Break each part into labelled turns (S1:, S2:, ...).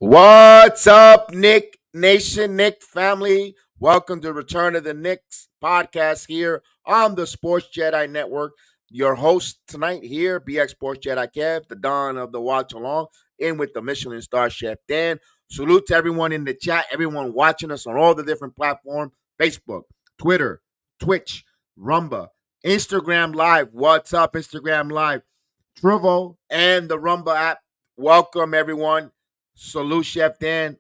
S1: What's up, Nick Nation, Nick family? Welcome to Return of the Knicks podcast here on the Sports Jedi Network. Your host tonight here, BX Sports Jedi Kev, the Don of the Watch Along, in with the Michelin Star Chef Dan. Salute to everyone in the chat, everyone watching us on all the different platforms, Facebook, Twitter, Twitch, Rumba, Instagram Live. What's up, Instagram Live? Trivo and the Rumba app. Welcome, everyone. Salute, Chef Dan.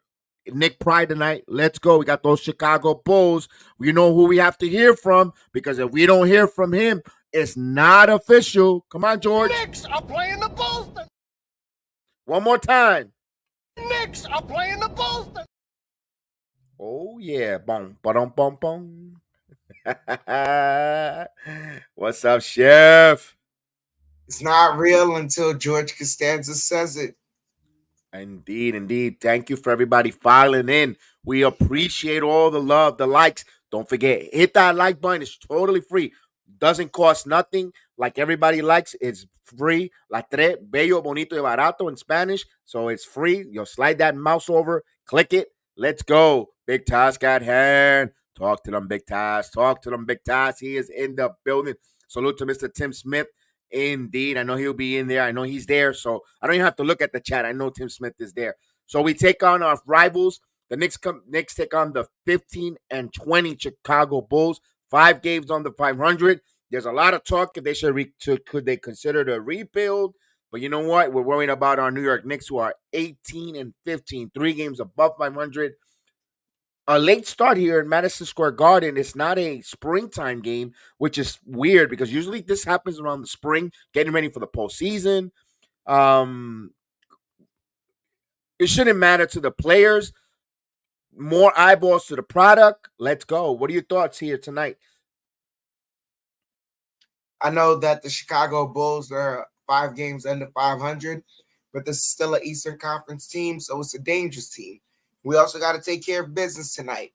S1: Nick Pride tonight. Let's go. We got those Chicago Bulls. We know who we have to hear from, because if we don't hear from him, it's not official. Come on, George.
S2: Knicks are playing the Bulls.
S1: One more time.
S2: Knicks are playing the Bulls.
S1: Oh, yeah. Boom, ba-dum, bum, bum. What's up, Chef?
S3: It's not real until George Costanza says it.
S1: Indeed, indeed. Thank you for everybody filing in. We appreciate all the love, the likes. Don't forget, hit that like button. It's totally free. Doesn't cost nothing. Like everybody likes, it's free. La tres, bello, bonito y barato in Spanish. So it's free. You'll slide that mouse over, click it. Let's go. Big Taz got hand. Talk to them, Big Taz. Talk to them, Big Taz. He is in the building. Salute to Mr. Tim Smith. Indeed, I know he'll be in there. I know he's there, so I don't even have to look at the chat. I know Tim Smith is there. So we take on our rivals. The Knicks take on the 15-20 Chicago Bulls. 5 games on the 500. There's a lot of talk if they could they consider the rebuild. But you know what? We're worried about our New York Knicks, who are 18-15, 3 games above 500. A late start here in Madison Square Garden. It's not a springtime game, which is weird because usually this happens around the spring, getting ready for the postseason. It shouldn't matter to the players. more eyeballs to the product. Let's go. What are your thoughts here tonight?
S3: I know that the Chicago Bulls are 5 games under 500, but this is still an Eastern Conference team, so it's a dangerous team. We also got to take care of business tonight.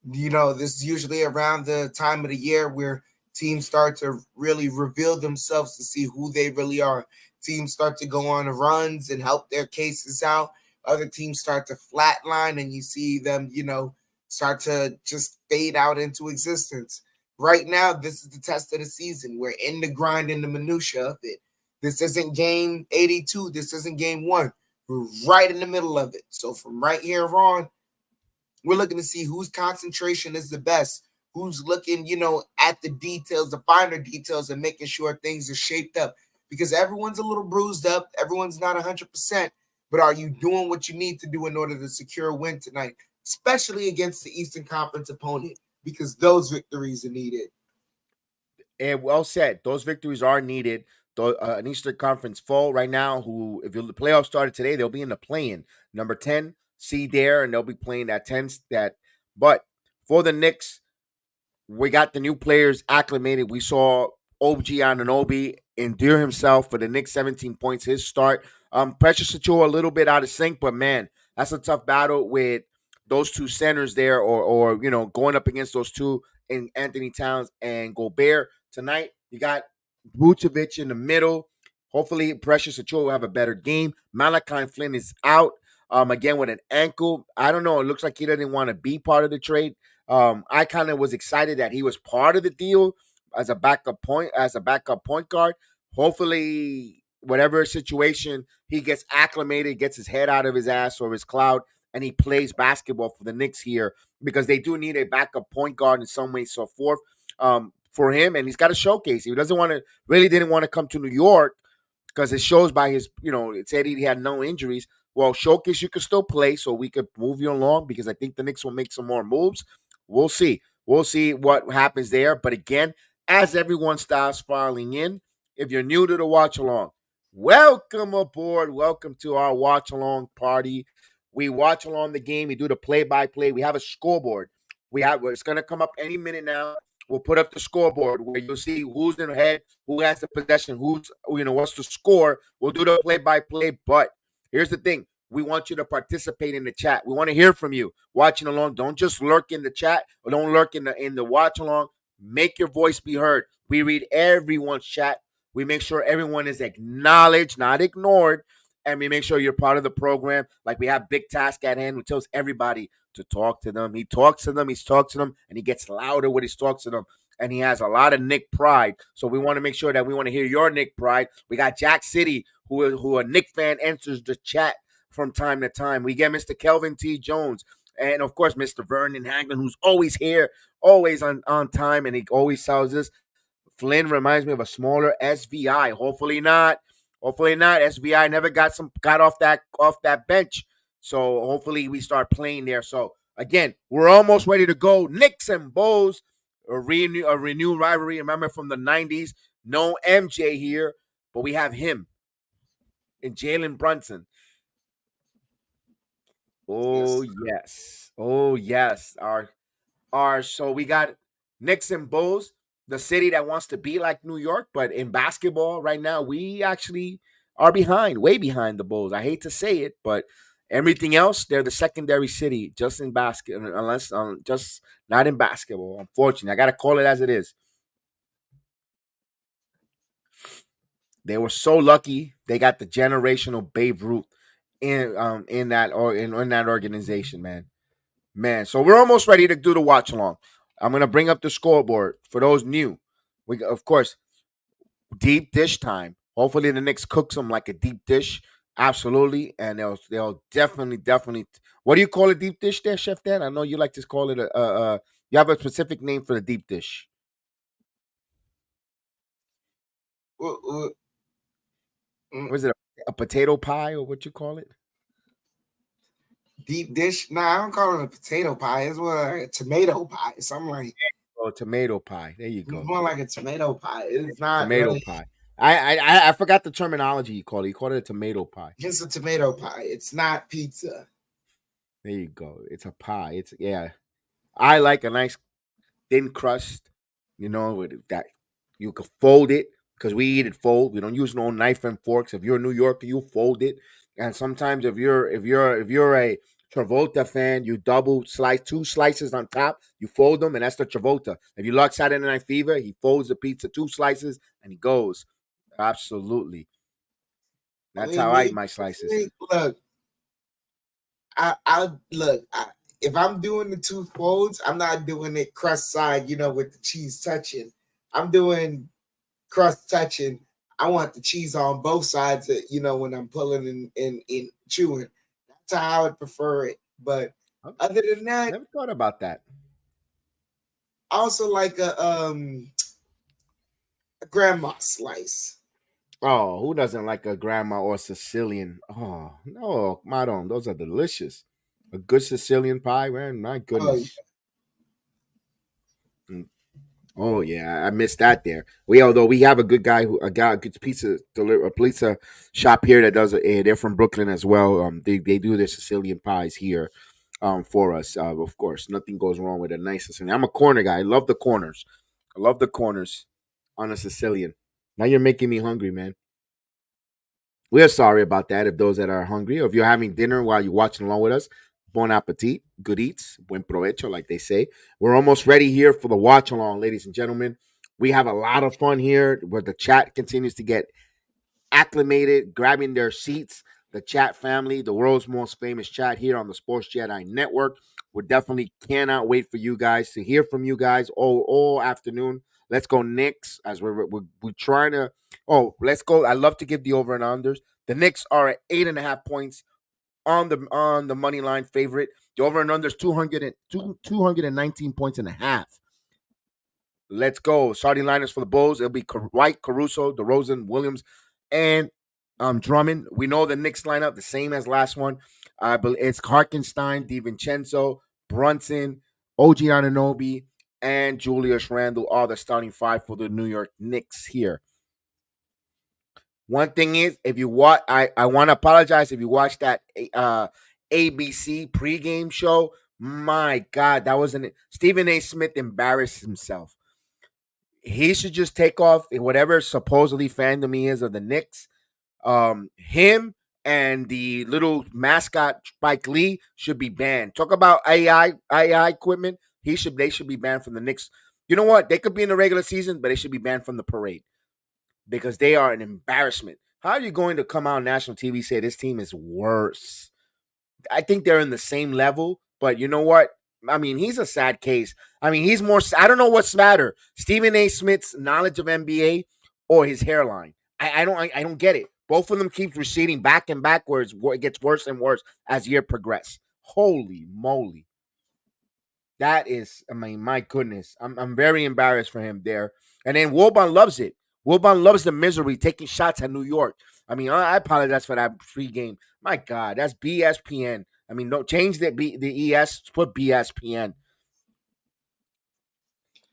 S3: This is usually around the time of the year where teams start to really reveal themselves to see who they really are. Teams start to go on runs and help their cases out. Other teams start to flatline, and you see them, start to just fade out into existence. Right now, this is the test of the season. We're in the grind, in the minutia of it. This isn't game 82. This isn't game one. We're right in the middle of it. So from right here on, we're looking to see whose concentration is the best, who's looking, at the details, the finer details, and making sure things are shaped up. Because everyone's a little bruised up. Everyone's not 100%. But are you doing what you need to do in order to secure a win tonight, especially against the Eastern Conference opponent? Because those victories are needed.
S1: And well said. Those victories are needed. An Eastern Conference foe right now, who, if the playoffs started today, they'll be in the play-in. Number 10 seed there, and they'll be playing that 10. But for the Knicks, we got the new players acclimated. We saw OG Anunoby endure himself for the Knicks 17 points, his start. Precious Achiuwa a little bit out of sync, but man, that's a tough battle with those two centers there, or going up against those two in Anthony Towns and Gobert tonight. You got Vucevic in the middle. Hopefully, Precious Achiuwa will have a better game. Malachi Flynn is out again with an ankle. I don't know. It looks like he didn't want to be part of the trade. I kind of was excited that he was part of the deal as a backup point guard. Hopefully, whatever situation, he gets acclimated, gets his head out of his ass or his cloud, and he plays basketball for the Knicks here because they do need a backup point guard in some way, so forth. For him, and he's got a showcase. He didn't want to come to New York because it shows by his, it said he had no injuries. Well, showcase you could still play, so we could move you along because I think the Knicks will make some more moves. We'll see. We'll see what happens there. But again, as everyone starts filing in, if you're new to the watch along, welcome aboard. Welcome to our watch along party. We watch along the game. We do the play by play. We have a scoreboard. It's going to come up any minute now. We'll put up the scoreboard where you'll see who's in the head, who has the possession, what's the score. We'll do the play by play. But here's the thing. We want you to participate in the chat. We want to hear from you watching along. Don't just lurk in the chat or don't lurk in the watch along. Make your voice be heard. We read everyone's chat. We make sure everyone is acknowledged, not ignored. And we make sure you're part of the program. Like we have Big Task at hand who tells everybody to talk to them. He talks to them, and he gets louder when he talks to them. And he has a lot of Nick pride. So we want to make sure that we want to hear your Nick pride. We got Jack City, who a Nick fan enters the chat from time to time. We get Mr. Kelvin T. Jones. And of course, Mr. Vernon Hagman, who's always here, always on time, and he always tells us. Flynn reminds me of a smaller SVI. Hopefully not. Hopefully not. SVI never got off that bench. So hopefully we start playing there. So again, we're almost ready to go. Knicks and Bulls, a renewed rivalry. Remember from the 90s. No MJ here, but we have him and Jalen Brunson. Oh yes. Oh yes. So we got Knicks and Bulls, the city that wants to be like New York, but in basketball right now, we actually are behind, way behind the Bulls. I hate to say it, but everything else, they're the secondary city, just in unless just not in basketball. Unfortunately, I gotta call it as it is. They were so lucky they got the generational Babe Ruth in that organization, man. Man, so we're almost ready to do the watch along. I'm gonna bring up the scoreboard for those new. We of course deep dish time. Hopefully the Knicks cooks them like a deep dish. Absolutely, and they'll definitely. What do you call a deep dish there, Chef Dan? I know you like to call it a. You have a specific name for the deep dish. Was it a potato pie or what you call it?
S3: Deep dish? Nah, I don't call it a potato pie. It's more like a tomato pie. Something like.
S1: Oh, tomato pie. There you go.
S3: It's more like a tomato pie. It's not
S1: tomato
S3: really.
S1: Pie. I forgot the terminology you called it. You called it a tomato pie.
S3: It's a tomato pie. It's not pizza.
S1: There you go. It's a pie. It's yeah. I like a nice thin crust, with that you could fold it because we eat it fold. We don't use no knife and forks. If you're a New Yorker, you fold it. And sometimes if you're a Travolta fan, you double slice two slices on top, you fold them, and that's the Travolta. If you like Saturday Night Fever, he folds the pizza two slices and he goes. Absolutely.
S3: I
S1: That's
S3: mean,
S1: how I eat
S3: me
S1: my slices.
S3: personally, look, I look. If I'm doing the two folds, I'm not doing it crust side, with the cheese touching. I'm doing crust touching. I want the cheese on both sides, when I'm pulling and chewing. That's how I would prefer it. But
S1: I've
S3: other than that,
S1: never thought about that.
S3: I also like a grandma slice.
S1: Oh, who doesn't like a grandma or Sicilian? Oh, no, Madon, those are delicious. A good Sicilian pie, man. My
S3: Oh yeah.
S1: goodness. Mm. Oh yeah, I missed that there. Although we have a good guy a good a pizza shop here that does they're from Brooklyn as well. They do their Sicilian pies here, for us. Of course, nothing goes wrong with a nice Sicilian. I'm a corner guy. I love the corners. I love the corners on a Sicilian. Now you're making me hungry, man. We are sorry about that. If those that are hungry, or if you're having dinner while you're watching along with us, bon appetit, good eats, buen provecho, like they say. We're almost ready here for the watch along, ladies and gentlemen. We have a lot of fun here where the chat continues to get acclimated, grabbing their seats. The chat family, the world's most famous chat here on the Sports Jedi Network. We definitely cannot wait for you guys to hear from you guys all afternoon. Let's go Knicks as we're trying to. Oh, let's go. I love to give the over and unders. The Knicks are at 8.5 points on the money line favorite. The over and unders 219 points and a half. Let's go. Starting liners for the Bulls. It'll be White, Caruso, DeRozan, Williams, and Drummond. We know the Knicks lineup, the same as last one. It's Harkenstein, DiVincenzo, Brunson, OG Ananobi, and Julius Randle are the starting five for the New York Knicks here. One thing is, if you watch, I want to apologize if you watched that ABC pregame show. My God, that wasn't Stephen A. Smith embarrassed himself. He should just take off whatever supposedly fandom he is of the Knicks. Him and the little mascot Spike Lee should be banned. Talk about AI equipment. They should be banned from the Knicks. You know what? They could be in the regular season, but they should be banned from the parade because they are an embarrassment. How are you going to come out on national TV say this team is worse? I think they're in the same level, but you know what? I mean, he's a sad case. I mean, he's more. I don't know what's sadder: Stephen A. Smith's knowledge of NBA or his hairline. I don't get it. Both of them keep receding back and backwards. It gets worse and worse as year progress. Holy moly! That is, I mean, my goodness. I'm very embarrassed for him there. And then Wilbon loves it. Wilbon loves the misery, taking shots at New York. I mean, I apologize for that pregame. My God, that's BSPN. I mean, don't change the ES, put BSPN.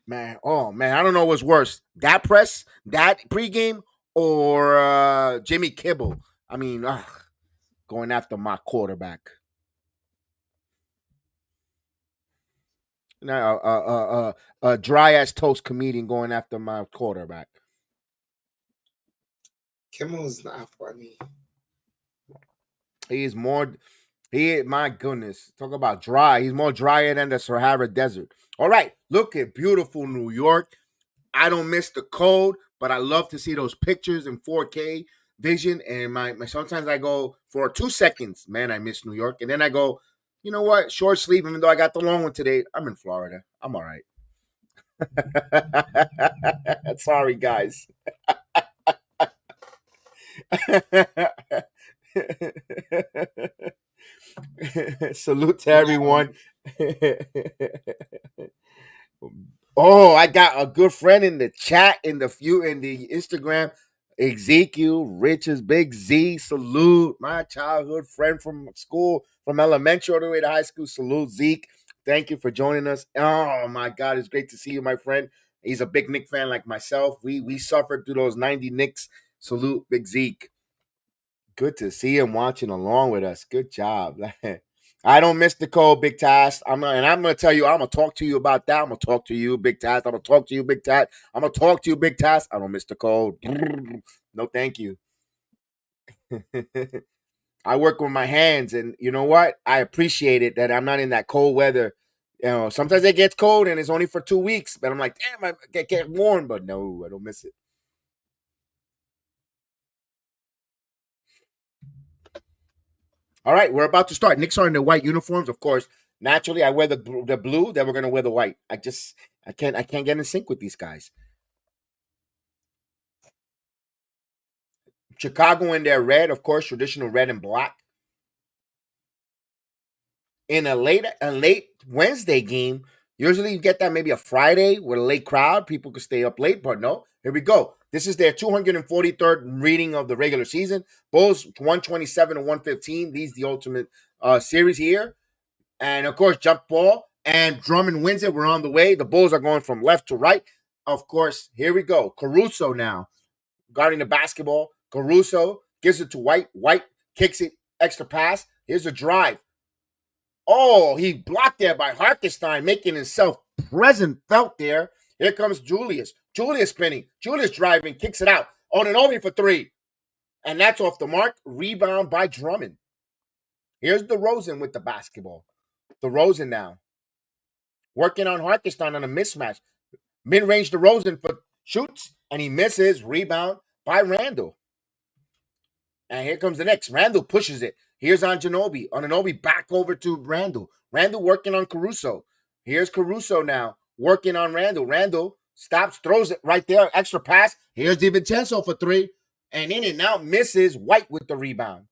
S1: Man, oh man, I don't know what's worse. That press, that pregame, or Jimmy Kibble. I mean, going after my quarterback. Now, a dry ass toast comedian going after my quarterback.
S3: Kimmel's not funny.
S1: He is more. My goodness, talk about dry. He's more drier than the Sahara Desert. All right, look at beautiful New York. I don't miss the cold, but I love to see those pictures in 4K vision. And my sometimes I go for 2 seconds, man, I miss New York, and then I go, you know what, short sleeve. Even though I got the long one today, I'm in Florida. I'm all right. Sorry, guys. Salute to everyone. Oh, I got a good friend in the chat in the Instagram. Ezekiel Richards, Big Z, salute. My childhood friend from school, from elementary all the way to high school. Salute, Zeke. Thank you for joining us. Oh my God, it's great to see you, my friend. He's a big Nick fan like myself. We suffered through those 90 Knicks. Salute, Big Zeke. Good to see him watching along with us. Good job. I don't miss the cold, Big Task. I'm gonna tell you, I'm gonna talk to you about that. I'm gonna talk to you, Big Task. I'm gonna talk to you, Big Task. I'm gonna talk to you, Big Task. I don't miss the cold. No, thank you. I work with my hands, and you know what? I appreciate it that I'm not in that cold weather. Sometimes it gets cold and it's only for 2 weeks, but I'm like, damn, I get warm, but no, I don't miss it. All right, we're about to start. Knicks are in the white uniforms, of course. Naturally, I wear the blue. Then we're gonna wear the white. I can't get in sync with these guys. Chicago in their red, of course, traditional red and black. In a late Wednesday game, usually you get that maybe a Friday with a late crowd. People could stay up late, but no. Here we go. This is their 243rd reading of the regular season. Bulls 127 and 115. These the ultimate series here. And of course, jump ball and Drummond wins it. We're on the way. The Bulls are going from left to right. Of course, here we go. Caruso now guarding the basketball. Caruso gives it to White. White kicks it, extra pass. Here's a drive. Oh, he blocked there by Hartenstein, making himself present, felt there. Here comes Julius. Julius spinning. Julius driving, kicks it out. On and over for three. And that's off the mark. Rebound by Drummond. Here's DeRozan with the basketball. DeRozan now. Working on Hartenstein on a mismatch. Mid-range DeRozan for shoots, and he misses. Rebound by Randall. And here comes the next. Randall pushes it. Here's Anunoby. Anunoby back over to Randall. Randall working on Caruso. Here's Caruso now working on Randall. Randall stops, throws it right there. Extra pass. Here's DiVincenzo for three. And in and out misses. White with the rebound.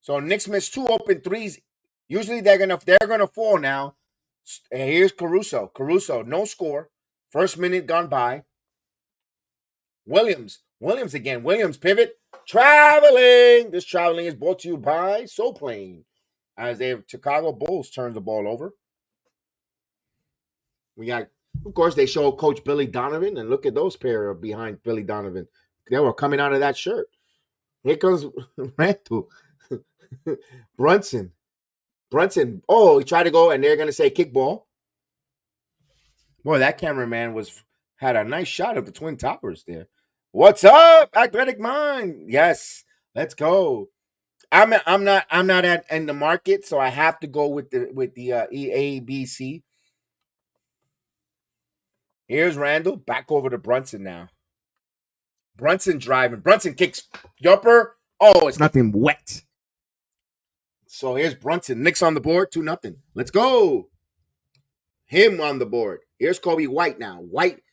S1: So Knicks miss two open threes. Usually they're gonna fall now. And here's Caruso. Caruso, no score. First minute gone by. Williams again. Williams pivot. Traveling. This traveling is brought to you by Soul Plane. As the Chicago Bulls turn the ball over. We got, of course, they show Coach Billy Donovan, and look at those pair behind Billy Donovan. They were coming out of that shirt. Here comes Randall. Brunson. Oh, he tried to go, and they're gonna say kickball. Boy, that cameraman had a nice shot of the Twin Towers there. What's up, Athletic Mind? Yes, let's go. I'm not in the market, so I have to go with the EABC. Here's Randall back over to Brunson now. Brunson driving. Brunson kicks jumper. Oh, it's nothing wet. So here's Brunson. Knicks on the board, 2-0. Let's go. Him on the board. Here's Kobe White now. White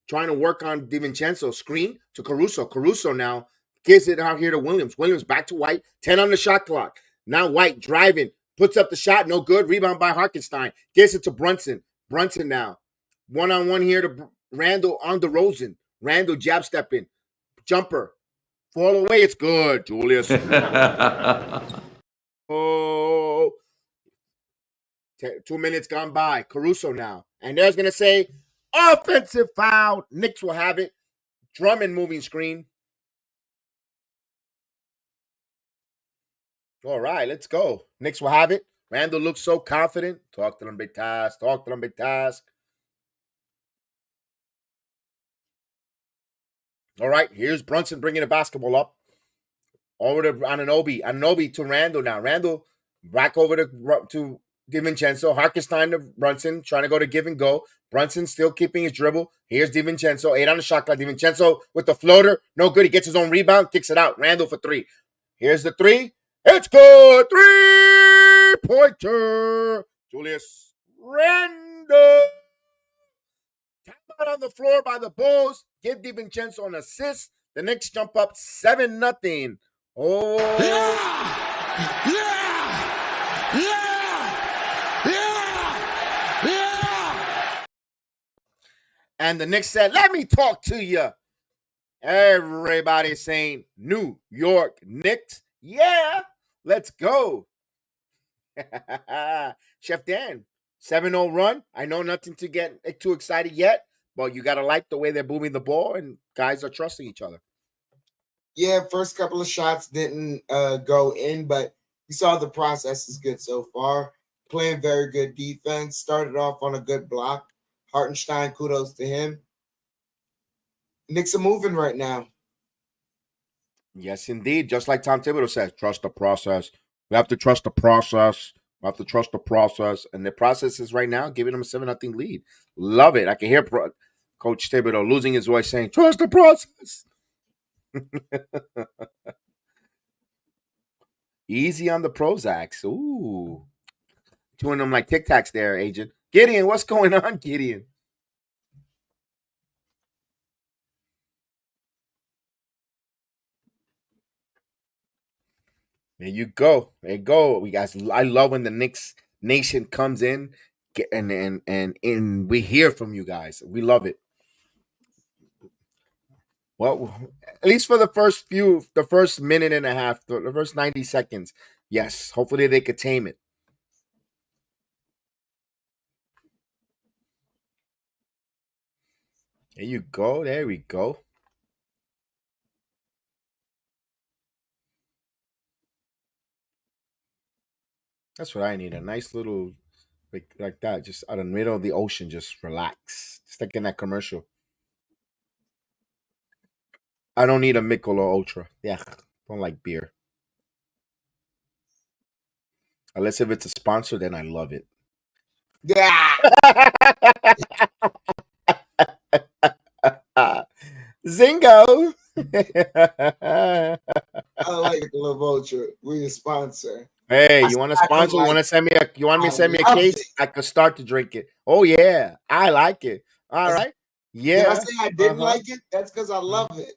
S1: trying to work on DiVincenzo. Screen to Caruso. Caruso now gives it out here to Williams. Williams back to White. 10 on the shot clock. Now White driving. Puts up the shot. No good. Rebound by Hartenstein. Gives it to Brunson. Brunson now. One-on-one here to Randall on DeRozan. Randall jab stepping. Jumper. Fall away. It's good. Julius. Oh. 2 minutes gone by. Caruso now. And there's going to say, offensive foul. Knicks will have it. Drummond moving screen. All right, let's go. Knicks will have it. Randall looks so confident. Talk to them, big task. Talk to them, big task. All right, here's Brunson bringing the basketball up. Over to Anunoby. Anunoby to Randall now. Randall back over to DiVincenzo. Hartenstein to Brunson, trying to go to give and go. Brunson still keeping his dribble. Here's DiVincenzo. 8 on the shot clock. DiVincenzo with the floater. No good. He gets his own rebound. Kicks it out. Randall for three. Here's the three. It's good. 3-pointer. Julius Randall. Timeout on the floor by the Bulls. Give DiVincenzo an assist. The Knicks jump up 7-0. Oh.
S2: Yeah! Yeah! Yeah! Yeah!
S1: And the Knicks said, let me talk to you. Everybody's saying New York Knicks. Yeah, let's go. Chef Dan, 7-0 run. I know nothing to get too excited yet, but you got to like the way they're moving the ball and guys are trusting each other.
S3: Yeah, first couple of shots didn't go in, but You saw the process is good so far. Playing very good defense. Started off on a good block. Hartenstein, kudos to him. Knicks are moving right now.
S1: Yes, indeed. Just like Tom Thibodeau says, trust the process. We have to trust the process. We have to trust the process. And the process is right now giving them a 7-0 lead. Love it. I can hear Coach Thibodeau losing his voice saying, trust the process. Easy on the Prozacs. Ooh. Doing them like Tic Tacs there, Agent. Gideon, what's going on, Gideon? There you go. There you go. We guys, I love when the Knicks Nation comes in and we hear from you guys. We love it. Well, at least for the first minute and a half, the first 90 seconds. Yes, hopefully they could tame it. There you go. There we go. That's what I need. A nice little like that, just out in the middle of the ocean, just relax. Just like in that commercial. I don't need a Michelob Ultra. Yeah, don't like beer. Unless if it's a sponsor, then I love it.
S3: Yeah,
S1: Zingo.
S3: I like the Vulture. We a sponsor.
S1: Hey,
S3: I,
S1: you want to
S3: I don't
S1: sponsor? You
S3: like
S1: want to send me a? You want me
S3: I
S1: to send me a
S3: loved
S1: case?
S3: it.
S1: I could start to drink it. Oh yeah, I like it. All right.
S3: Did I
S1: Yeah.
S3: say I
S1: Uh
S3: didn't
S1: huh.
S3: like it? That's because I love it.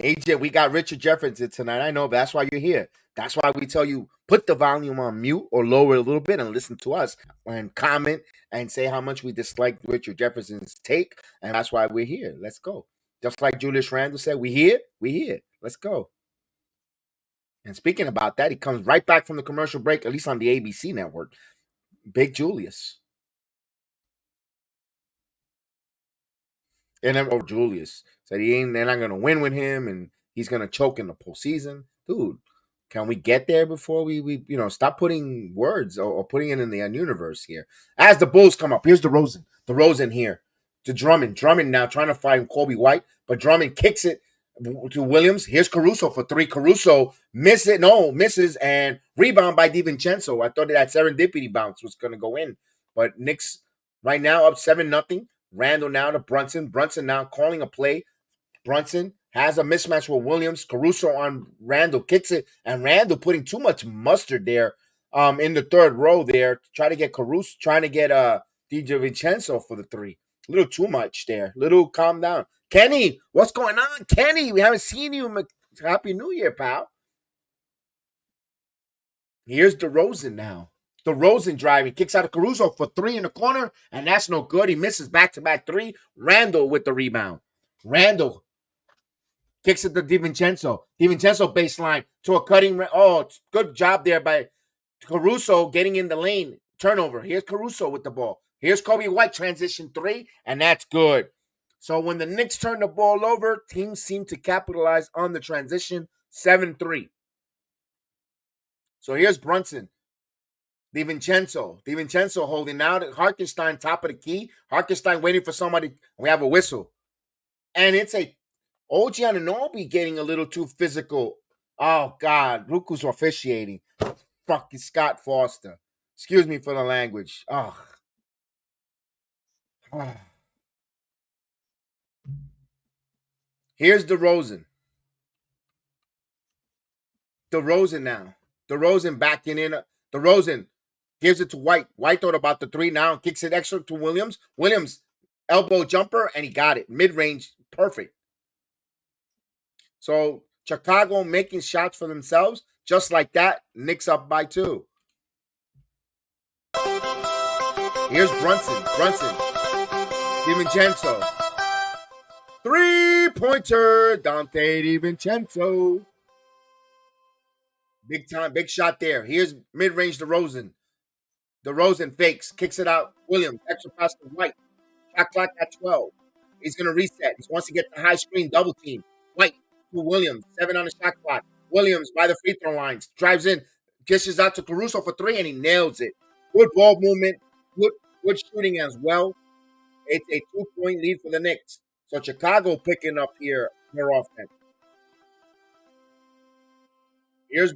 S1: AJ, we got Richard Jefferson tonight. I know, but that's why you're here. That's why we tell you put the volume on mute or lower it a little bit and listen to us and comment and say how much we dislike Richard Jefferson's take. And that's why we're here. Let's go. Just like Julius Randle said, we here, we here. Let's go. And speaking about that, he comes right back from the commercial break, at least on the ABC network. Big Julius. And then Julius said they're not gonna win with him and he's gonna choke in the postseason. Dude, can we get there before we stop putting words or putting it in the universe here? As the Bulls come up, here's DeRozan. DeRozan here to Drummond. Drummond now trying to find Kobe White, but Drummond kicks it to Williams. Here's Caruso for three. Caruso misses, and rebound by DiVincenzo. I thought that serendipity bounce was gonna go in, but Knicks right now up 7-0. Randall now to Brunson. Brunson now calling a play. Brunson has a mismatch with Williams. Caruso on Randall kicks it, and Randall putting too much mustard there in the third row there to try to get Caruso, trying to get DJ Vincenzo for the three. A little too much there. Little calm down. Kenny, what's going on? Kenny, we haven't seen you. Happy New Year, pal. Here's DeRozan now. DeRozan driving, kicks out of Caruso for three in the corner, and that's no good. He misses back-to-back three. Randall with the rebound. Randall kicks it to DiVincenzo. DiVincenzo baseline to a cutting. Oh, good job there by Caruso getting in the lane. Turnover. Here's Caruso with the ball. Here's Kobe White, transition three, and that's good. So when the Knicks turn the ball over, teams seem to capitalize on the transition 7-3. So here's Brunson. DiVincenzo holding out. Hartenstein top of the key. Hartenstein waiting for somebody. We have a whistle. And it's a OG Anunoby getting a little too physical. Oh, God. Ruku's officiating. Fucking Scott Foster. Excuse me for the language. Oh. Here's DeRozan. DeRozan now. DeRozan backing in. DeRozan gives it to White. White thought about the three now. Kicks it extra to Williams. Williams, elbow jumper, and he got it. Mid-range, perfect. So Chicago making shots for themselves. Just like that, Knicks up by 2. Here's Brunson. DiVincenzo. Three-pointer. Dante DiVincenzo. Big time, big shot there. Here's mid-range DeRozan. DeRozan fakes, kicks it out. Williams, extra pass to White. Shot clock at 12. He's going to reset. He wants to get the high screen double team. White to Williams, 7 on the shot clock. Williams by the free throw lines, drives in, dishes out to Caruso for 3, and he nails it. Good ball movement, good shooting as well. It's a 2-point lead for the Knicks. So Chicago picking up here their offense. Here's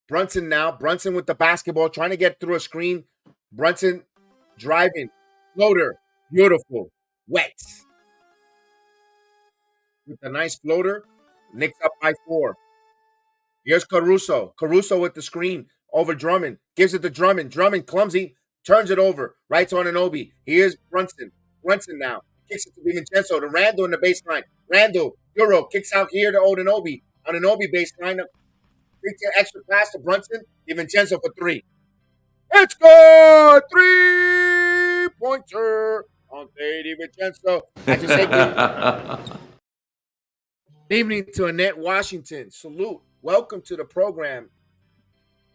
S1: Brunson now. Brunson with the basketball, trying to get through a screen. Brunson driving. Floater. Beautiful. Wet. With a nice floater. Knicks up by 4. Here's Caruso. Caruso with the screen over Drummond. Gives it to Drummond. Drummond clumsy. Turns it over. Right to Anunoby. Here's Brunson. Brunson now. Kicks it to DiVincenzo. To Randall in the baseline. Randall. Euro. Kicks out here to Anunoby. Anunoby baseline. Extra pass to Brunson. DiVincenzo for 3. It's good! 3-pointer on DiVincenzo. I just say good evening to Annette Washington. Salute. Welcome to the program.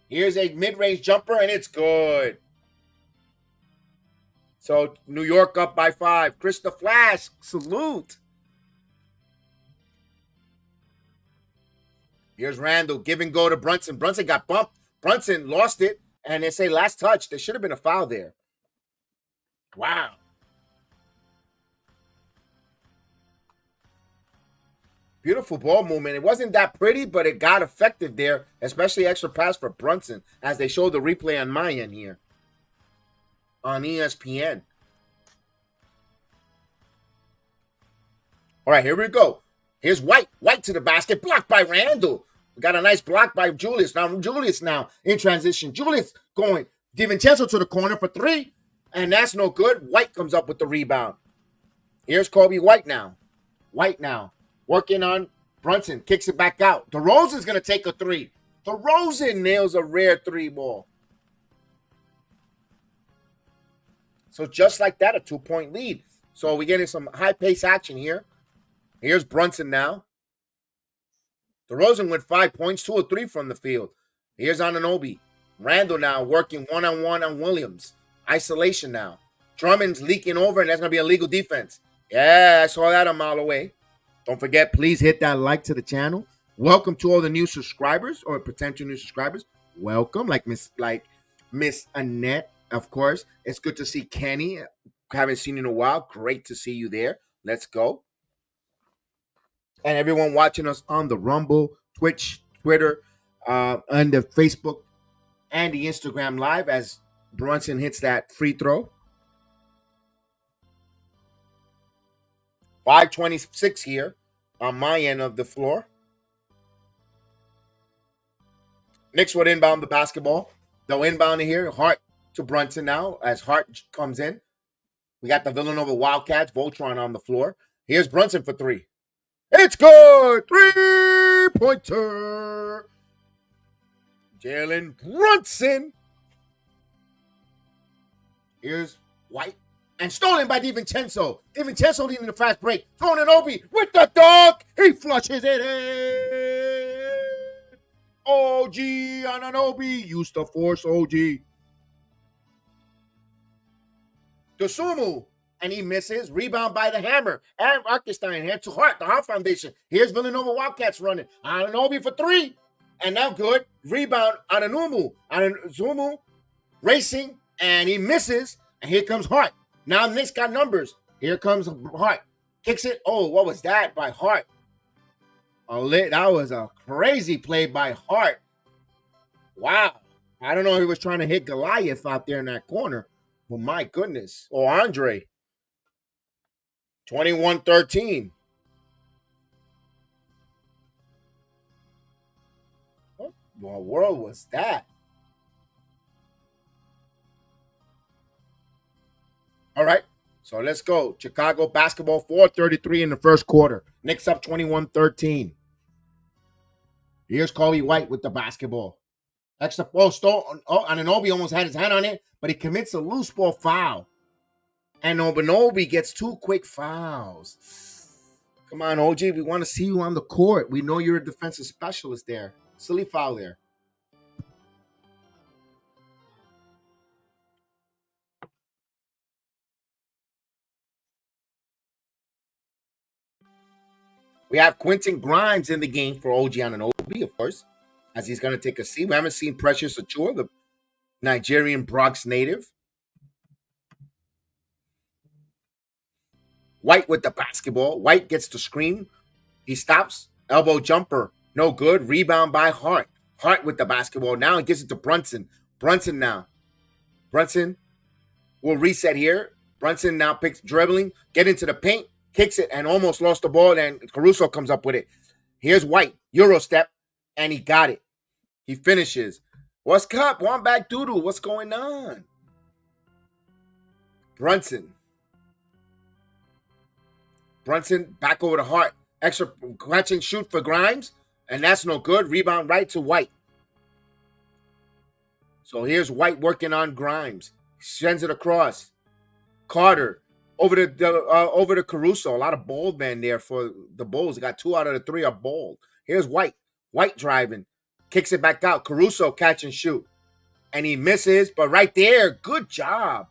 S1: Here's a mid-range jumper, and it's good. So New York up by 5. Chris the Flash. Salute. Here's Randall. Give and go to Brunson. Brunson got bumped. Brunson lost it. And they say last touch. There should have been a foul there. Wow. Beautiful ball movement. It wasn't that pretty, but it got effective there, especially extra pass for Brunson, as they showed the replay on my end here on ESPN. All right, here we go. Here's White. White to the basket. Blocked by Randall. We got a nice block by Julius. Julius now in transition. Julius going. DiVincenzo to the corner for 3. And that's no good. White comes up with the rebound. Here's Kobe White now. White now. Working on Brunson. Kicks it back out. DeRozan's going to take a 3. DeRozan nails a rare 3 ball. So just like that, a 2-point lead. So we're getting some high-pace action here. Here's Brunson now. DeRozan with 5 points, 2 or 3 from the field. Here's Anunoby. Randall now working one-on-one on Williams. Isolation now. Drummond's leaking over, and that's going to be a legal defense. Yeah, I saw that a mile away. Don't forget, please hit that like to the channel. Welcome to all the new subscribers or potential new subscribers. Welcome, like Miss Annette, of course. It's good to see Kenny. Haven't seen you in a while. Great to see you there. Let's go. And everyone watching us on the Rumble, Twitch, Twitter, and the Facebook and the Instagram Live as Brunson hits that free throw. 5:26 here on my end of the floor. Knicks would inbound the basketball. They'll inbound it here. Hart to Brunson now as Hart comes in. We got the Villanova Wildcats, Voltron on the floor. Here's Brunson for 3. It's good! 3-pointer! Jalen Brunson. Here's White. And stolen by DiVincenzo. DiVincenzo leading the fast break. Throwing an Obi with the dunk. He flushes it in. OG on an Obi. Used to force OG. Dosumu. And he misses. Rebound by the Hammer. And Arkenstein head to Hart, the Hart Foundation. Here's Villanova Wildcats running. Anunoby for 3. And now good. Rebound on Anunoby racing. And he misses. And here comes Hart. Now Knicks got numbers. Here comes Hart. Kicks it. Oh, what was that by Hart? That was a crazy play by Hart. Wow. I don't know if he was trying to hit Goliath out there in that corner. But my goodness. Or Andre. 21-13. What the world was that? All right. So let's go. Chicago basketball, 4:33 in the first quarter. Knicks up 21-13. Here's Kobe White with the basketball. Extra ball stole. Oh, Anunoby almost had his hand on it, but he commits a loose ball foul. And Anunoby gets 2 quick fouls. Come on, OG. We want to see you on the court. We know you're a defensive specialist there. Silly foul there. We have Quentin Grimes in the game for OG Anunoby, of course, as he's going to take a seat. We haven't seen Precious Achua, the Nigerian Bronx native. White with the basketball. White gets the screen. He stops. Elbow jumper. No good. Rebound by Hart. Hart with the basketball. Now he gives it to Brunson. Brunson now. Brunson will reset here. Brunson now picks dribbling. Get into the paint. Kicks it and almost lost the ball. And Caruso comes up with it. Here's White. Euro step. And he got it. He finishes. What's up? One back doodle. What's going on? Brunson back over to Hart. Extra catch and shoot for Grimes. And that's no good. Rebound right to White. So here's White working on Grimes. Sends it across. Carter over to Caruso. A lot of bold men there for the Bulls. They got 2 out of the 3 are bold. Here's White. White driving. Kicks it back out. Caruso catch and shoot. And he misses. But right there, good job.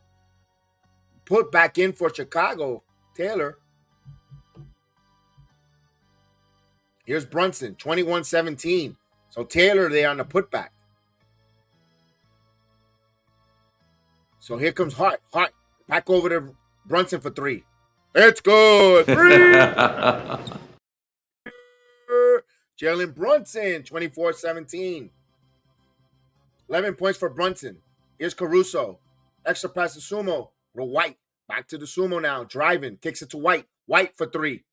S1: Put back in for Chicago. Taylor. Here's Brunson, 21-17. So Taylor there on the putback. So here comes Hart. Hart back over to Brunson for 3. It's good. 3. Jalen Brunson, 24-17. 11 points for Brunson. Here's Caruso. Extra pass to Sumo. White. Back to the Sumo now. Driving. Kicks it to White. White for 3.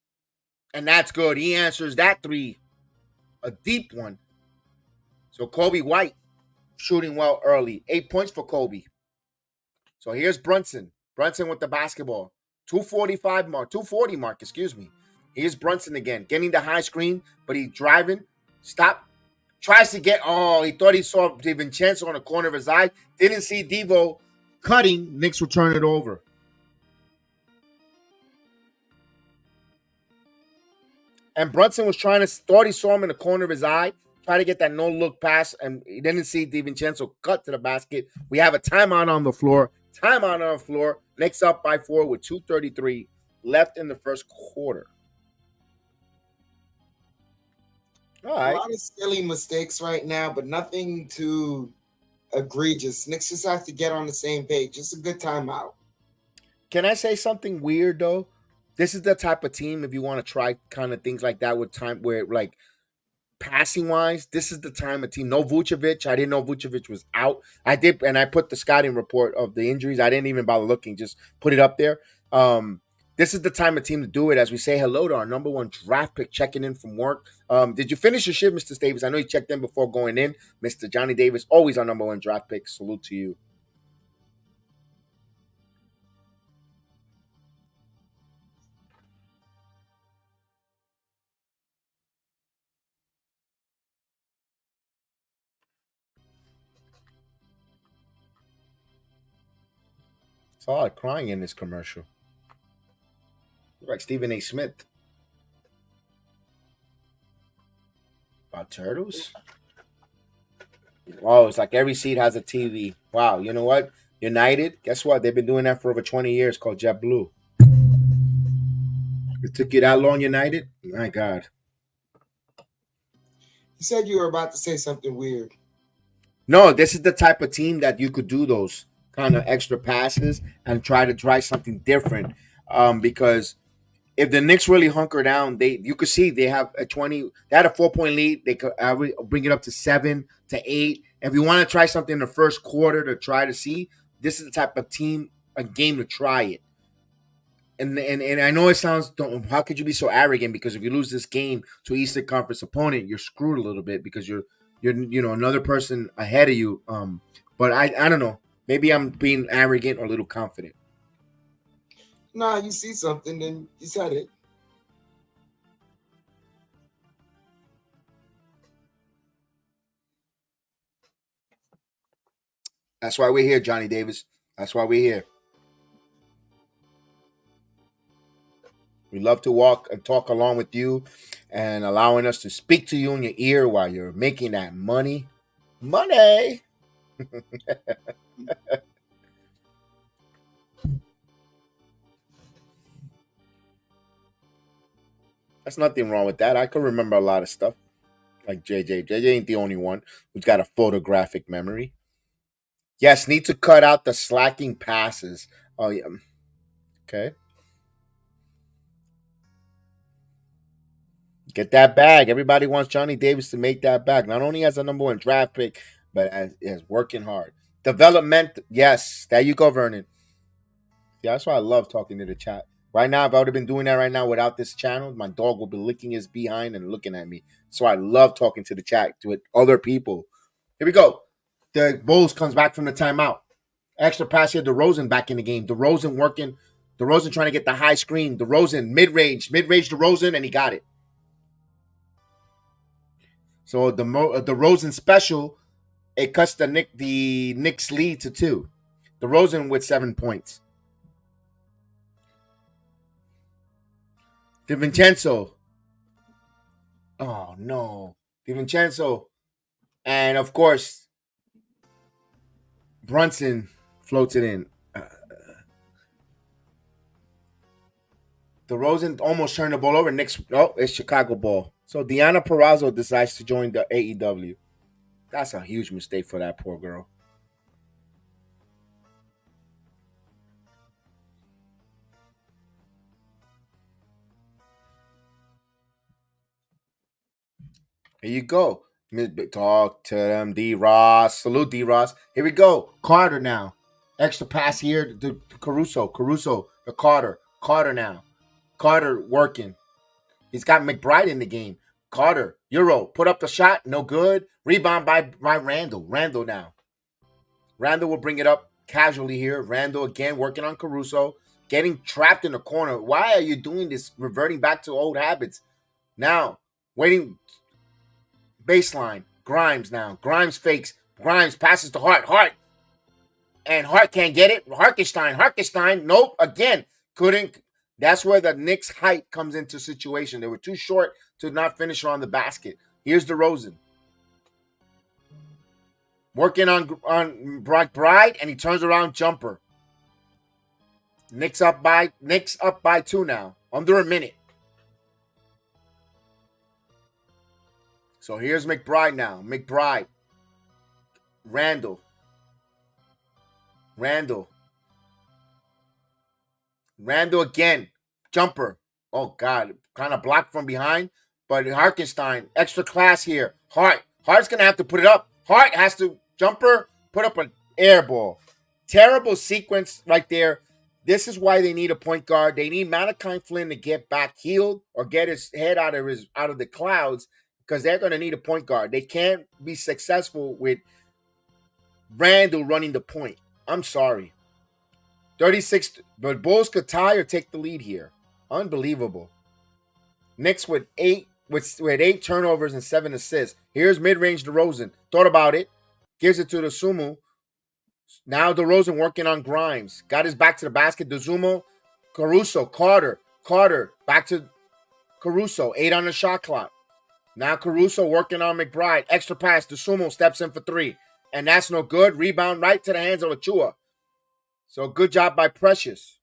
S1: And that's good. He answers that 3. A deep one. So Kobe White shooting well early. 8 points for Kobe. So here's Brunson. Brunson with the basketball. 240 mark, excuse me. Here's Brunson again. Getting the high screen, but he's driving. Stop. Tries to get, he thought he saw DiVincenzo on the corner of his eye. Didn't see Devo cutting. Knicks will turn it over. And Brunson was thought he saw him in the corner of his eye, try to get that no-look pass, and he didn't see DiVincenzo cut to the basket. We have a timeout on the floor. Knicks up by 4 with 2:33 left in the first quarter. All right.
S3: A lot of silly mistakes right now, but nothing too egregious. Knicks just have to get on the same page. Just a good timeout.
S1: Can I say something weird, though? This is the type of team, if you want to try kind of things like that with time where, like, passing wise, this is the time of team. No Vucevic. I didn't know Vucevic was out. I did, and I put the scouting report of the injuries. I didn't even bother looking, just put it up there. This is the time of team to do it as we say hello to our number 1 draft pick checking in from work. Did you finish your shift, Mr. Davis? I know you checked in before going in. Mr. Johnny Davis, always our number 1 draft pick. Salute to you. It's a lot of crying in this commercial. Like Stephen A. Smith. About turtles? Oh, it's like every seat has a TV. Wow, you know what? United, guess what? They've been doing that for over 20 years called JetBlue. It took you that long, United? My God.
S3: You said you were about to say something weird.
S1: No, this is the type of team that you could do those kind of extra passes and try something different. Because if the Knicks really hunker down, you could see they have a 20. They had a 4-point lead. They could bring it up to 7 to 8. If you want to try something in the first quarter to try to see, this is the type of a game to try it. And I know it sounds. How could you be so arrogant? Because if you lose this game to Eastern Conference opponent, you're screwed a little bit because you're another person ahead of you. But I don't know. Maybe I'm being arrogant or a little confident.
S3: Nah, you see something, then you said it.
S1: That's why we're here, Johnny Davis. That's why we're here. We love to walk and talk along with you and allowing us to speak to you in your ear while you're making that money. Money! There's nothing wrong with that. I can remember a lot of stuff. Like JJ. JJ ain't the only one who's got a photographic memory. Yes, need to cut out the slacking passes. Oh yeah. Okay. Get that bag. Everybody wants Johnny Davis to make that bag. Not only as a number one draft pick, but as working hard. Development. Yes. There you go, Vernon. Yeah, that's why I love talking to the chat. Right now, if I would have been doing that right now without this channel, my dog would be licking his behind and looking at me. So I love talking to the chat with other people. Here we go. The Bulls comes back from the timeout. Extra pass here. DeRozan back in the game. DeRozan working. DeRozan trying to get the high screen. DeRozan mid-range DeRozan, and he got it. So the DeRozan special, it cuts the Knicks lead to 2. DeRozan with 7 points. DiVincenzo. Oh no, DiVincenzo, and of course Brunson floats it in. DeRozan almost turned the ball over. Knicks. Oh, it's Chicago ball. So Deanna Purrazzo decides to join the AEW. That's a huge mistake for that poor girl. Here you go. Talk to them, D Ross. Salute, D Ross. Here we go. Carter now. Extra pass here to Caruso. Caruso to Carter. Carter now. Carter working. He's got McBride in the game. Carter, Euro, put up the shot. No good. Rebound by Randall. Randall now. Randall will bring it up casually here. Randall again working on Caruso. Getting trapped in the corner. Why are you doing this? Reverting back to old habits. Now, waiting. Baseline. Grimes now. Grimes fakes. Grimes passes to Hart. Hart. And Hart can't get it. Harkenstein. Nope. Again. Couldn't. That's where the Knicks' height comes into situation. They were too short to not finish on the basket. Here's DeRozan. Working on Bride, and he turns around jumper. Knicks up by 2 now. Under a minute. So here's McBride now. McBride. Randall. Randall again. Jumper. Oh, God. Kind of blocked from behind. But Harkenstein, extra class here. Hart's going to have to put it up. Hart has to jumper, put up an air ball. Terrible sequence right there. This is why they need a point guard. They need Malachi Flynn to get back healed or get his head out of the clouds because they're going to need a point guard. They can't be successful with Randall running the point. I'm sorry. 36, but Bulls could tie or take the lead here. Unbelievable. Knicks with 8 turnovers and 7 assists. Here's mid-range DeRozan. Thought about it. Gives it to the Sumo. Now DeRozan working on Grimes. Got his back to the basket. DeZumo. Caruso. Carter. Back to Caruso. 8 on the shot clock. Now Caruso working on McBride. Extra pass. DeSumo steps in for 3. And that's no good. Rebound right to the hands of Achua. So good job by Precious.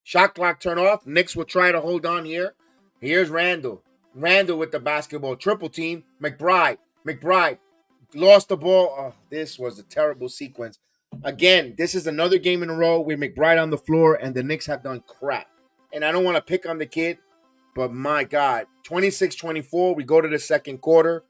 S1: Shot clock turn off. Knicks will try to hold on here. Here's Randall. Randall with the basketball. Triple team. McBride lost the ball. Oh, this was a terrible sequence. Again, this is another game in a row with McBride on the floor, and the Knicks have done crap. And I don't want to pick on the kid, but my God. 26-24. We go to the second quarter.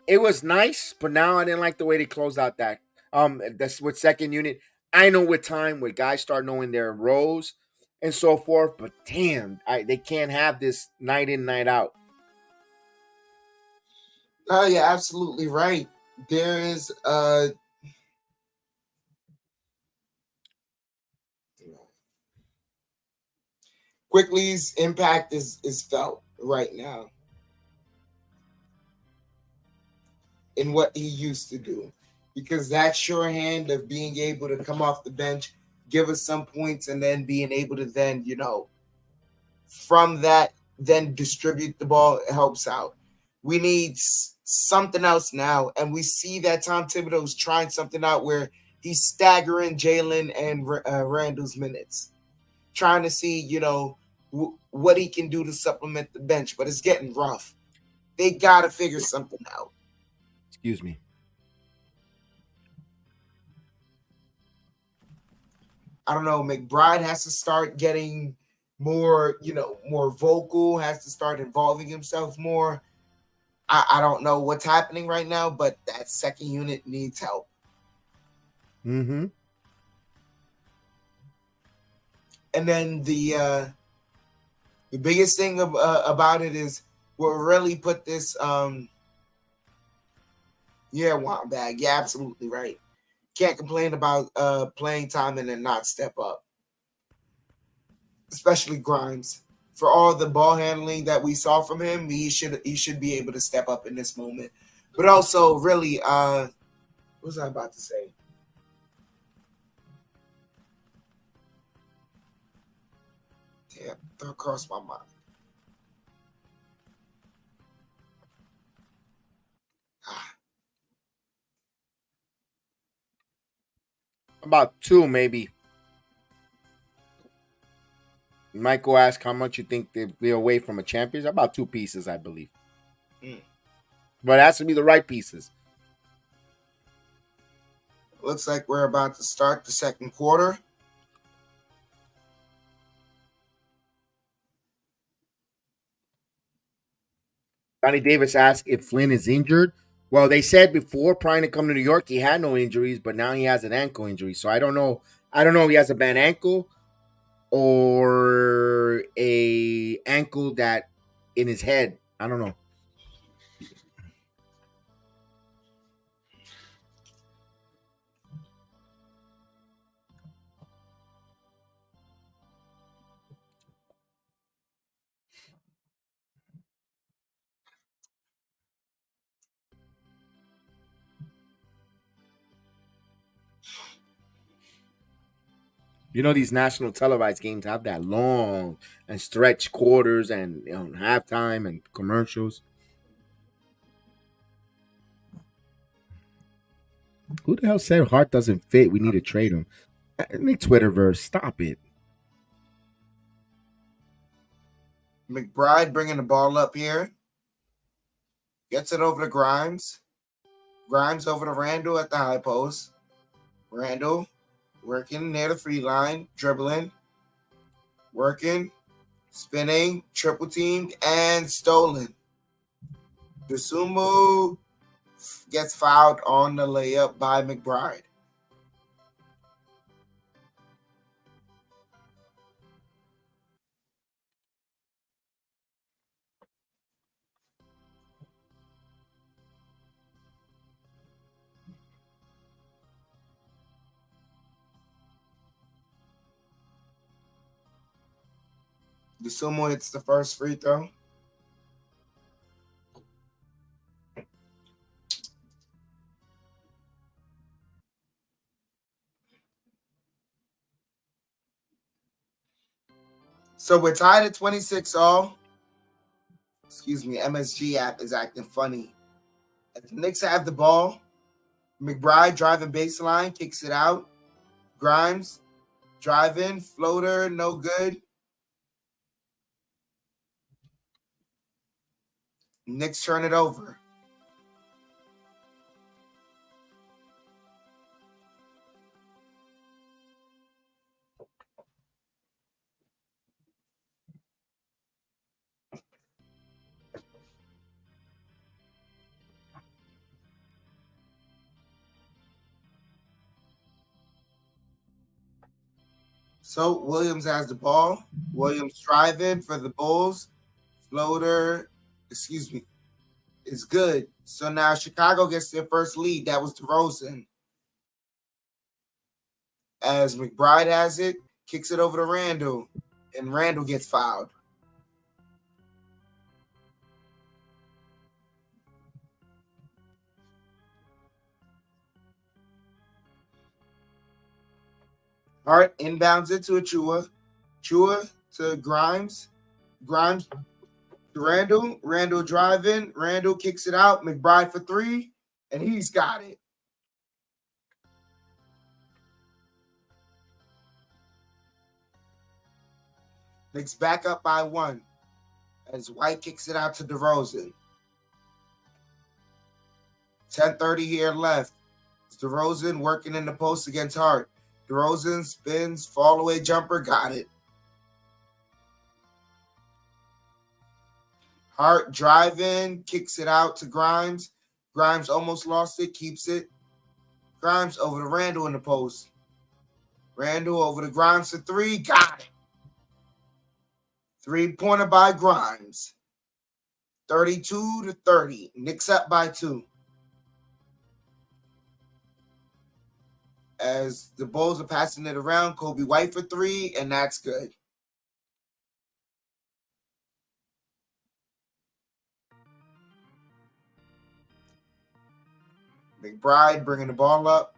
S1: It was nice, but now I didn't like the way they closed out that. That's with second unit. I know with time, when guys start knowing their roles and so forth, but damn, they can't have this night in, night out.
S3: Oh, you're absolutely right. There is Quickly's impact is felt right now in what he used to do. Because that sure hand of being able to come off the bench, give us some points, and then being able to then, from that, then distribute the ball helps out. We need something else now, and we see that Tom Thibodeau's trying something out where he's staggering Jalen and Randall's minutes, trying to see, what he can do to supplement the bench, but it's getting rough. They got to figure something out.
S1: Excuse me.
S3: I don't know. McBride has to start getting more, more vocal, has to start involving himself more. I don't know what's happening right now, but that second unit needs help.
S1: Mm-hmm.
S3: And then the biggest thing about it is what really put this Wambag. Yeah, absolutely right. Can't complain about playing time and then not step up. Especially Grimes. For all the ball handling that we saw from him, he should be able to step up in this moment. But also really what was I about to say? Damn, that crossed my mind.
S1: About two, maybe. Michael asked how much you think they'd be away from a championship. About two pieces, I believe.
S3: Mm.
S1: But it has to be the right pieces.
S3: Looks like we're about to start the second quarter.
S1: Donnie Davis asked if Flynn is injured. Well, they said before trying to come to New York he had no injuries, but now he has an ankle injury. So I don't know. I don't know if he has a bad ankle or a ankle that in his head. I don't know. You know these national televised games have that long and stretch quarters and halftime and commercials. Who the hell said Hart doesn't fit? We need to trade him. Nick Twitterverse, stop it.
S3: McBride bringing the ball up here. Gets it over to Grimes. Grimes over to Randall at the high post. Randall working near the free line, dribbling, working, spinning, triple teamed, and stolen. DeSumo gets fouled on the layup by McBride. DeSumo hits the first free throw. So we're tied at 26 all. Excuse me, MSG app is acting funny. As the Knicks have the ball, McBride driving baseline, kicks it out. Grimes driving, floater, no good. Knicks turn it over. So Williams has the ball. Williams driving for the Bulls. Floater, excuse me, is good. So now Chicago gets their first lead. That was DeRozan. As McBride has it, kicks it over to Randall, and Randall gets fouled. Hart inbounds it to Achua. Chua to Grimes. Grimes to Randall. Randall driving. Randall kicks it out. McBride for three, and he's got it. Knicks back up by 1 as White kicks it out to DeRozan. 10:30 here left. DeRozan working in the post against Hart. DeRozan spins, fall away jumper, got it. Hart driving, kicks it out to Grimes. Grimes almost lost it, keeps it. Grimes over to Randall in the post. Randall over to Grimes for 3, got it. 3-pointer by Grimes. 32-30. Knicks up by 2. As the Bulls are passing it around, Kobe White for 3, and that's good. McBride bringing the ball up.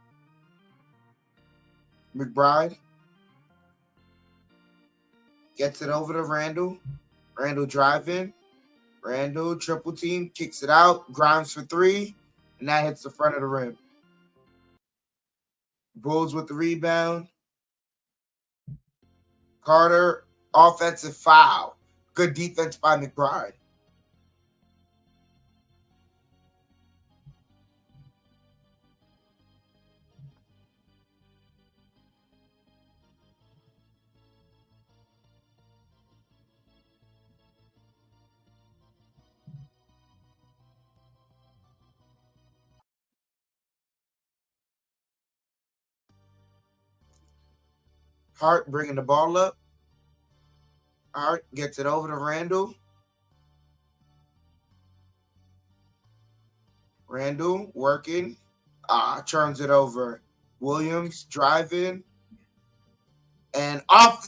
S3: McBride gets it over to Randall. Randall driving. Randall triple team, kicks it out. Grimes for 3, and that hits the front of the rim. Bulls with the rebound. Carter, offensive foul. Good defense by McBride. Hart bringing the ball up. Hart gets it over to Randall. Randall working. Turns it over. Williams driving. And off.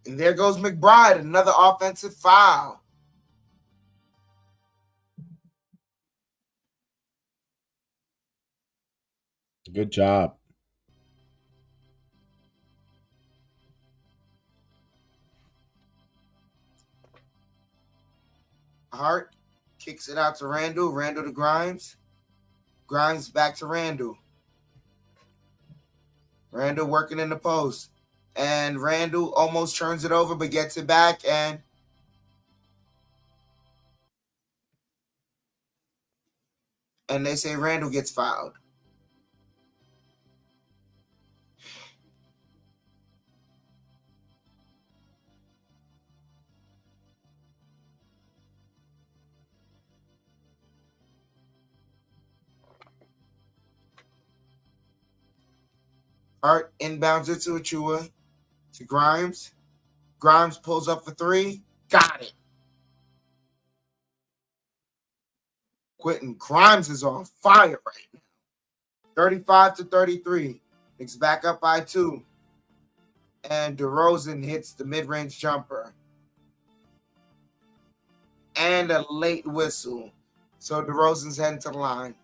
S3: And there goes McBride. Another offensive foul.
S1: Good job.
S3: Hart kicks it out to Randall. Randall to Grimes. Grimes back to Randall. Randall working in the post. And Randall almost turns it over, but gets it back. And they say Randall gets fouled. Hart inbounds it to Achua, to Grimes. Grimes pulls up for 3. Got it. Quentin Grimes is on fire right now. 35-33. Knicks back up by 2. And DeRozan hits the mid-range jumper. And a late whistle. So DeRozan's heading to the line.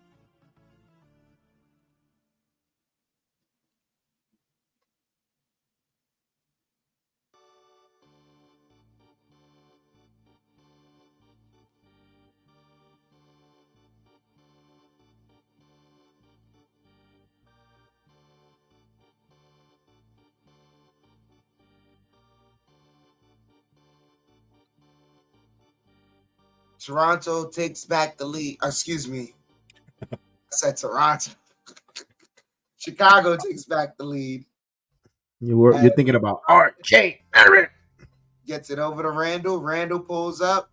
S3: Toronto takes back the lead. Excuse me. I said Toronto. Chicago takes back the lead.
S1: You're thinking about RJ Barrett.
S3: Gets it over to Randall. Randall pulls up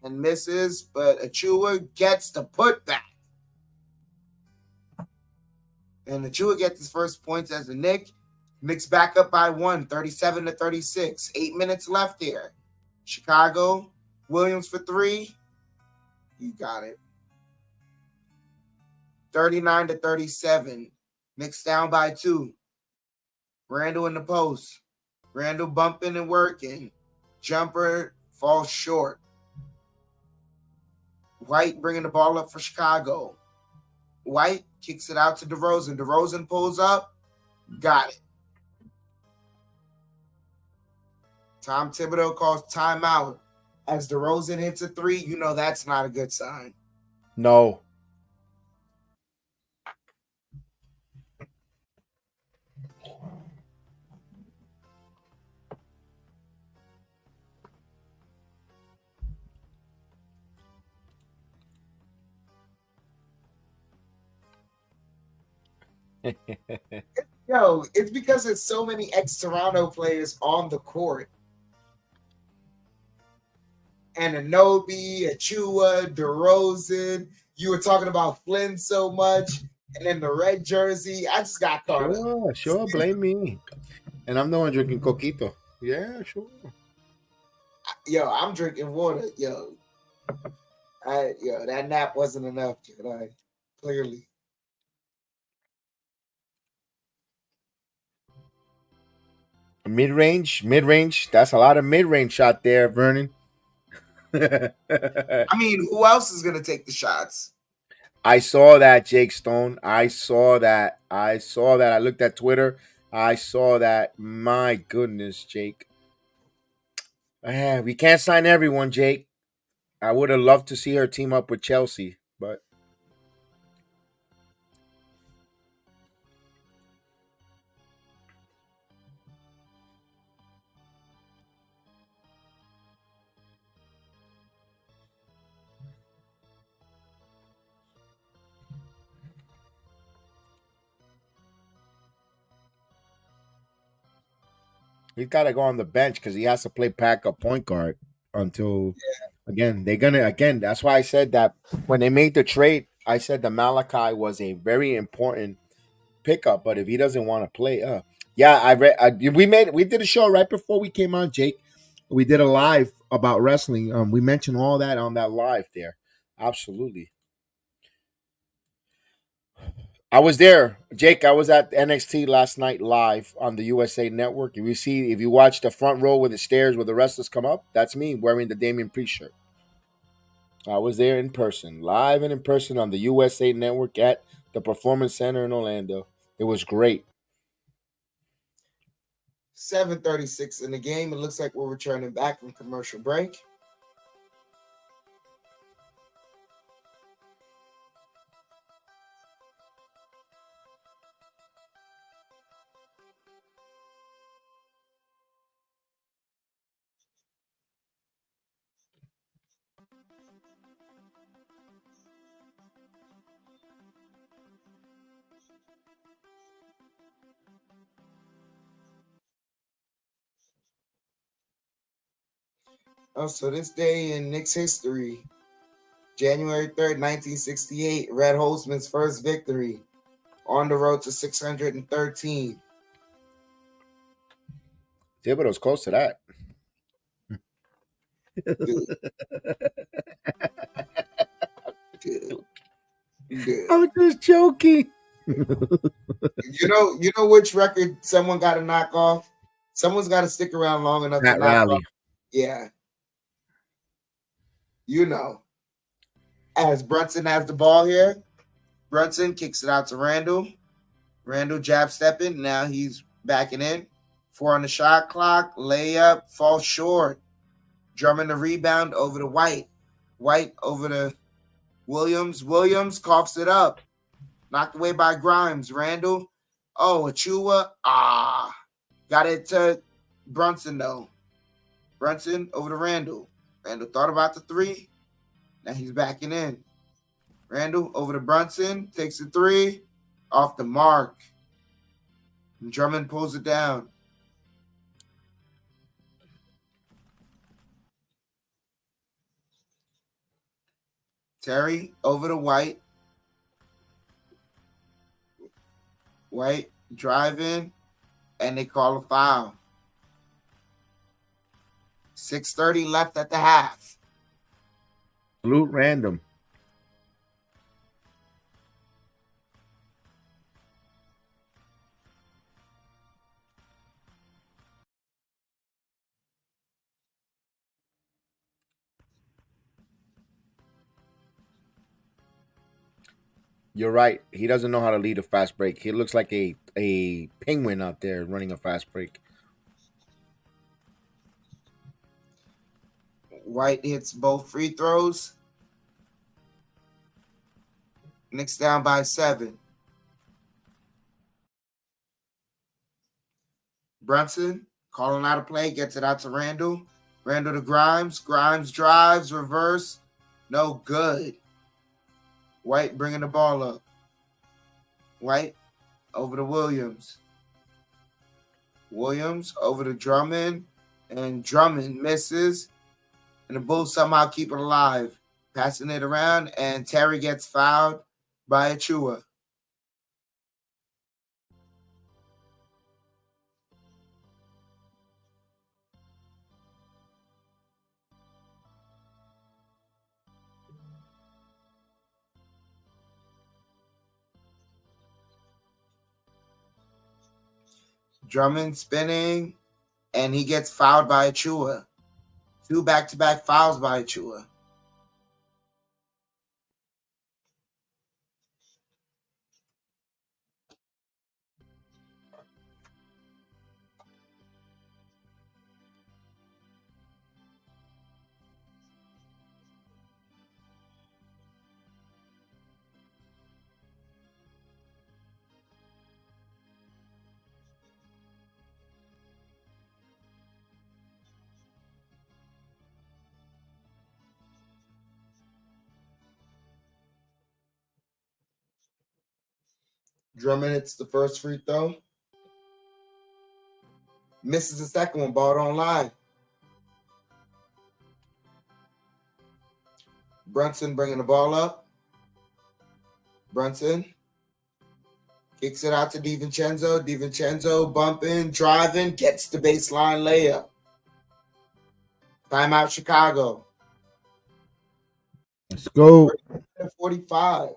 S3: and misses, but Achua gets the putback. And Achua gets his first points as a Knick. Knicks back up by 1, 37-36. 8 minutes left here. Chicago, Williams for 3. You got it. 39-37. Knicks down by 2. Randall in the post. Randall bumping and working. Jumper falls short. White bringing the ball up for Chicago. White kicks it out to DeRozan. DeRozan pulls up. Got it. Tom Thibodeau calls timeout. As DeRozan hits a 3, you know that's not a good sign.
S1: No.
S3: Yo, it's because there's so many ex-Toronto players on the court. Ananobi, Achua, DeRozan. You were talking about Flynn so much, and then the red jersey. I just got caught up.
S1: Sure, sure. Blame me. And I'm the one drinking coquito. Yeah, sure.
S3: Yo, I'm drinking water. Yo, that nap wasn't enough, Jedi. Clearly.
S1: Mid range. That's a lot of mid range shot there, Vernon.
S3: I mean, who else is gonna take the shots?
S1: I saw that, Jake Stone. I saw that. I saw that. I looked at Twitter. I saw that. My goodness, Jake. We can't sign everyone, Jake. I would have loved to see her team up with Chelsea, but he's got to go on the bench because he has to play backup point guard until again they're gonna again. That's why I said that when they made the trade, I said the Malachi was a very important pickup. But if he doesn't want to play, yeah, I read. We did a show right before we came on, Jake. We did a live about wrestling. We mentioned all that on that live there. Absolutely. I was there, Jake. I was at NXT last night live on the USA Network. If you watch the front row with the stairs where the wrestlers come up, that's me wearing the Damian Priest shirt. I was there in person, live and in person on the USA Network at the Performance Center in Orlando. It was great.
S3: 7:36 in the game. It looks like we're returning back from commercial break. Oh, so this day in Knicks history, January 3rd, 1968, Red Holzman's first victory on the road to 613.
S1: Thibodeau's close to that.
S3: Dude, dude, dude.
S1: I'm just joking.
S3: You know which record someone got to knock off? Someone's got to stick around long enough to
S1: Pat
S3: knock
S1: Riley.
S3: off. Yeah, you know. As Brunson has the ball here, Brunson kicks it out to Randall. Randall jab stepping. Now he's backing in. 4 on the shot clock. Layup. Falls short. Drumming the rebound over to White. White over to Williams. Williams coughs it up. Knocked away by Grimes. Randall. Oh, Achua. Got it to Brunson, though. Brunson over to Randall. Randall thought about the three. Now he's backing in. Randall over to Brunson. Takes the three. Off the mark. And Drummond pulls it down. Terry over to White. White driving, and they call a foul. 6:30 left at the half.
S1: Salute random. You're right. He doesn't know how to lead a fast break. He looks like a penguin out there running a fast break.
S3: White hits both free throws. Knicks down by 7. Brunson calling out a play, gets it out to Randall. Randall to Grimes. Grimes drives, reverse. No good. White bringing the ball up. White over to Williams. Williams over to Drummond, and Drummond misses, and the Bulls somehow keep it alive, passing it around, and Terry gets fouled by Achua. Drummond spinning, and he gets fouled by Achua. 2 back-to-back fouls by Achua. Drummond hits the first free throw. Misses the second one. Ball don't lie. Brunson bringing the ball up. Brunson kicks it out to DiVincenzo. DiVincenzo bumping, driving, gets the baseline layup. Timeout Chicago.
S1: Let's go.
S3: 45.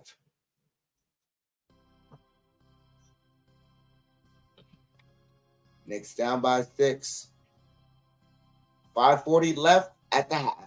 S3: Knicks down by 6. 5:40 left at the half.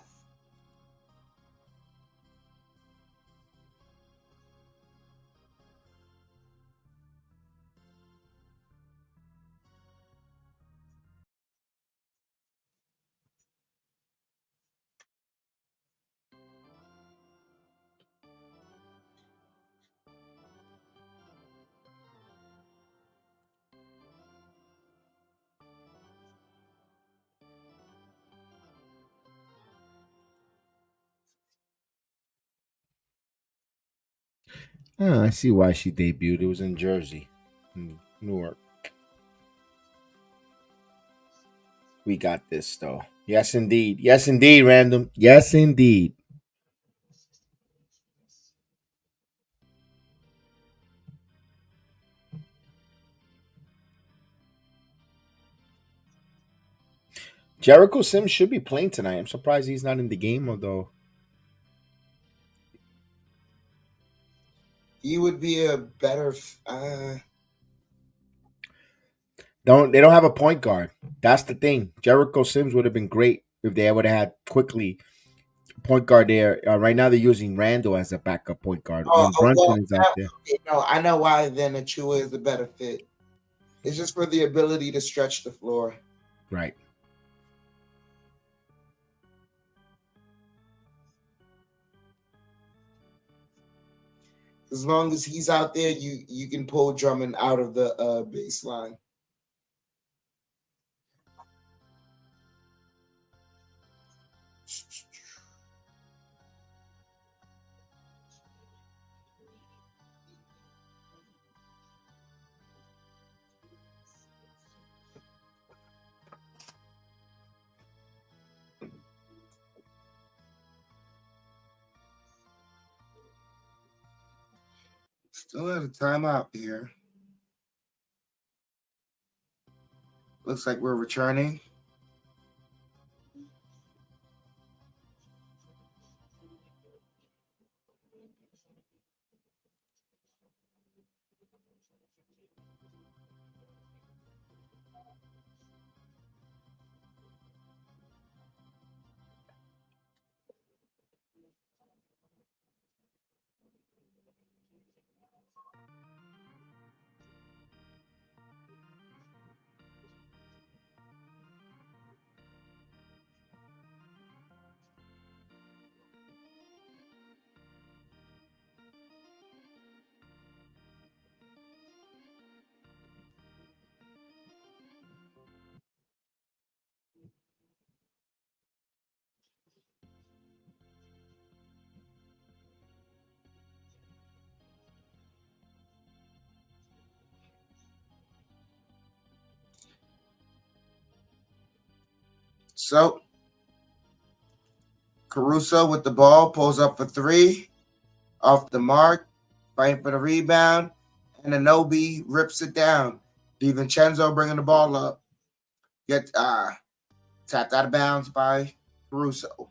S1: I see why she debuted. It was in Jersey, Newark. We got this though. Yes, indeed. Yes, indeed. Random. Yes, indeed. Jericho Sims should be playing tonight. I'm surprised he's not in the game, although
S3: He would be a better.
S1: they don't have a point guard. That's the thing. Jericho Sims would have been great if they would have had quickly point guard there. Right now they're using Randall as a backup point guard when
S3: Well,
S1: Brunson is out there.
S3: I know why then Achua is the better fit. It's just for the ability to stretch the floor.
S1: Right.
S3: As long as he's out there, you can pull Drummond out of the baseline. Still at a timeout here. Looks like we're returning. So Caruso with the ball, pulls up for three, off the mark, fighting for the rebound, and Anobi rips it down. DiVincenzo bringing the ball up, get tapped out of bounds by Caruso.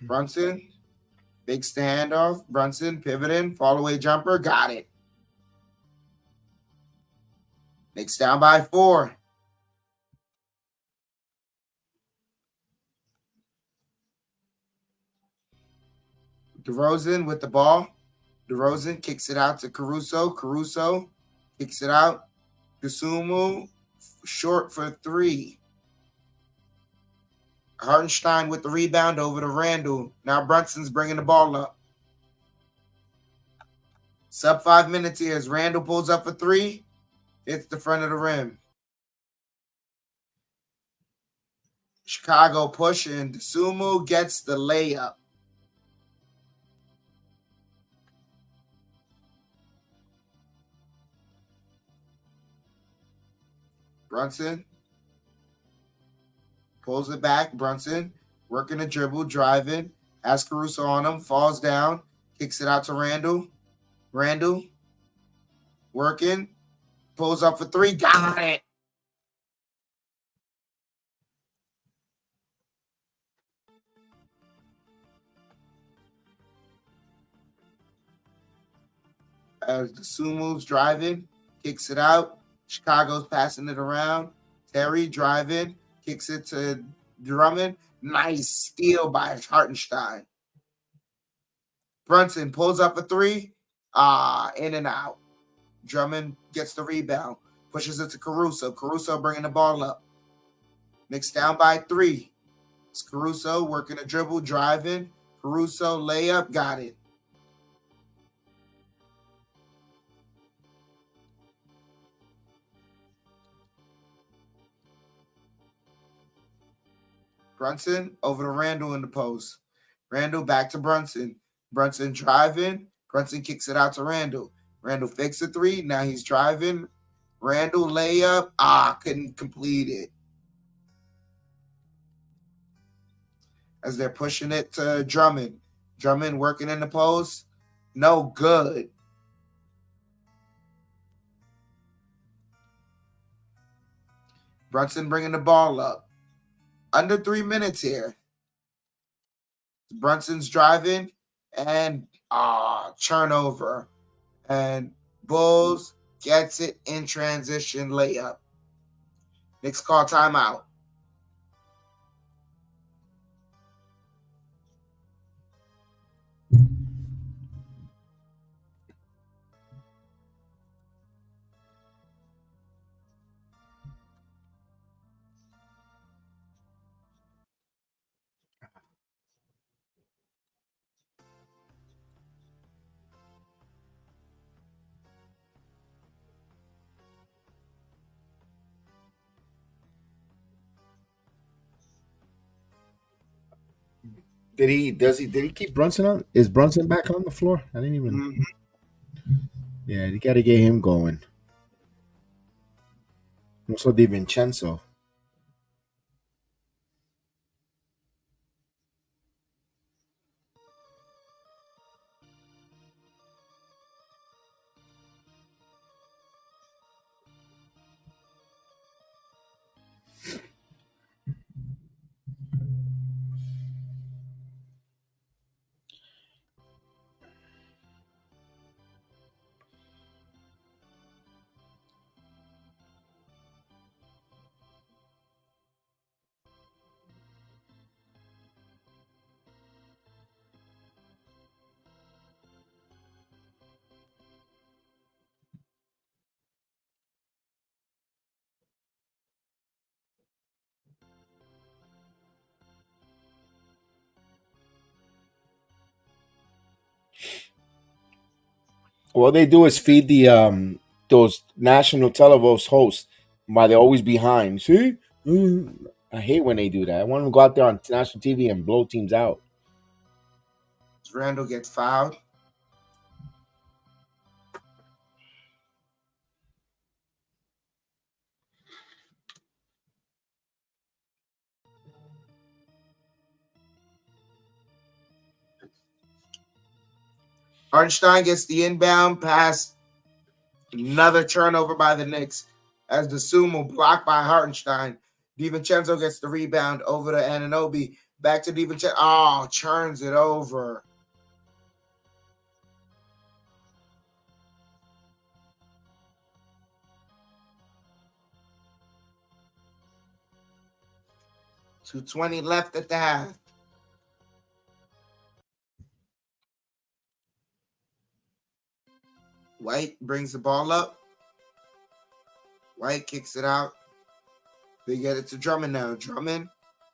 S3: Brunson, big standoff. Brunson pivoting, fall away jumper, got it. Knicks down by 4. DeRozan with the ball. DeRozan kicks it out to Caruso. Caruso kicks it out. Kusumu short for 3. Hartenstein with the rebound over to Randall. Now Brunson's bringing the ball up. Sub 5 minutes here as Randall pulls up for 3. Hits the front of the rim. Chicago pushing. Sumu gets the layup. Brunson pulls it back. Brunson working a dribble, driving. Has Caruso on him. Falls down. Kicks it out to Randall. Randall working. Pulls up for 3. Got it. As the Sumu's driving, kicks it out. Chicago's passing it around. Terry driving, kicks it to Drummond. Nice steal by Hartenstein. Brunson pulls up a 3. In and out. Drummond gets the rebound, pushes it to Caruso. Caruso bringing the ball up. Knicks down by 3. It's Caruso working a dribble, driving. Caruso layup, got it. Brunson over to Randall in the post. Randall back to Brunson. Brunson driving. Brunson kicks it out to Randall. Randall fakes a 3. Now he's driving. Randall layup. Couldn't complete it. As they're pushing it to Drummond. Drummond working in the post. No good. Brunson bringing the ball up. Under 3 minutes here. Brunson's driving and turnover. And Bulls gets it in transition layup. Knicks call timeout.
S1: Did he keep Brunson on? Is Brunson back on the floor? I didn't even.
S3: Mm-hmm.
S1: Yeah, you got to get him going. Also, DiVincenzo. What they do is feed the those national televote hosts while they're always behind. See, I hate when they do that. I want them to go out there on national TV and blow teams out.
S3: Randall gets fouled. Hartenstein gets the inbound pass. Another turnover by the Knicks as the Sumo blocked by Hartenstein. DiVincenzo gets the rebound over to Anunoby. Back to DiVincenzo. Oh, churns it over. .220 left at the half. White brings the ball up. White kicks it out. They get it to Drummond now. Drummond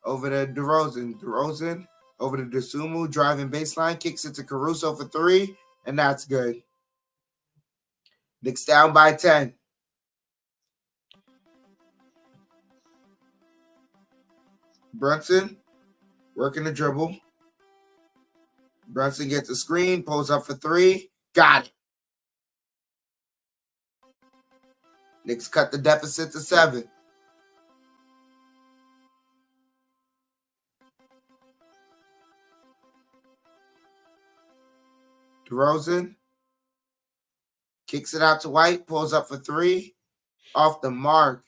S3: over to DeRozan. DeRozan over to Dosunmu. Driving baseline. Kicks it to Caruso for 3. And that's good. Knicks down by 10. Brunson working the dribble. Brunson gets a screen. Pulls up for 3. Got it. Knicks cut the deficit to 7. DeRozan kicks it out to White, pulls up for 3, off the mark.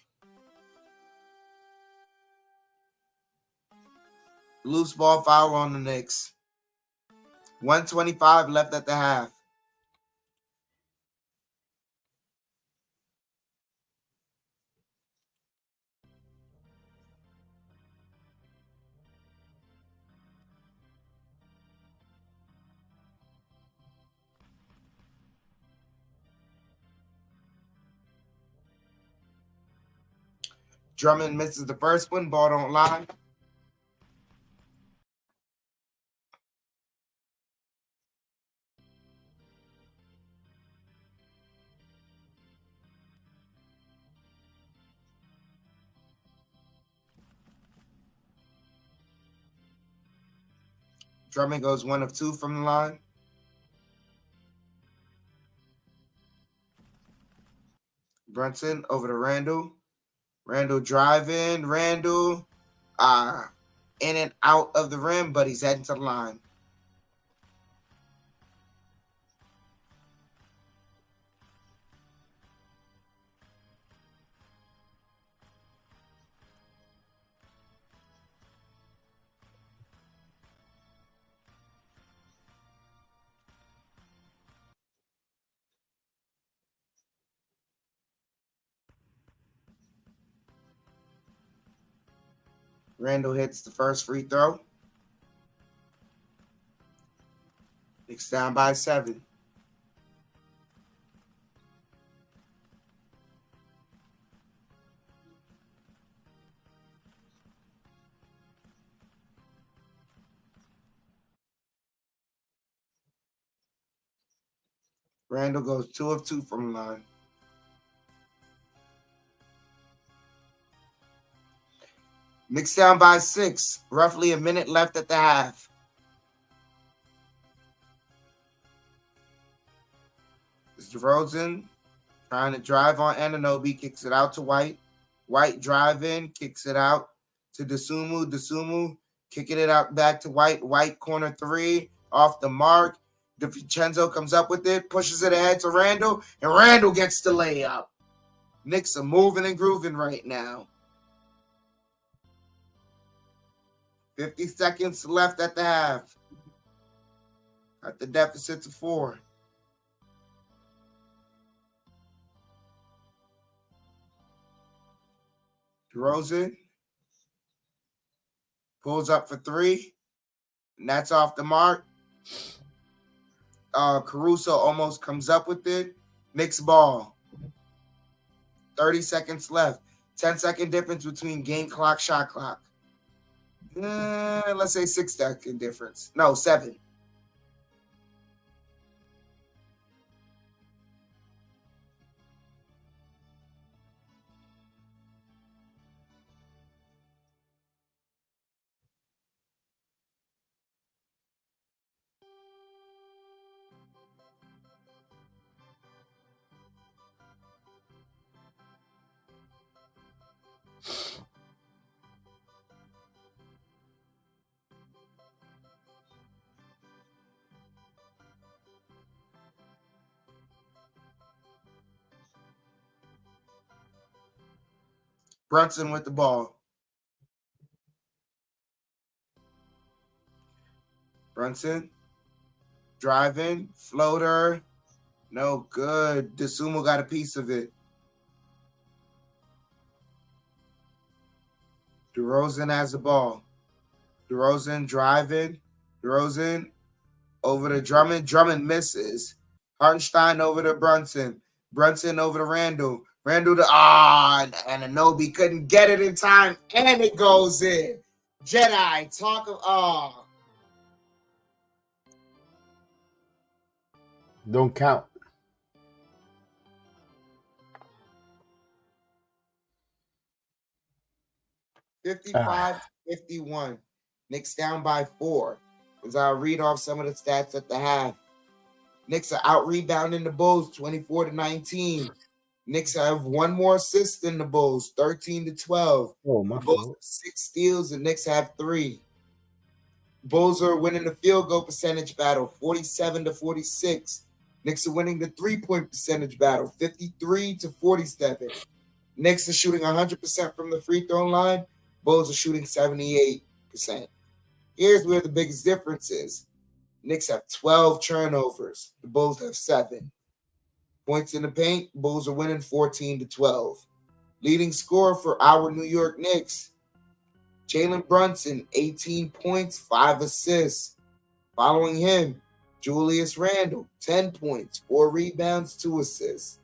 S3: Loose ball foul on the Knicks. 1:25 left at the half. Drummond misses the first one, ball don't lie. Drummond goes 1 of 2 from the line. Brunson over to Randall. Randall driving. Randall in and out of the rim, but he's heading to the line. Randall hits the first free throw. Knicks down by 7. Randall goes 2 of 2 from the line. Knicks down by 6. Roughly a minute left at the half. It's DeRozan trying to drive on Anunoby. Kicks it out to White. White driving. Kicks it out to Dosunmu. Dosunmu kicking it out back to White. White corner 3. Off the mark. DiVincenzo comes up with it. Pushes it ahead to Randall. And Randall gets the layup. Knicks are moving and grooving right now. 50 seconds left at the half. Cut the deficit to 4. DeRozan pulls up for 3. And that's off the mark. Caruso almost comes up with it. Knicks ball. 30 seconds left. 10-second difference between game clock, shot clock. Let's say 6-second difference. No, 7. Brunson with the ball. Brunson driving, floater, no good. DeSumo got a piece of it. DeRozan has the ball. DeRozan driving. DeRozan over to Drummond. Drummond misses. Hartenstein over to Brunson. Brunson over to Randall. Randall to and Anunoby couldn't get it in time, and it goes in. Jedi, talk of
S1: Don't count.
S3: $55-51. Knicks down by 4. As I'll read off some of the stats at the half. Knicks are out rebounding the Bulls 24-19. Knicks have one more assist than the Bulls, 13-12.
S1: Oh, my
S3: The Bulls
S1: fault.
S3: have 6 steals, the Knicks have 3. Bulls are winning the field goal percentage battle, 47-46. Knicks are winning the 3-point percentage battle, 53-47. Knicks are shooting 100% from the free throw line. Bulls are shooting 78%. Here's where the biggest difference is. Knicks have 12 turnovers. The Bulls have 7. Points in the paint, Bulls are winning 14-12. Leading scorer for our New York Knicks, Jalen Brunson, 18 points, 5 assists. Following him, Julius Randle, 10 points, 4 rebounds, 2 assists.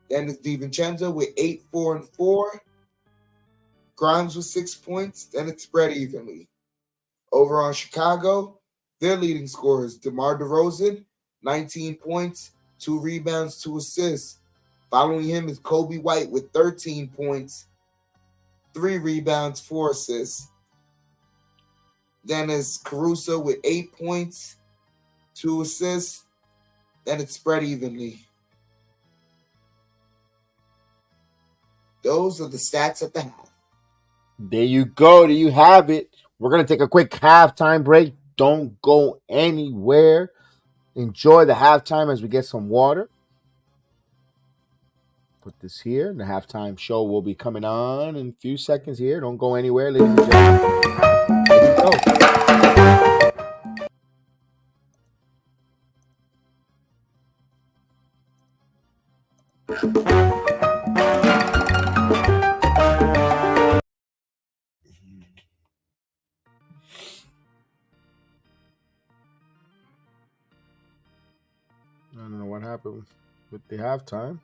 S3: Then it's DiVincenzo with 8, 4, and 4. Grimes with 6 points. Then it's spread evenly. Over on Chicago, their leading scorer is DeMar DeRozan, 19 points, 2 rebounds, 2 assists. Following him is Kobe White with 13 points, 3 rebounds, 4 assists. Then is Caruso with 8 points, 2 assists. Then it's spread evenly. Those are the stats at the half.
S1: There you go. There you have it. We're going to take a quick halftime break. Don't go anywhere. Enjoy the halftime as we get some water. Put this here. The halftime show will be coming on in a few seconds here. Don't go anywhere, ladies and gentlemen. Here we go. I don't know what happened with the halftime.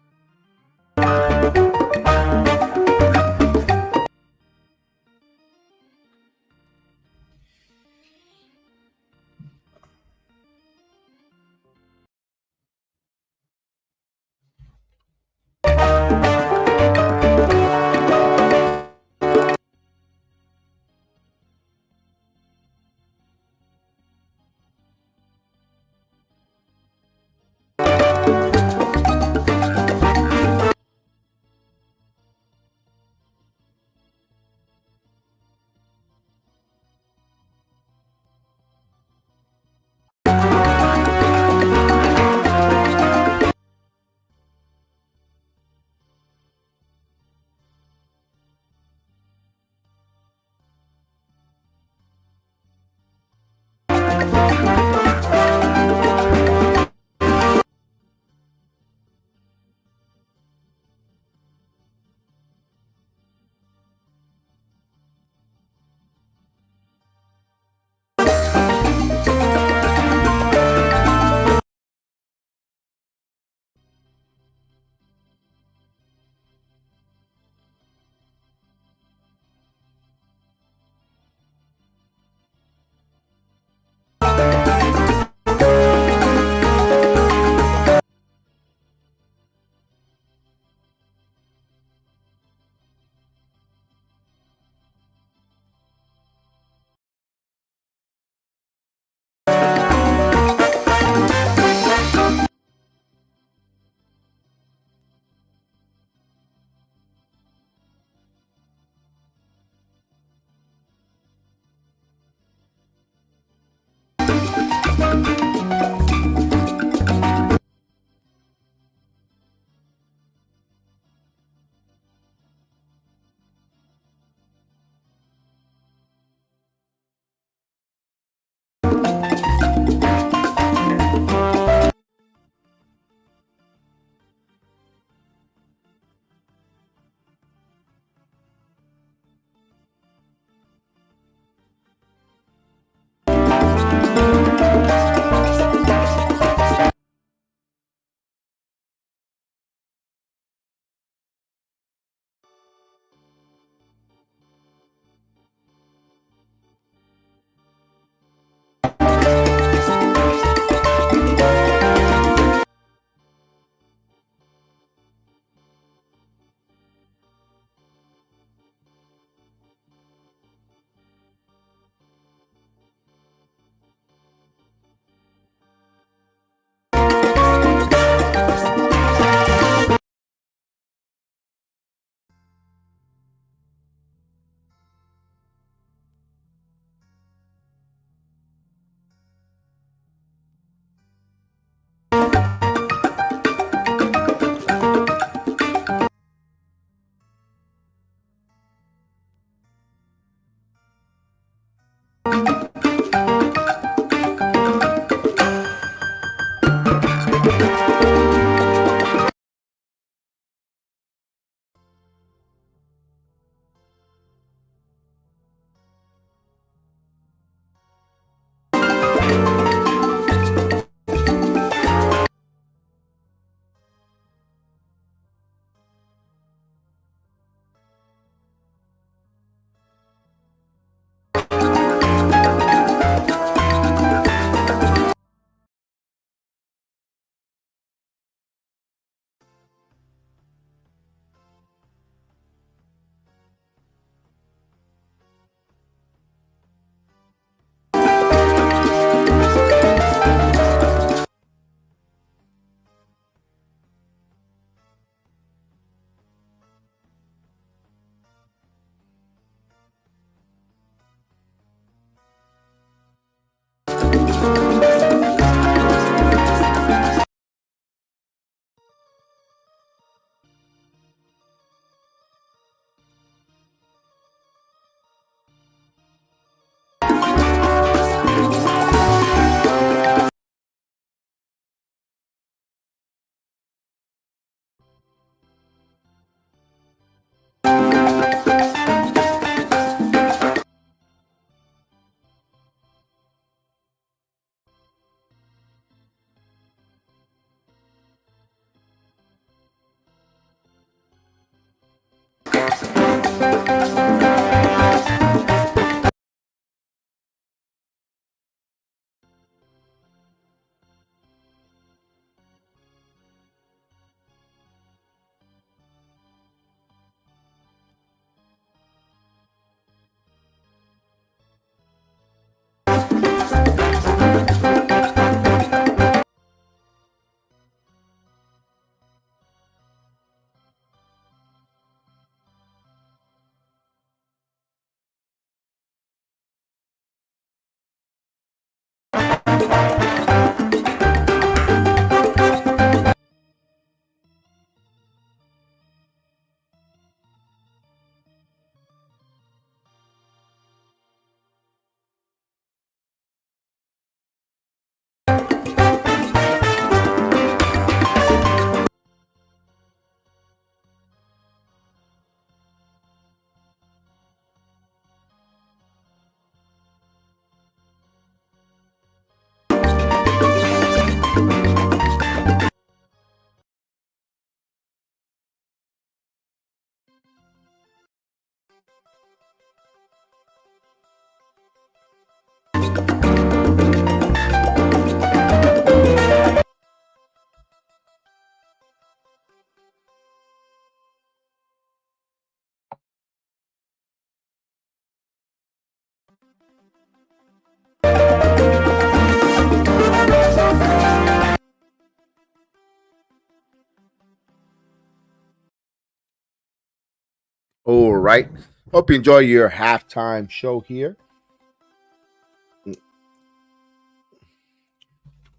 S1: All right. Hope you enjoy your halftime show here.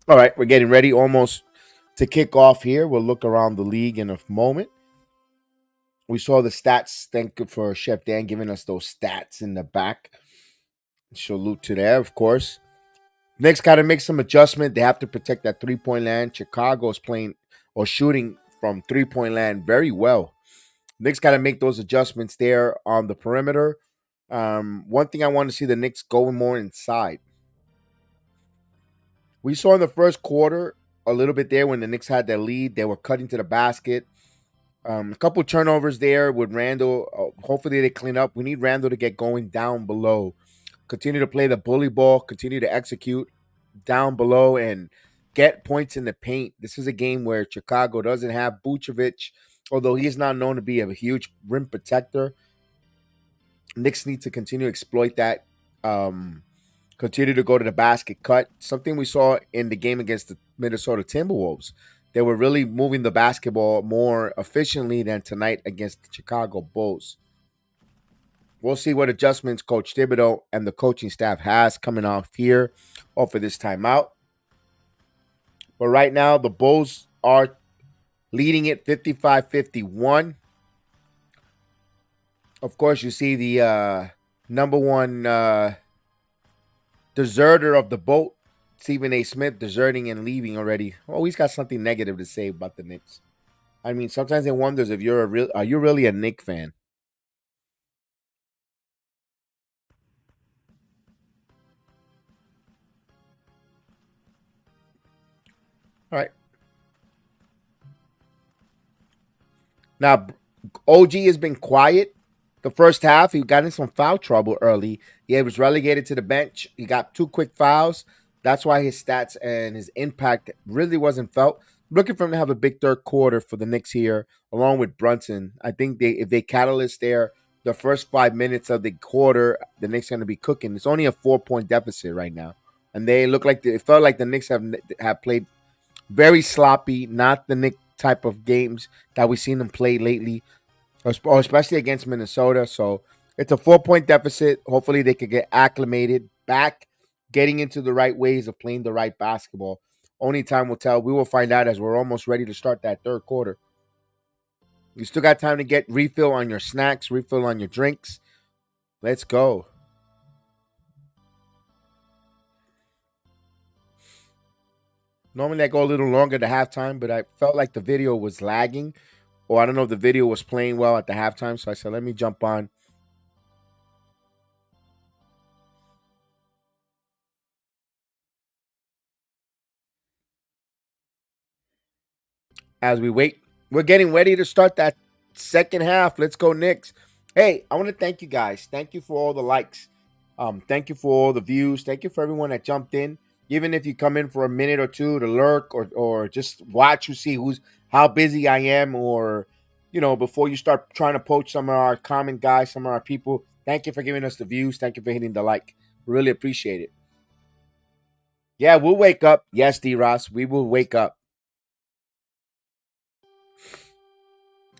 S1: All right, we're getting ready almost to kick off here. We'll look around the league in a moment. We saw the stats. Thank you for Chef Dan giving us those stats in the back. Salute to that, of course. Knicks got to make some adjustment. They have to protect that 3-point land. Chicago is playing or shooting from 3-point land very well. Knicks got to make those adjustments there on the perimeter. One thing I want to see the Knicks going more inside. We saw in the first quarter a little bit there when the Knicks had their lead. They were cutting to the basket. A couple turnovers there with Randall. Hopefully they clean up. We need Randall to get going down below. Continue to play the bully ball. Continue to execute down below and get points in the paint. This is a game where Chicago doesn't have Vucevic, although he's not known to be a huge rim protector. Knicks need to continue to exploit that. Continue to go to the basket cut. Something we saw in the game against the Minnesota Timberwolves. They were really moving the basketball more efficiently than tonight against the Chicago Bulls. We'll see what adjustments Coach Thibodeau and the coaching staff has coming off here off of this timeout. But right now, the Bulls are leading it 55-51. Of course, you see the number one deserter of the boat, Stephen A. Smith, deserting and leaving already. Always got something negative to say about the Knicks. I mean, sometimes it wonders if are you really a Knicks fan? All right. Now, OG has been quiet the first half. He got in some foul trouble early. He was relegated to the bench. He got 2 quick fouls. That's why his stats and his impact really wasn't felt. Looking for him to have a big third quarter for the Knicks here, along with Brunson. I think if they catalyst there, the first 5 minutes of the quarter, the Knicks are going to be cooking. It's only a 4-point deficit right now, and they look like it felt like the Knicks have played very sloppy, not the Knicks type of games that we've seen them play lately, especially against Minnesota. So it's a 4-point deficit. Hopefully they could get acclimated back, getting into the right ways of playing the right basketball. Only time will tell. We will find out as we're almost ready to start that third quarter. You still got time to get refill on your snacks, refill on your drinks. Let's go. Normally I go a little longer to halftime, but I felt like the video was lagging, or I don't know if the video was playing well at the halftime. So I said, let me jump on. As we wait, we're getting ready to start that second half. Let's go, Knicks. Hey, I want to thank you guys. Thank you for all the likes. Thank you for all the views. Thank you for everyone that jumped in. Even if you come in for a minute or two to lurk or just watch to see who's how busy I am, or before you start trying to poach some of our comment guys, some of our people. Thank you for giving us the views. Thank you for hitting the like. Really appreciate it. Yeah, we'll wake up. Yes, D Ross, we will wake up.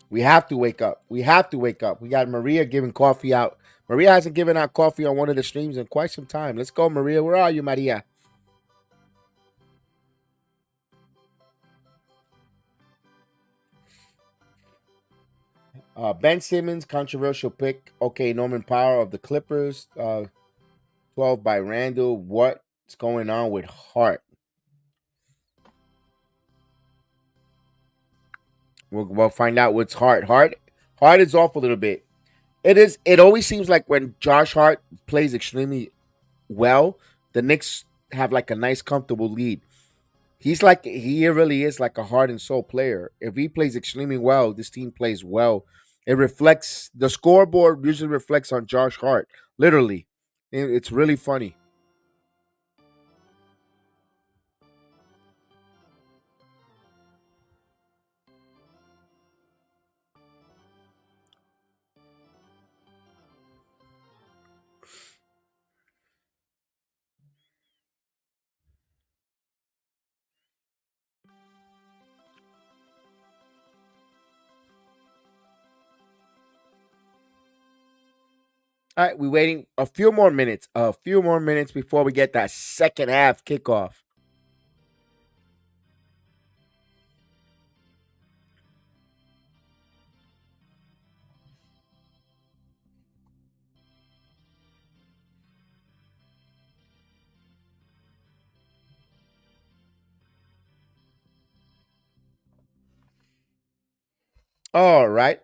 S1: We have to wake up. We have to wake up. We got Maria giving coffee out. Maria hasn't given out coffee on one of the streams in quite some time. Let's go, Maria. Where are you, Maria? Ben Simmons, controversial pick. Okay, Norman Powell of the Clippers. 12 by Randall. What's going on with Hart? We'll find out what's Hart. Hart is off a little bit. It is. It always seems like when Josh Hart plays extremely well, the Knicks have like a nice, comfortable lead. He really is like a heart and soul player. If he plays extremely well, this team plays well. It reflects the scoreboard usually reflects on Josh Hart. Literally. It's really funny. All right, we're waiting a few more minutes. A few more minutes before we get that second half kickoff. All right.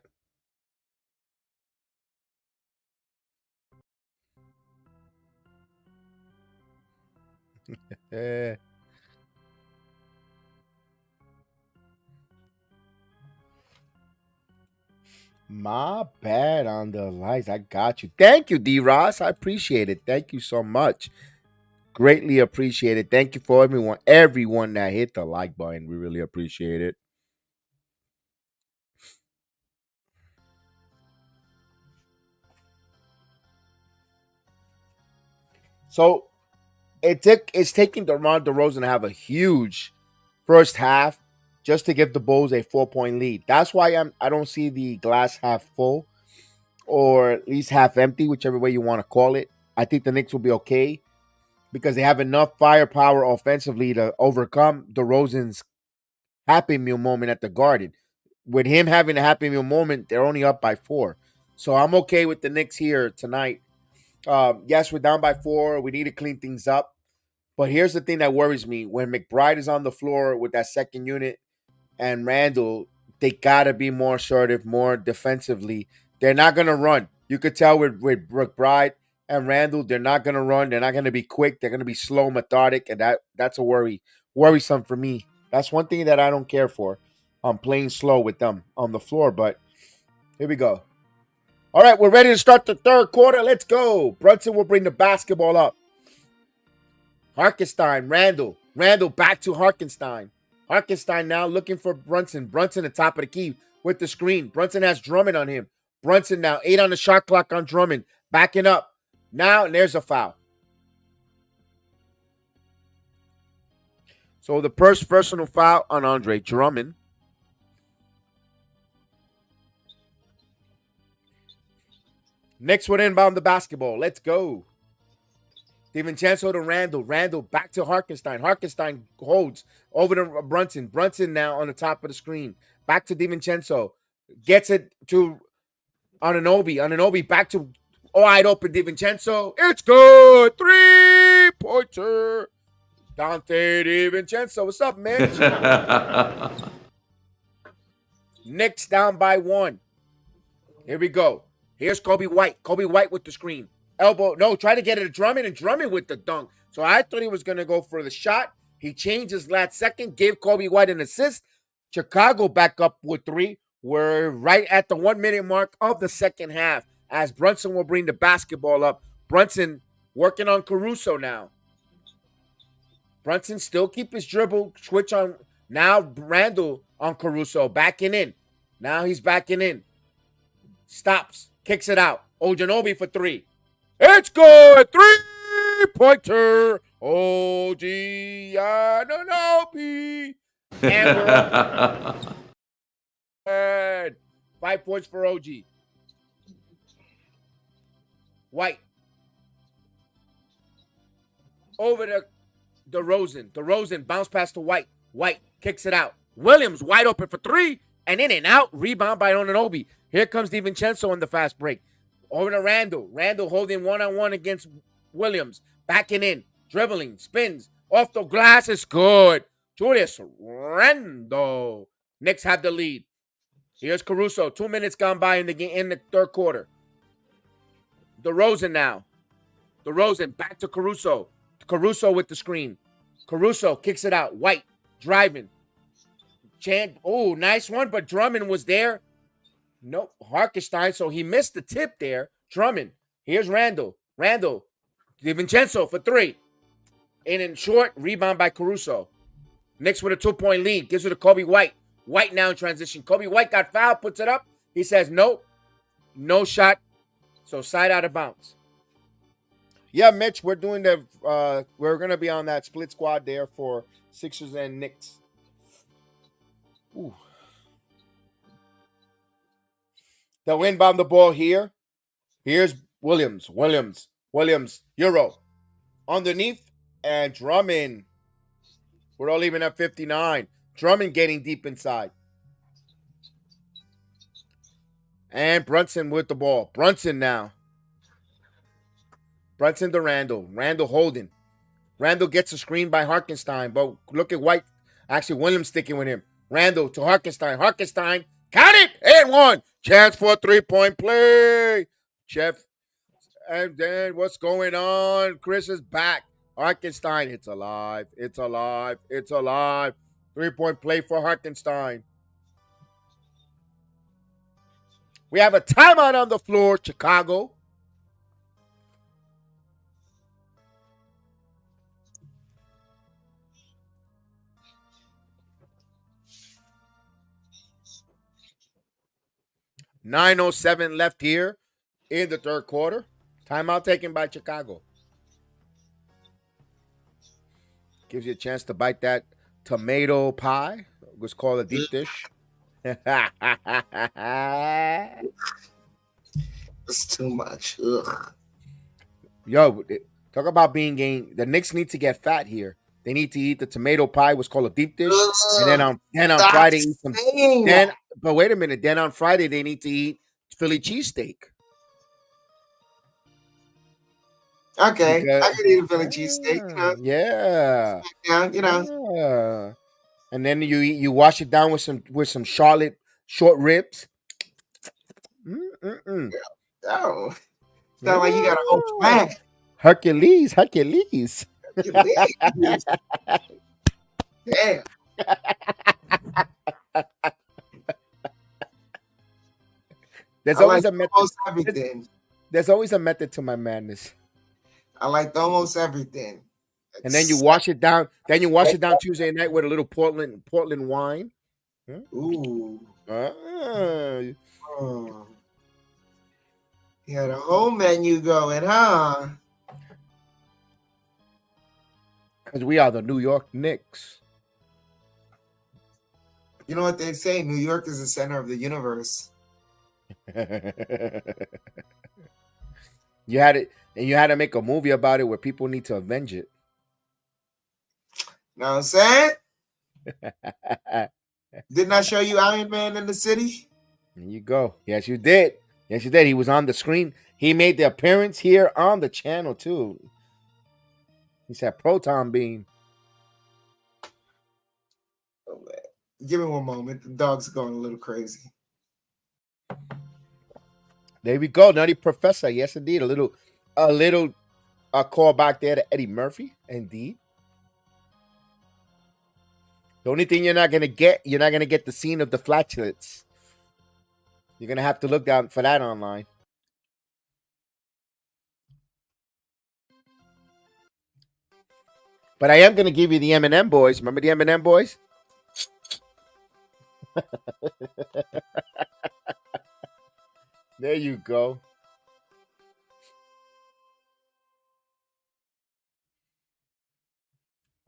S1: Eh, my bad on the lights. I got you. Thank you, D Ross. I appreciate it. Thank you so much. Greatly appreciate it. Thank you for everyone that hit the like button. We really appreciate it. So it's taking DeMar DeRozan to have a huge first half just to give the Bulls a 4 point lead. That's why I don't see the glass half full or at least half empty, whichever way you want to call it. I think the Knicks will be okay because they have enough firepower offensively to overcome DeRozan's happy meal moment at the Garden. With him having a happy meal moment, they're only up by 4. So I'm okay with the Knicks here tonight. Yes, we're down by 4. We need to clean things up. But here's the thing that worries me. When McBride is on the floor with that second unit and Randall, they got to be more assertive, more defensively. They're not going to run. You could tell with McBride and Randall, they're not going to run. They're not going to be quick. They're going to be slow, methodic, and that's a worrisome for me. That's one thing that I don't care for. I'm playing slow with them on the floor, but here we go. All right, we're ready to start the third quarter. Let's go. Brunson will bring the basketball up. Harkenstein, Randall back to Harkenstein. Harkenstein now looking for Brunson. Brunson at top of the key with the screen. Brunson has Drummond on him. Brunson now 8 on the shot clock on Drummond. Backing up. Now, and there's a foul. So the first personal foul on Andre Drummond. Next one inbound the basketball. Let's go. DiVincenzo to Randall. Randall back to Harkenstein. Harkenstein holds over to Brunson. Brunson now on the top of the screen. Back to DiVincenzo. Gets it to Anunoby. Anunoby back to wide open DiVincenzo. It's good. 3-pointer. Dante DiVincenzo. What's up, Mitch? Knicks down by 1. Here we go. Here's Kobe White. Kobe White with the screen. Elbow. No, try to get it to Drummond and Drummond with the dunk. So I thought he was going to go for the shot. He changed his last second, gave Kobe White an assist. Chicago back up with 3. We're right at the 1 minute mark of the second half. as Brunson will bring the basketball up. Brunson working on Caruso now. Brunson still keep his dribble, switch on. Now Randall on Caruso, backing in. Now he's backing in. Stops, kicks it out. Ojanobi for three. It's good. 3-pointer. Ojanobi. And we're up. 5 points for OG. White. Over to DeRozan. DeRozan bounce pass to White. White kicks it out. Williams wide open for three. And in and out. Rebound by Anunoby. Here comes DiVincenzo on the fast break. Over to Randall. Randall holding one-on-one against Williams. Backing in. Dribbling. Spins. Off the glass. It's good. Julius Randall. Knicks have the lead. Here's Caruso. 2 minutes gone by in the game, in the third quarter. DeRozan now. DeRozan back to Caruso. Caruso with the screen. Caruso kicks it out. White driving. Oh, nice one, but Drummond was there. Nope, Harkenstein, so he missed the tip there. Drummond. Here's Randall. Randall. DiVincenzo for three. In short, rebound by Caruso. Knicks with a 2-point lead. Gives it to Kobe White. White now in transition. Kobe White got fouled, puts it up. He says, nope, no shot. So side out of bounds. Yeah, Mitch, we're doing we're going to be on that split squad there for Sixers and Knicks. Ooh. They'll inbound the ball here. Here's Williams. Euro. Underneath. And Drummond. We're all even at 59. Drummond getting deep inside. And Brunson with the ball. Brunson now. Brunson to Randall. Randall holding. Randall gets a screen by Harkenstein. But look at White. Actually, Williams sticking with him. Randall to Harkenstein. Harkenstein. Count it. And one. Chance for a 3-point play. Jeff. And then what's going on? Chris is back. Harkenstein. It's alive. 3-point play for Harkenstein. We have a timeout on the floor, Chicago. .907 left here in the third quarter. Timeout taken by Chicago. Gives you a chance to bite that tomato pie. It's called a deep dish.
S3: It's too much. Ugh.
S1: Yo, talk about being gained. The Knicks need to get fat here. They need to eat the tomato pie, what's called a deep dish, and then on Friday eat some. But wait a minute. Then on Friday they need to eat Philly cheesesteak.
S3: Okay, because, I can eat a Philly cheesesteak.
S1: Yeah.
S3: Yeah.
S1: And then you wash it down with some Charlotte short ribs.
S3: Oh, sound like you got a whole swag.
S1: Hercules.
S3: Damn.
S1: There's always a
S3: method. Everything.
S1: There's always a method to my madness.
S3: I like almost everything.
S1: And then you wash it down. Then you wash it down Tuesday night with a little Portland wine.
S3: Ooh.
S1: Oh.
S3: Yeah, the whole menu going, huh?
S1: Because we are the New York Knicks.
S3: You know what they say? New York is the center of the universe.
S1: You had to make a movie about it where people need to avenge it.
S3: Know what I'm saying? Didn't I show you Iron Man in the city?
S1: There you go. Yes, you did. He was on the screen. He made the appearance here on the channel too. He said proton beam.
S3: Oh, give me one moment. The dog's going a little crazy.
S1: There we go. Nutty Professor. Yes, indeed. A little call back there to Eddie Murphy. Indeed. The only thing you're not gonna get the scene of the flatulence. You're gonna have to look down for that online. But I am going to give you the M&M boys. Remember the M&M boys? There you go.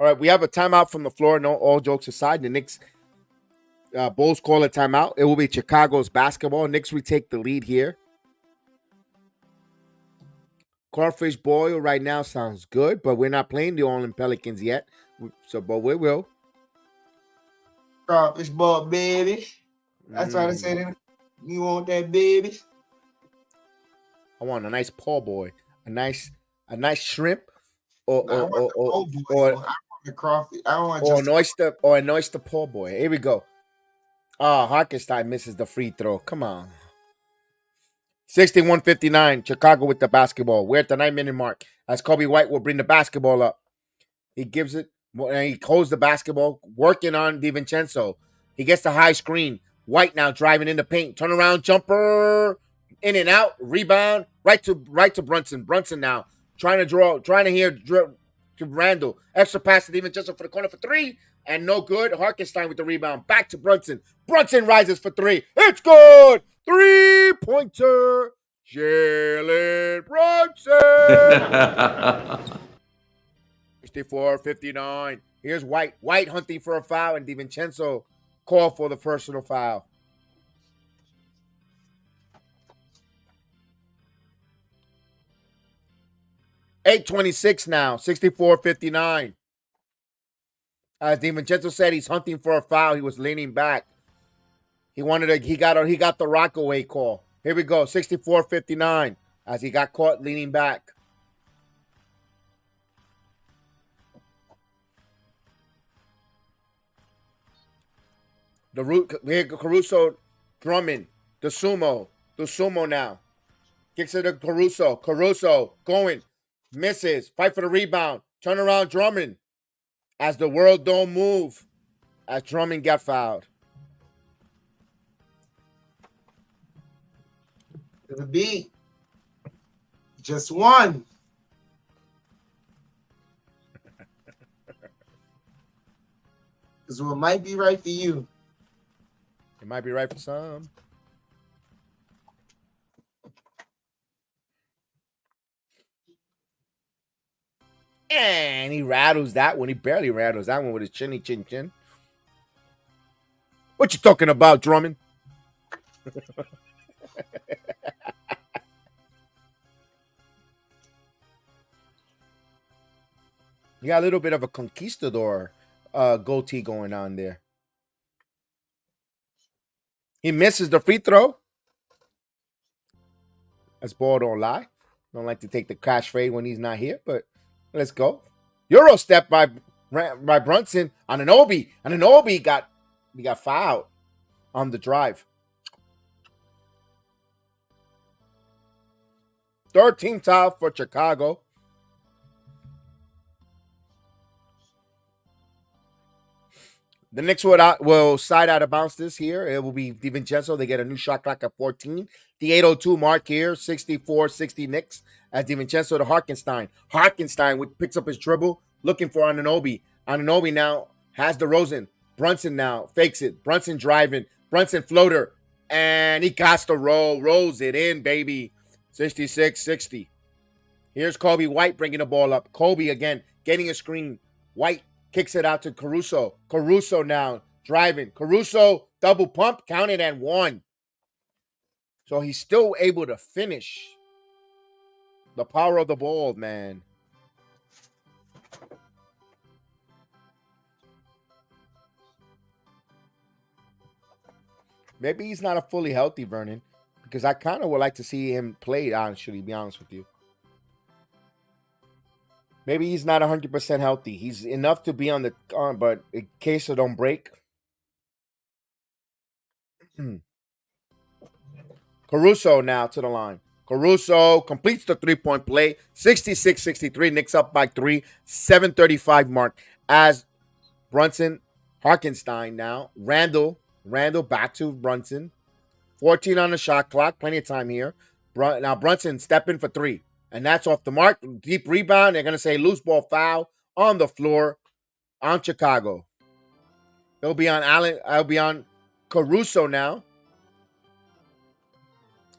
S1: All right, we have a timeout from the floor. No, all jokes aside, the Knicks Bulls call a timeout. It will be Chicago's basketball. Knicks retake the lead here. Crawfish boil right now sounds good, but we're not playing the Orleans Pelicans yet. So, but we will.
S3: Crawfish ball, baby. That's why they say that. You want that, baby?
S1: I want a nice po' boy, a nice shrimp, or
S3: Nah, I
S1: or
S3: want
S1: or
S3: the
S1: or,
S3: po' boy.
S1: or,
S3: I want the crawfish. I don't want
S1: or
S3: just
S1: an oyster po' boy. Here we go. Harkenstein misses the free throw. Come on. 61-59. Chicago with the basketball. We're at the 9-minute mark. As Kobe White will bring the basketball up. He gives it, and he holds the basketball, working on DiVincenzo. He gets the high screen. White now driving in the paint. Turnaround jumper. In and out. Rebound. Right to Brunson. Brunson now trying to Randall. Extra pass to DiVincenzo for the corner for three. And no good. Harkenstein with the rebound. Back to Brunson. Brunson rises for three. It's good. 3-pointer. Jalen Brunson. 64-59. Here's White. White hunting for a foul, and DiVincenzo called for the personal foul. $8:26 now. 64-59. As DiVincenzo said, he's hunting for a foul. He was leaning back. He got the Rockaway call. Here we go. 64-59. As he got caught leaning back. Here Caruso, Drummond, the sumo now. Kicks it to Caruso. Caruso going. Misses. Fight for the rebound. Turn around Drummond. As the world don't move. As Drummond got fouled.
S3: to the beat. Just one. Because what might be right for you.
S1: It might be right for some. And he rattles that one. He barely rattles that one with his chinny chin chin. What you talking about, Drummond? You got a little bit of a conquistador goatee going on there. He misses the free throw. That's ball don't lie. Don't like to take the cash fade when he's not here, but let's go. Euro step by Brunson. Anunoby got fouled on the drive. Third team foul for Chicago. The Knicks will side out of bounce this here. It will be DiVincenzo. They get a new shot clock at 14. The 8:02 mark here, 64-60 Knicks. As DiVincenzo to Harkenstein. Harkenstein picks up his dribble, looking for Anunoby. Anunoby now has the Rosen. Brunson now fakes it. Brunson driving. Brunson floater. And he got to rolls it in, baby. 66-60. Here's Kobe White bringing the ball up. Kobe again getting a screen. White kicks it out to Caruso. Caruso now driving. Caruso double pump, counted at one. So he's still able to finish. The power of the ball, man. Maybe he's not a fully healthy Vernon, because I kind of would like to see him play, honestly, to be honest with you. Maybe he's not 100% healthy. He's enough to be on the but in case it don't break. Caruso now to the line. Caruso completes the three-point play. 66-63. Knicks up by 3. 7:35 mark. As Brunson, Harkenstein now. Randall back to Brunson. 14 on the shot clock. Plenty of time here. Now Brunson stepping for 3. And that's off the mark. Deep rebound. They're going to say loose ball foul on the floor on Chicago. It'll be on Allen. I'll be on Caruso now,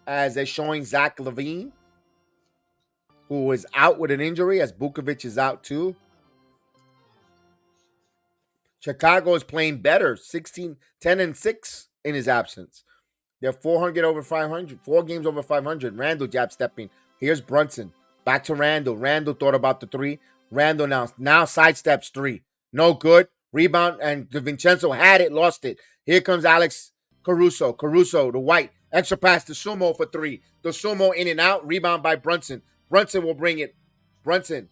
S1: as they're showing Zach LaVine, who is out with an injury, as Vukovic is out too. Chicago is playing better, 10-6 in his absence. They're 400 over 500, 4 games over 500. Randall jab stepping. Here's Brunson. Back to Randall. Randall thought about the three. Randall now sidesteps three. No good. Rebound, and DiVincenzo had it, lost it. Here comes Alex Caruso. Caruso, the white. Extra pass to Sumo for three. The Sumo in and out. Rebound by Brunson. Brunson will bring it. Brunson.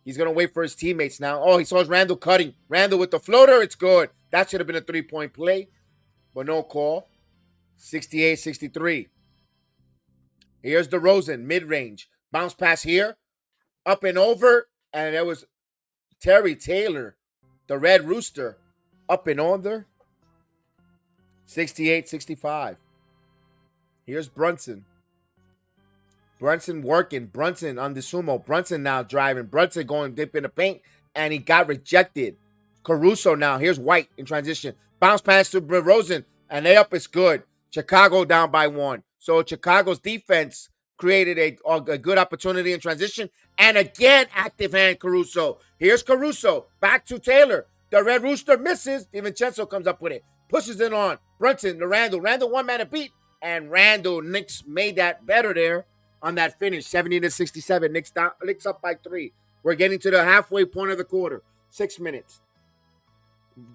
S1: He's going to wait for his teammates now. Oh, he saw Randall cutting. Randall with the floater. It's good. That should have been a three-point play, but no call. 68-63. Here's DeRozan, mid-range. Bounce pass here. Up and over. And there was Terry Taylor, the Red Rooster, up and under. 68-65. Here's Brunson. Brunson working. Brunson on the Sumo. Brunson now driving. Brunson going deep in the paint, and he got rejected. Caruso now. Here's White in transition. Bounce pass to DeRozan, and they up. It's good. Chicago down by 1. So Chicago's defense created a good opportunity in transition. And again, active hand Caruso. Here's Caruso. Back to Taylor. The Red Rooster misses. DiVincenzo comes up with it. Pushes it on. Brunson to Randall. Randall one man to beat. And Randall, Knicks made that better there on that finish. 70-67. Knicks up by 3. We're getting to the halfway point of the quarter. 6 minutes.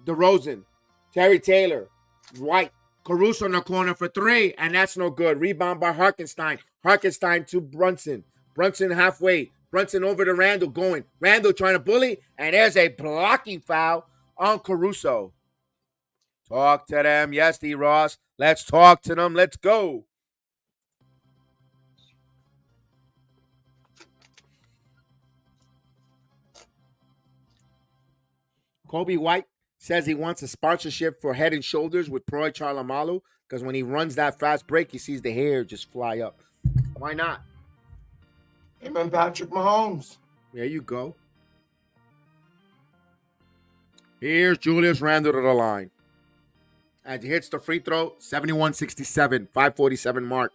S1: DeRozan. Terry Taylor. White. Caruso in the corner for 3, and that's no good. Rebound by Hartenstein. Hartenstein to Brunson. Brunson halfway. Brunson over to Randall going. Randall trying to bully, and there's a blocking foul on Caruso. Talk to them. Yes, D. Ross. Let's talk to them. Let's go. Kobe White says he wants a sponsorship for Head and Shoulders with Proy Charlamalu, because when he runs that fast break, he sees the hair just fly up. Why not?
S3: Him and Patrick Mahomes.
S1: There you go. Here's Julius Randle to the line. As he hits the free throw, 71-67, 5:47 mark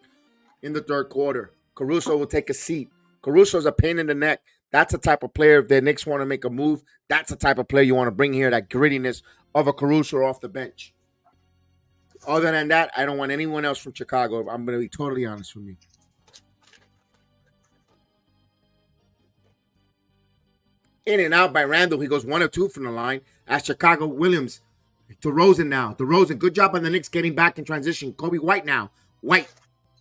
S1: in the third quarter. Caruso will take a seat. Caruso's a pain in the neck. That's the type of player, if the Knicks want to make a move, that's the type of player you want to bring here, that grittiness of a Caruso off the bench. Other than that, I don't want anyone else from Chicago. I'm going to be totally honest with you. In and out by Randall. He goes 1 or 2 from the line. As Chicago, Williams. DeRozan now. DeRozan, good job on the Knicks getting back in transition. Kobe White now. White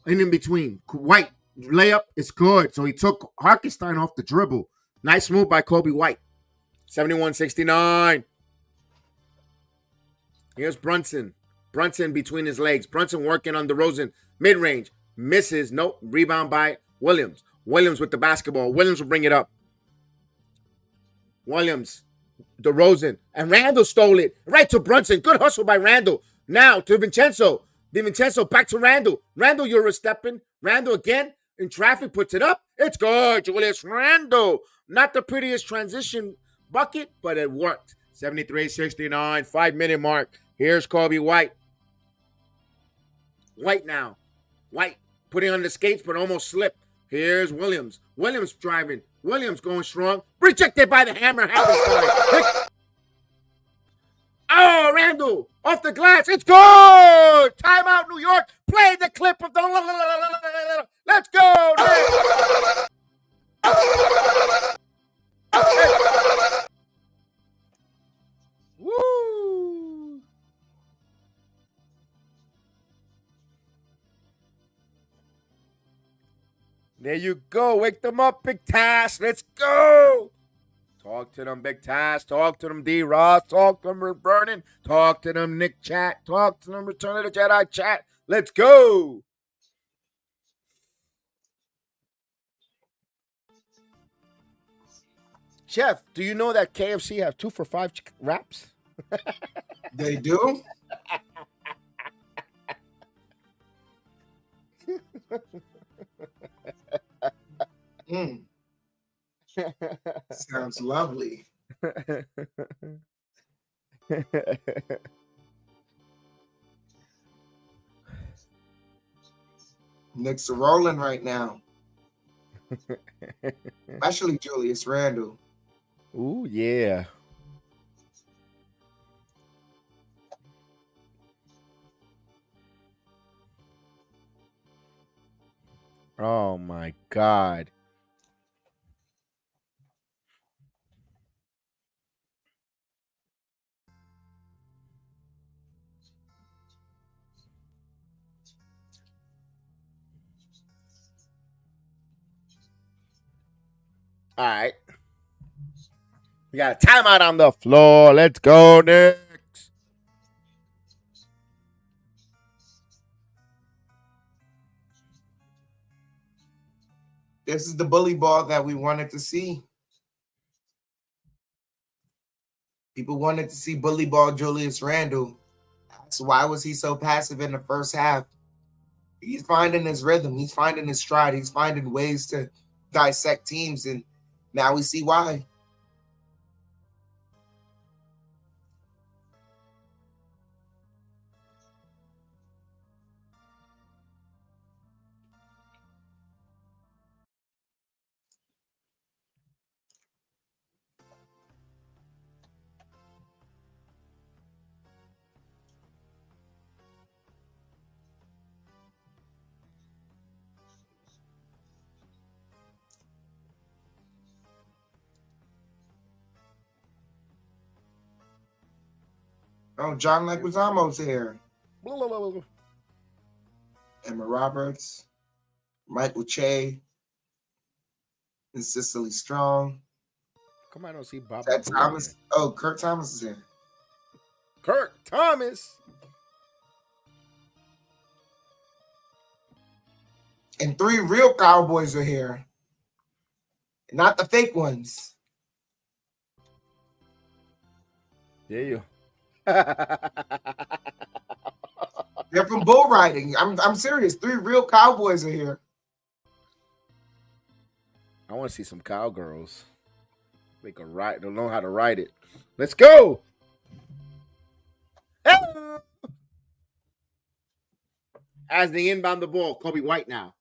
S1: in between. White. Layup is good. So he took Hartenstein off the dribble. Nice move by Kobe White. 71-69. Here's Brunson. Brunson between his legs. Brunson working on DeRozan. Mid-range. Misses. Nope. Rebound by Williams. Williams with the basketball. Williams will bring it up. Williams. DeRozan. And Randall stole it. Right to Brunson. Good hustle by Randall. Now to DiVincenzo. DiVincenzo back to Randall. Randall, you're stepping. Randall again. In traffic, puts it up. It's good. Julius Randle. Not the prettiest transition bucket, but it worked. 73-69, 5-minute mark. Here's Kobe White. White now. White putting on the skates, but almost slipped. Here's Williams. Williams driving. Williams going strong. Rejected by the hammer. Oh, Randall off the glass. It's good. Timeout, New York. Play the clip of the. Let's go. Woo. There you go. Wake them up, Big Task. Let's go. Talk to them, Big Task. Talk to them, D. Ross. Talk to them, Vernon. Talk to them, Nick Chat. Talk to them, Return of the Jedi Chat. Let's go. Chef, do you know that KFC have 2 for $5 wraps?
S3: They do? Sounds lovely. Knicks are rolling right now, especially Julius Randle.
S1: Ooh, yeah. Oh my God. All right. We got a timeout on the floor. Let's go, Knicks.
S3: This is the bully ball that we wanted to see. People wanted to see bully ball Julius Randle. So why was he so passive in the first half? He's finding his rhythm. He's finding his stride. He's finding ways to dissect teams, and now we see why. Oh, John Leguizamo's here. Emma Roberts, Michael Che, and Cicely Strong.
S1: Come on, I don't see Bob.
S3: That Thomas. Oh, Kurt Thomas is here.
S1: Kurt Thomas.
S3: And 3 real Cowboys are here. Not the fake ones.
S1: Yeah, you.
S3: They're from bull riding. I'm serious. 3 real Cowboys are here.
S1: I want to see some cowgirls. They can ride. Don't know how to ride it. Let's go. As they inbound the ball, Kobe White now.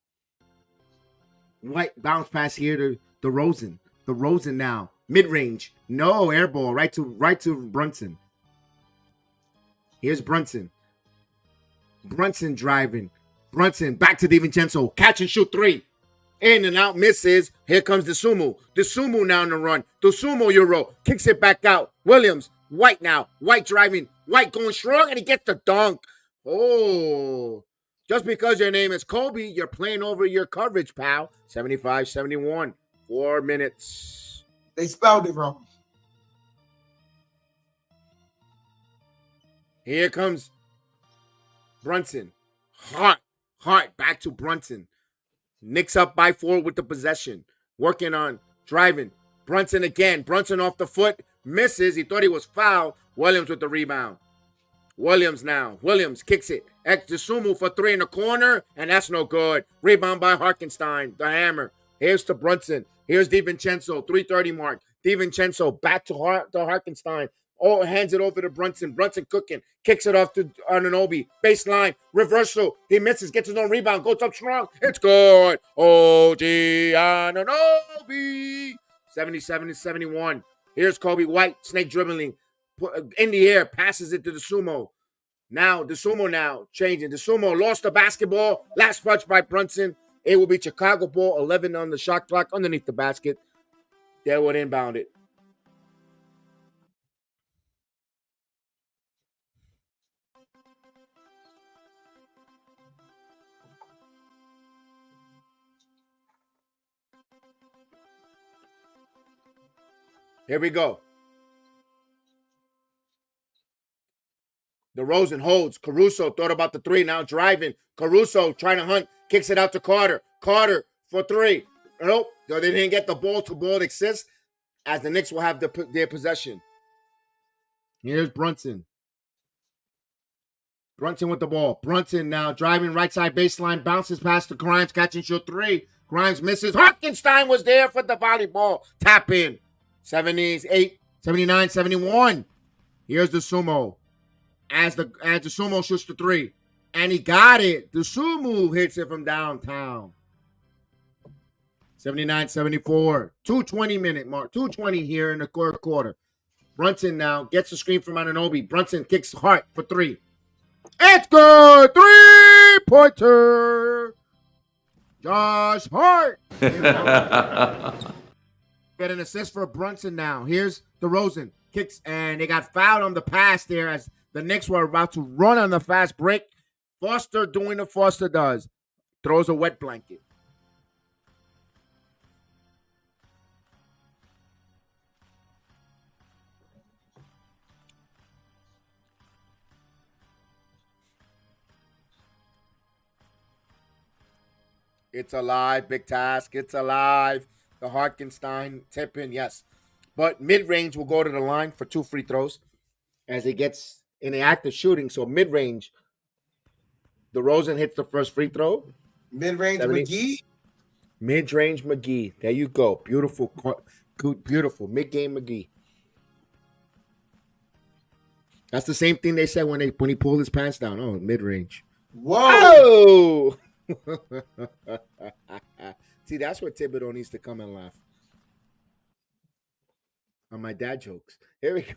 S1: White bounce pass here to DeRozan. DeRozan now. Mid-range. No, air ball. Right to Brunson. Here's Brunson. Brunson driving. Brunson back to DiVincenzo. Catch and shoot 3. In and out, misses. Here comes DeSumo. DeSumo now on the run. DeSumo Euro. Kicks it back out. Williams. White now. White driving. White going strong, and he gets the dunk. Oh. Just because your name is Kobe, you're playing over your coverage, pal. 75-71. 4 minutes.
S3: They spelled it wrong.
S1: Here comes Brunson. Hart. Back to Brunson. Knicks up by 4 with the possession. Working on driving. Brunson again. Brunson off the foot. Misses. He thought he was fouled. Williams with the rebound. Williams now. Williams kicks it. DeSumo for 3 in the corner, and that's no good. Rebound by Hartenstein. The hammer. Here's to Brunson. Here's DiVincenzo. 3:30 mark. DiVincenzo back to Hartenstein. Oh, hands it over to Brunson. Brunson cooking. Kicks it off to Anunoby. Baseline. Reversal. He misses. Gets his own rebound. Goes up strong. It's good. OG Anunoby. 77-71. Here's Kobe White. Snake dribbling. In the air. Passes it to DeSumo. Now, DeSumo now. Changing. DeSumo lost the basketball. Last touch by Brunson. It will be Chicago ball. 11 on the shot clock underneath the basket. They would inbound it. Here we go. DeRozan holds. Caruso thought about the 3. Now driving. Caruso trying to hunt. Kicks it out to Carter. Carter for 3. Nope. They didn't get the ball to ball assist, as the Knicks will have their possession. Here's Brunson. Brunson with the ball. Brunson now driving right side baseline. Bounces past the Grimes. Catch and shoot 3. Grimes misses. Hartenstein was there for the volleyball. Tap in. 78, 79, 71. Here's the sumo. As the sumo shoots the three. And he got it. The sumo hits it from downtown. 79, 74. 2:20 minute mark. 2:20 here in the third quarter. Brunson now gets the screen from Anunoby. Brunson kicks Hart for three. It's good. 3-pointer. Josh Hart. Get an assist for Brunson now. Here's DeRozan. Kicks, and they got fouled on the pass there as the Knicks were about to run on the fast break. Foster doing what Foster does. Throws a wet blanket. It's alive, big task. It's alive. The Harkenstein tip in, yes. But mid-range will go to the line for 2 free throws as he gets in the act of shooting. So mid-range, DeRozan hits the first free throw.
S3: Mid-range
S1: 70.
S3: McGee.
S1: Mid-range McGee. There you go. Beautiful. Beautiful. Mid-game McGee. That's the same thing they said when he pulled his pants down. Oh, mid-range.
S3: Whoa.
S1: Oh! See, that's where Thibodeau needs to come and laugh. On my dad jokes. Here we go.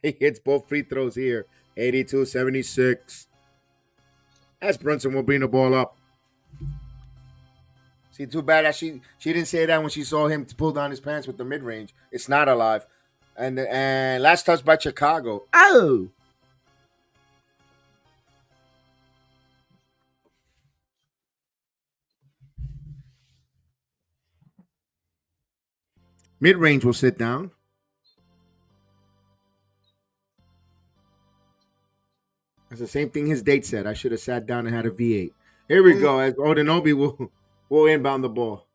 S1: He hits both free throws here. 82-76. As Brunson will bring the ball up. See, too bad that she didn't say that when she saw him pull down his pants with the mid-range. It's not alive. And last touch by Chicago. Oh! Mid-range will sit down. That's the same thing his date said. I should have sat down and had a V8. Here we go. As Anunoby will inbound the ball.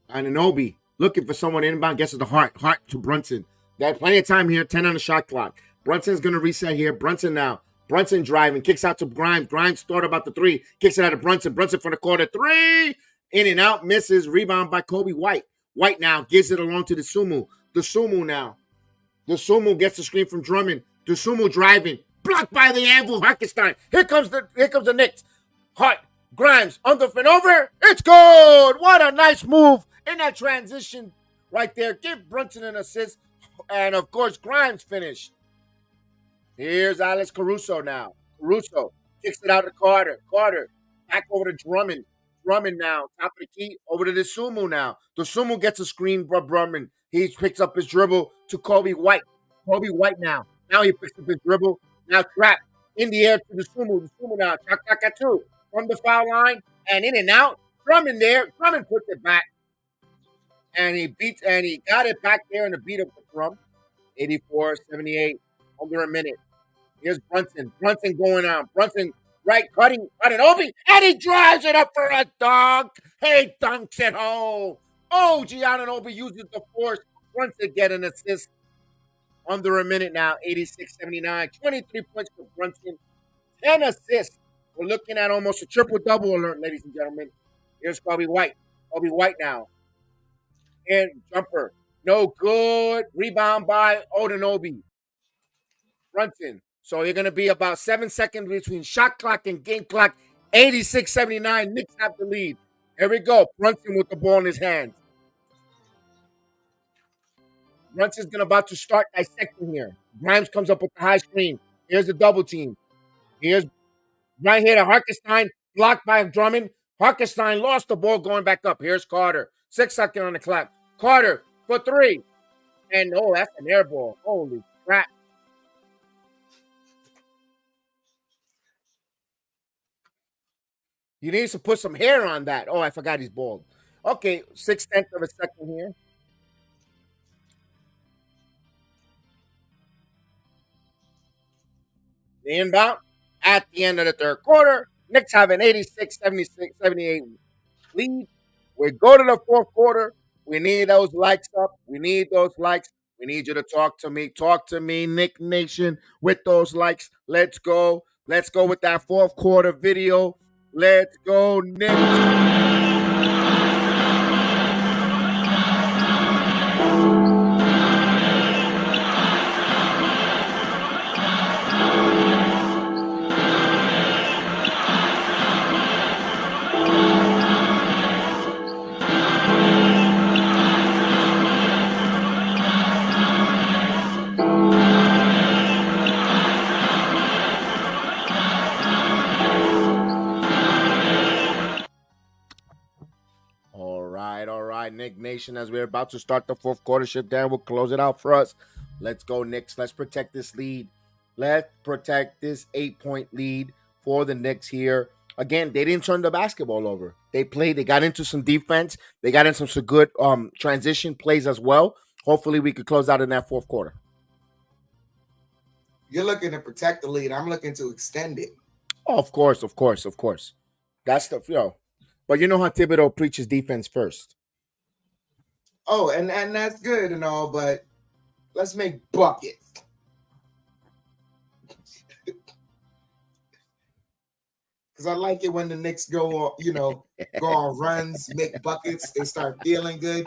S1: Anunoby looking for someone to inbound. Gets to the Hart. Hart to Brunson. They have plenty of time here. 10 on the shot clock. Brunson's going to reset here. Brunson now. Brunson driving. Kicks out to Grimes. Grimes thought about the three. Kicks it out to Brunson. Brunson for the corner. Three. In and out. Misses. Rebound by Kobe White. White now gives it along to the Sumo. The Sumo now. The Sumo gets the screen from Drummond. The Sumo driving. Blocked by the Anvil Harkenstein. Here comes the Knicks. Hart. Grimes. Under and over. It's good. What a nice move in that transition right there. Give Brunson an assist. And, of course, Grimes finished. Here's Alex Caruso now. Caruso kicks it out to Carter. Carter back over to Drummond. Drummond now, top of the key, over to the Sumo now. The Sumo gets a screen from Drummond. He picks up his dribble to Kobe White. Kobe White now. Now he picks up his dribble. Now trapped in the air to the Sumo. The Sumo now, chaka two from the foul line and in and out. Drummond there. Drummond puts it back. And he got it back there in the beat of the drum. 84-78, under a minute. Here's Brunson. Brunson going on. Brunson right, cutting over, and he drives it up for a dunk. He dunks it home. Oh, Giannonobi uses the force. Brunson get an assist. Under a minute now, 86-79. 23 points for Brunson. 10 assists. We're looking at almost a triple-double alert, ladies and gentlemen. Here's Kobe White. Kobe White now. And jumper. No good. Rebound by Anunoby. Brunson. So you're going to be about 7 seconds between shot clock and game clock. 86-79. Knicks have the lead. Here we go. Brunson with the ball in his hands. Brunson's about to start dissecting here. Grimes comes up with the high screen. Here's the double team. Here's right here to Harkenstein. Blocked by Drummond. Harkenstein lost the ball going back up. Here's Carter. 6 seconds on the clock. Carter for three. And oh, that's an air ball. Holy crap. He needs to put some hair on that. Oh, I forgot he's bald. Okay, 0.6 of a second here. The inbound at the end of the third quarter. Knicks have an 86-78 lead. We go to the fourth quarter. We need those likes up. We need those likes. We need you to talk to me. Talk to me, Knick Nation, with those likes. Let's go. Let's go with that fourth quarter video. Let's go, Knicks. Nick Nation, as we're about to start the fourth quarter shift down, we'll close it out for us. Let's go, Knicks. Let's protect this lead. Let's protect this 8-point lead for the Knicks here. Again, they didn't turn the basketball over. They played, they got into some defense, they got into some good transition plays as well. Hopefully, we could close out in that fourth quarter.
S3: You're looking to protect the lead. I'm looking to extend it.
S1: Oh, of course. That's the. But you know how Thibodeau preaches defense first.
S3: Oh, and that's good and all, but let's make buckets. Because I like it when the Knicks go on runs, make buckets. They start feeling good.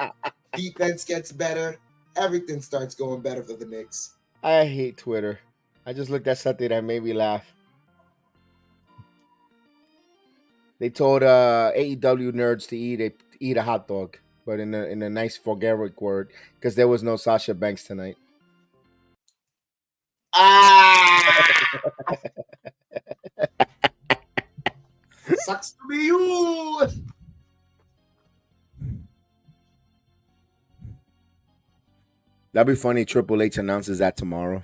S3: Defense gets better. Everything starts going better for the Knicks.
S1: I hate Twitter. I just looked at something that made me laugh. They told AEW nerds to eat a hot dog, but in a nice vulgaric word, because there was no Sasha Banks tonight.
S3: Sucks to be you.
S1: That'd be funny. Triple H announces that tomorrow.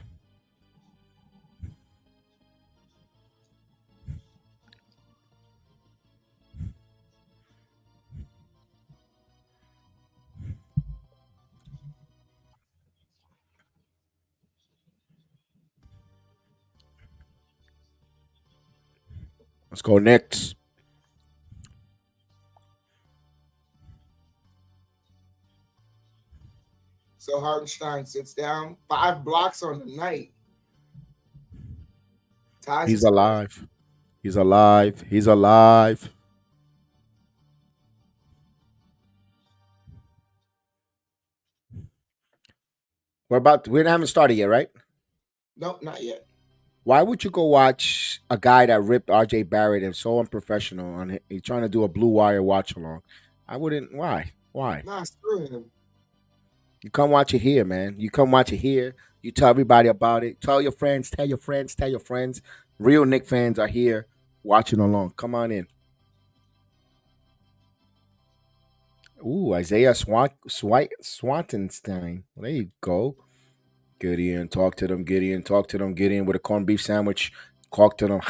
S1: Let's go Knicks.
S3: So Hartenstein sits down. 5 blocks on the night.
S1: He's alive. He's alive. He's alive. We haven't started yet, right?
S3: Nope, not yet.
S1: Why would you go watch a guy that ripped RJ Barrett and so unprofessional on he's trying to do a Blue Wire watch along? I wouldn't. Why?
S3: Nah, screw him.
S1: You come watch it here, man. You come watch it here. You tell everybody about it. Tell your friends. Tell your friends. Tell your friends. Real Knick fans are here watching along. Come on in. Ooh, Isaiah Swantenstein. Well, there you go. Gideon, talk to them. Gideon, talk to them. Gideon with a corned beef sandwich. Talk to them.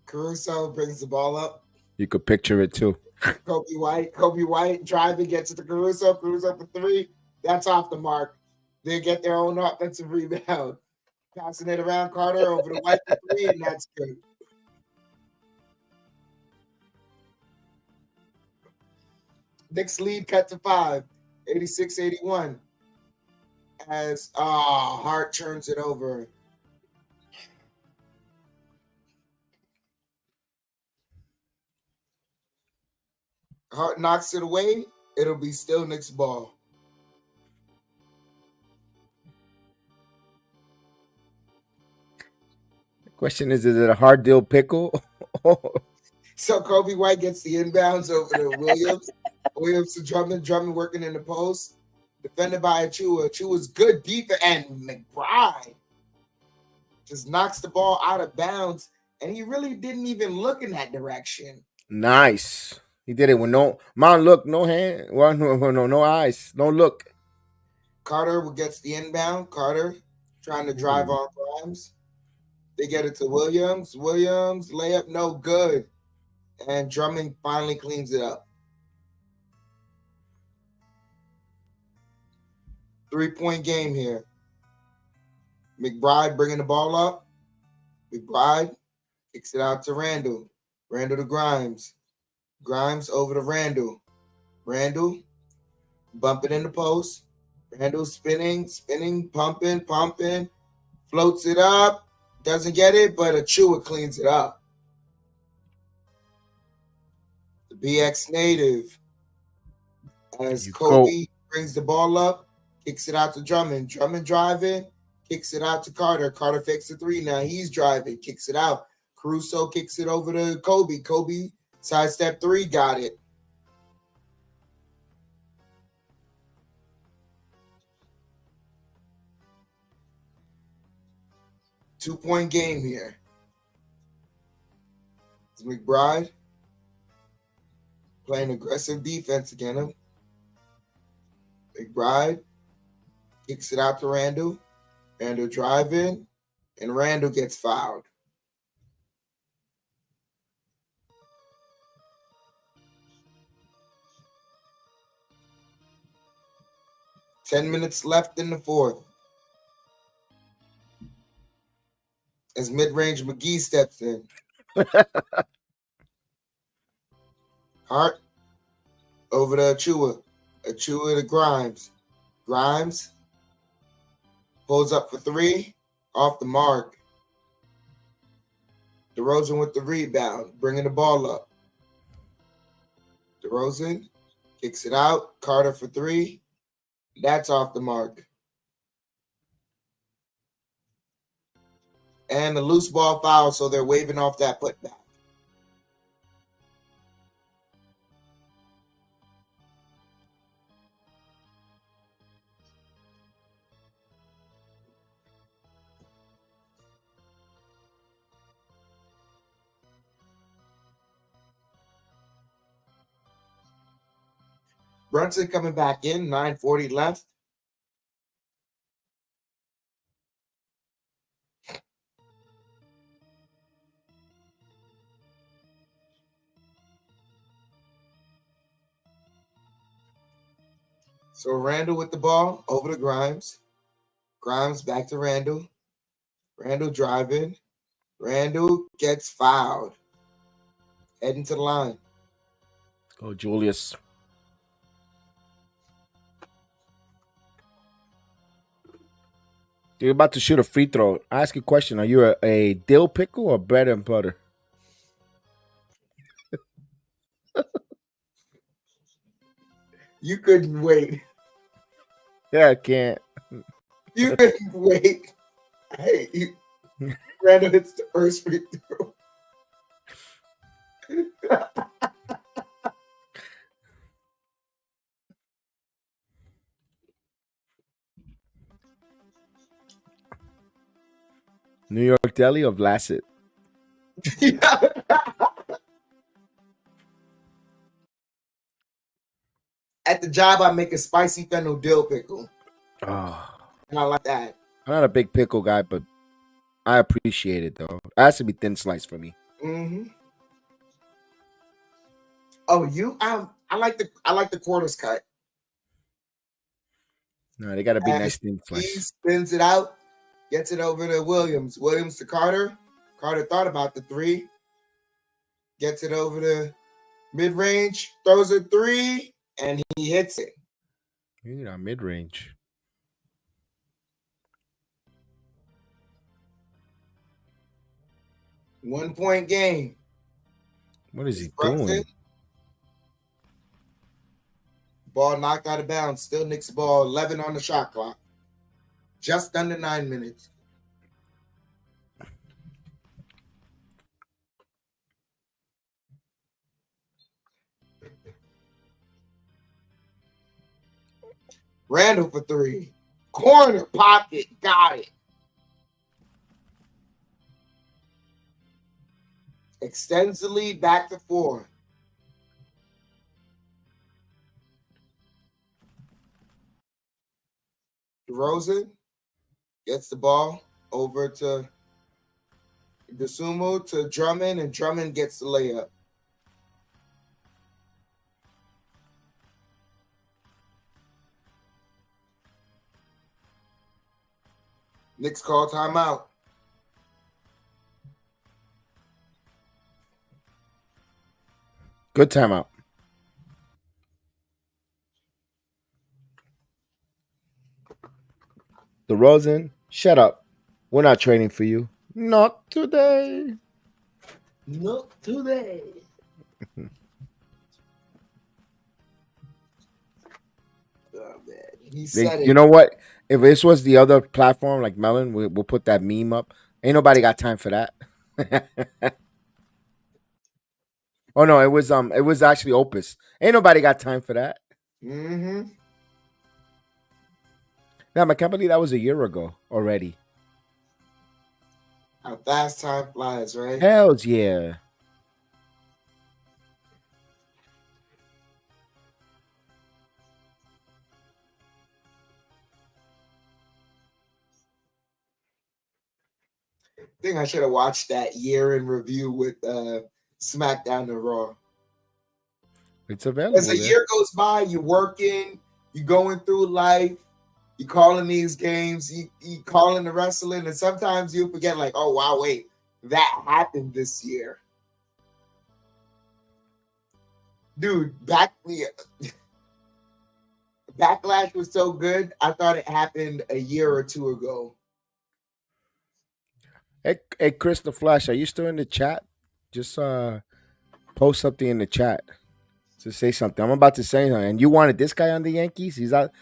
S3: Caruso brings the ball up.
S1: You could picture it too.
S3: Kobe White driving, gets it to Caruso. Caruso for 3. That's off the mark. They get their own offensive rebound. Passing it around Carter over to White for 3, and that's good. Knicks lead cut to 5, 86-81. As Hart turns it over. Hart knocks it away. It'll be still Knicks ball.
S1: The question is it a hard deal pickle?
S3: So Kobe White gets the inbounds over to Williams. Williams to Drummond working in the post. Defended by Achua. Achua's good defense. And McBride just knocks the ball out of bounds. And he really didn't even look in that direction.
S1: Nice. He did it with no look, no hand. Well, no eyes. No look.
S3: Carter gets the inbound. Carter trying to drive on Grimes. They get it to Williams. Williams, layup, no good. And Drummond finally cleans it up. 3-point game here. McBride bringing the ball up. McBride kicks it out to Randall. Randall to Grimes. Grimes over to Randall. Randall bumping in the post. Randall spinning, pumping. Floats it up. Doesn't get it, but Achua cleans it up. The BX native. As Kobe brings the ball up, kicks it out to Drummond. Drummond driving, kicks it out to Carter. Carter fakes the 3. Now he's driving, kicks it out. Caruso kicks it over to Kobe. Kobe sidestep 3, got it. 2-point game here. It's McBride playing aggressive defense against him. McBride kicks it out to Randall. Randall drive in, and Randall gets fouled. Ten minutes left in the fourth. As mid-range McGee steps in. Hart over to Achua. Achua to Grimes. Grimes pulls up for three. Off the mark. DeRozan with the rebound. Bringing the ball up. DeRozan kicks it out. Carter for three. That's off the mark. And a loose ball foul, so they're waving off that putback. Brunson coming back in, 9:40 left. So Randall with the ball, over to Grimes. Grimes back to Randall. Randall driving. Randall gets fouled. Heading to the line.
S1: Go, Julius. You're about to shoot a free throw. I ask you a question. Are you a dill pickle or bread and butter?
S3: You couldn't wait.
S1: Yeah, I can't.
S3: You couldn't wait. Hey, Randall hits the first free throw.
S1: New York Deli or Vlasic?
S3: At the job, I make a spicy fennel dill pickle.
S1: Oh,
S3: And I like that.
S1: I'm not a big pickle guy, but I appreciate it though. It has to be thin sliced for me.
S3: Mm-hmm. Oh, I like the quarters cut.
S1: No, they got to be
S3: And
S1: nice thin
S3: he
S1: sliced.
S3: spins it out, gets it over to Williams. Williams to Carter. Carter thought about the three. Gets it over to mid-range, throws a three, and he hits it.
S1: You know, mid range.
S3: One-point game.
S1: What is he
S3: Brunson.
S1: doing?
S3: Ball knocked out of bounds. Still Knicks ball. 11 on the shot clock. Just under 9 minutes. Randall for three. Corner pocket. Got it. Extends the lead back to 4. DeRozan gets the ball over to DeSumo to Drummond, and Drummond gets the layup. Knicks call timeout.
S1: Good timeout. DeRozan, shut up. We're not trading for you. Not today.
S3: Not today. Oh, man. He said it.
S1: You know what? If this was the other platform like Melon, we'll put that meme up. Ain't nobody got time for that. Oh no, it was actually Opus. Ain't nobody got time for that.
S3: Mm-hmm.
S1: Damn, I can't believe that was a year ago already.
S3: How fast time flies, right?
S1: Hells yeah.
S3: I think I should have watched that year in review with SmackDown and Raw.
S1: It's
S3: As
S1: available
S3: a
S1: there.
S3: year goes by, you're working, you're going through life, you calling these games, you calling the wrestling, and sometimes you forget, like, oh wow, wait, that happened this year. Dude, Backlash was so good, I thought it happened a year or two ago.
S1: Hey, Chris the Flash, are you still in the chat? Just post something in the chat to say something. I'm about to say something. And you wanted this guy on the Yankees? He's out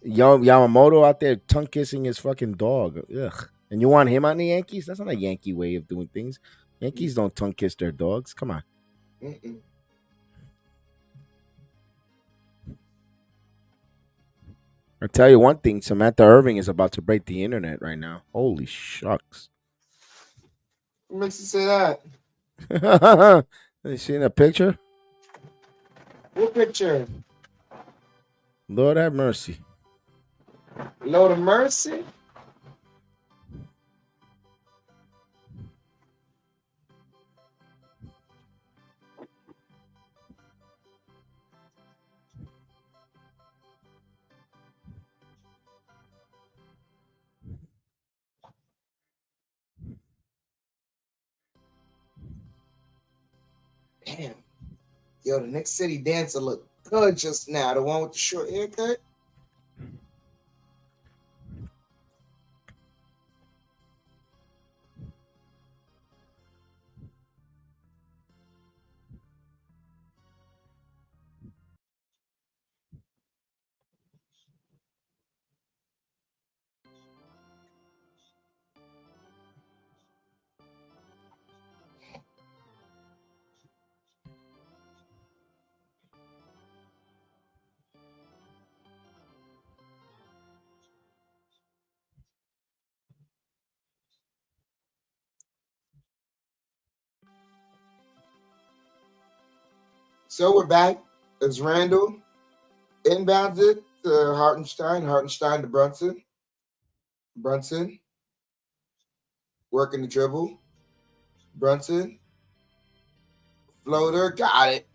S1: Yamamoto out there tongue kissing his fucking dog. Ugh. And you want him on the Yankees? That's not a Yankee way of doing things. Yankees don't tongue kiss their dogs. Come on.
S3: Mm-mm.
S1: I'll tell you one thing, Samantha Irving is about to break the internet right now. Holy shucks.
S3: What makes you say that?
S1: You seen a picture?
S3: What picture?
S1: Lord have mercy.
S3: Lord of Mercy? Damn. Yo, the Nick City dancer looked good just now. The one with the short haircut. So we're back. It's Randall inbounded to Hartenstein. Hartenstein to Brunson. Brunson working the dribble. Brunson floater. Got it.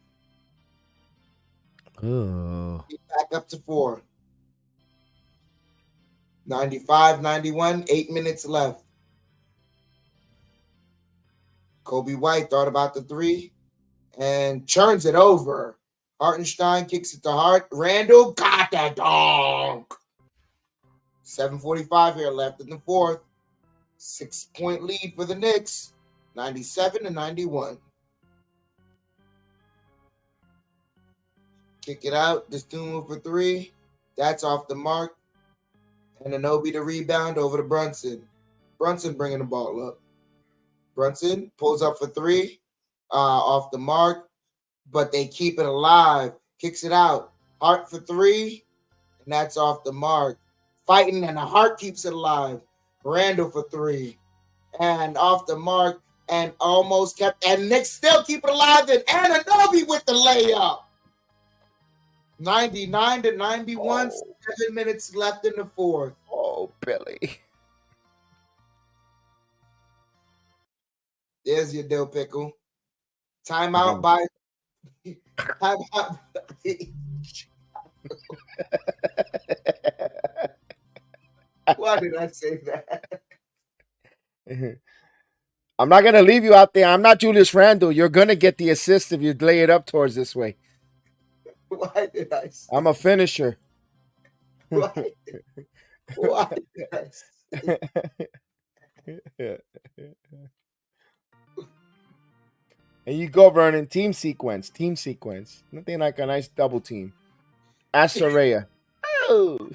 S1: Oh.
S3: Back up to 4. 95-91. 8 minutes left. Kobe White thought about the 3 and churns it over. Hartenstein kicks it to Hart. Randall got that dunk. 7:45 here left in the fourth. 6-point lead for the Knicks. 97-91. Kick it out. Destuma for 3. That's off the mark. And Anobi to rebound over to Brunson. Brunson bringing the ball up. Brunson pulls up for 3. Off the mark. But they keep it alive. Kicks it out. Hart for 3. And that's off the mark. Fighting, and the Hart keeps it alive. Randall for 3. And off the mark. And almost kept. And Knicks still keep it alive. And Anunoby with the layup. 99-91.
S1: Oh,
S3: 7 minutes left in the fourth.
S1: oh, Billy.
S3: There's your dill pickle.
S1: I
S3: Timeout
S1: got
S3: by. Timeout. Why did I say that?
S1: I'm not gonna leave you out there. I'm not Julius Randle. You're gonna get the assist if you lay it up towards this way.
S3: Why did I say?
S1: I'm a finisher.
S3: Why? Why did I say?
S1: And you go, Vernon. Team sequence. Team sequence. Nothing like a nice double team. Ask Soraya. Oh.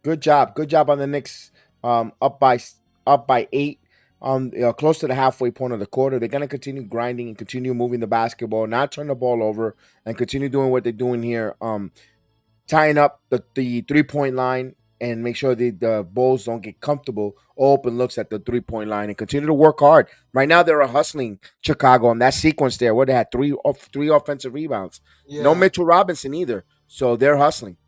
S1: Good job. Good job on the Knicks. Up by 8. Close to the halfway point of the quarter. They're gonna continue grinding and continue moving the basketball, not turn the ball over, and continue doing what they're doing here. Tying up the 3 point line and make sure the Bulls don't get comfortable or open looks at the 3 point line and continue to work hard. Right now, they're hustling Chicago on that sequence there where they had three offensive rebounds. No
S3: Yeah,
S1: Mitchell Robinson either. So they're hustling.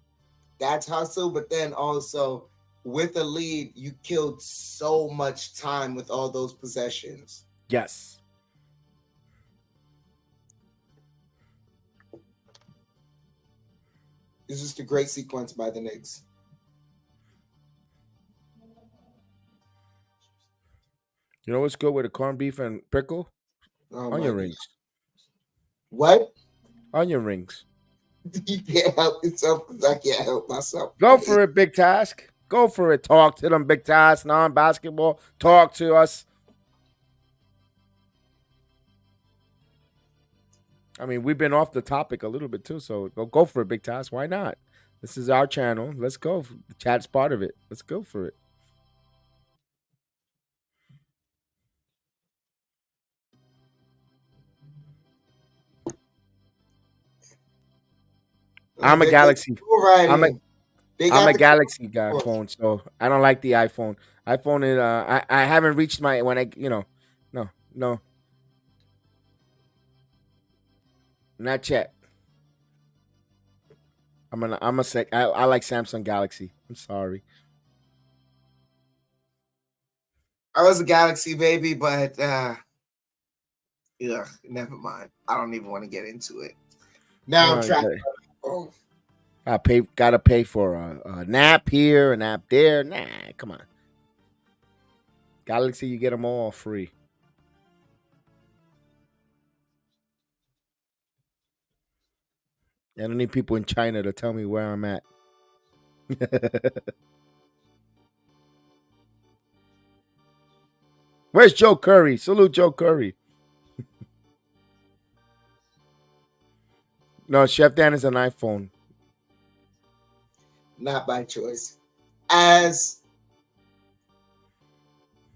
S3: that's hustle, but then also with a lead, you killed so much time with all those possessions.
S1: Yes.
S3: It's just a great sequence by the Knicks.
S1: You know what's good with a corned beef and pickle?
S3: Oh my
S1: Onion
S3: god.
S1: rings.
S3: What?
S1: Onion rings.
S3: You can't help yourself because I can't help myself.
S1: Go for it, Big Task. Go for it. Talk to them, Big Task. Non-basketball. Talk to us. I mean, we've been off the topic a little bit too, so go for it, Big Task. Why not? This is our channel. Let's go. The chat's part of it. Let's go for it. I'm a
S3: They're good
S1: Galaxy.
S3: bull
S1: I'm a
S3: riding. They
S1: I'm
S3: got
S1: a
S3: the
S1: Galaxy guy
S3: course.
S1: phone, so I don't like the iPhone. iPhone is I haven't reached my when I no, not yet. I'm a sec. I like Samsung Galaxy. I'm sorry.
S3: I was a Galaxy baby, but yeah, never mind. I don't even want to get into it. Now I'm
S1: No,
S3: trapped. Oh,
S1: gotta pay for a nap here, a nap there. Nah, come on. Galaxy, you get them all free. I don't need people in China to tell me where I'm at. Where's Joe Curry? Salute Joe Curry. No, Chef Dan is an iPhone.
S3: not by choice. As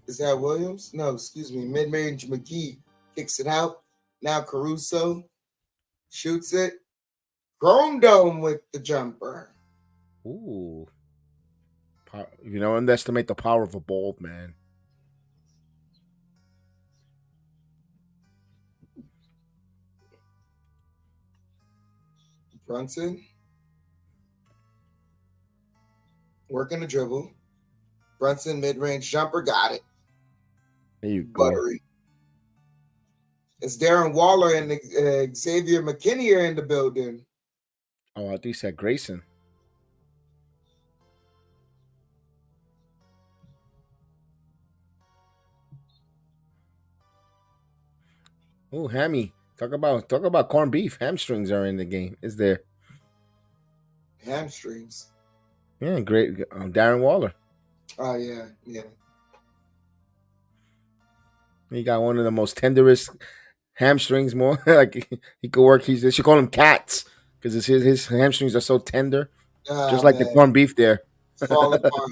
S3: is that Williams? No, excuse me. Mid-range McGee kicks it out. Now Caruso shoots it. Chrome Dome with the jumper.
S1: Ooh. Underestimate the power of a bald man.
S3: Brunson working the dribble. Brunson mid-range jumper got it.
S1: There you go.
S3: Buttery. It's Darren Waller and Xavier McKinney are in the building.
S1: Oh, I think you said Grayson. Oh, hammy. Talk about corned beef. Hamstrings are in the game. Is there?
S3: Hamstrings.
S1: Yeah, great. Darren Waller.
S3: Oh yeah, yeah.
S1: He got one of the most tenderest hamstrings. More like he could work. They should call him cats because his hamstrings are so tender, just
S3: Oh
S1: like the
S3: man,
S1: corned beef there.
S3: it's falling apart.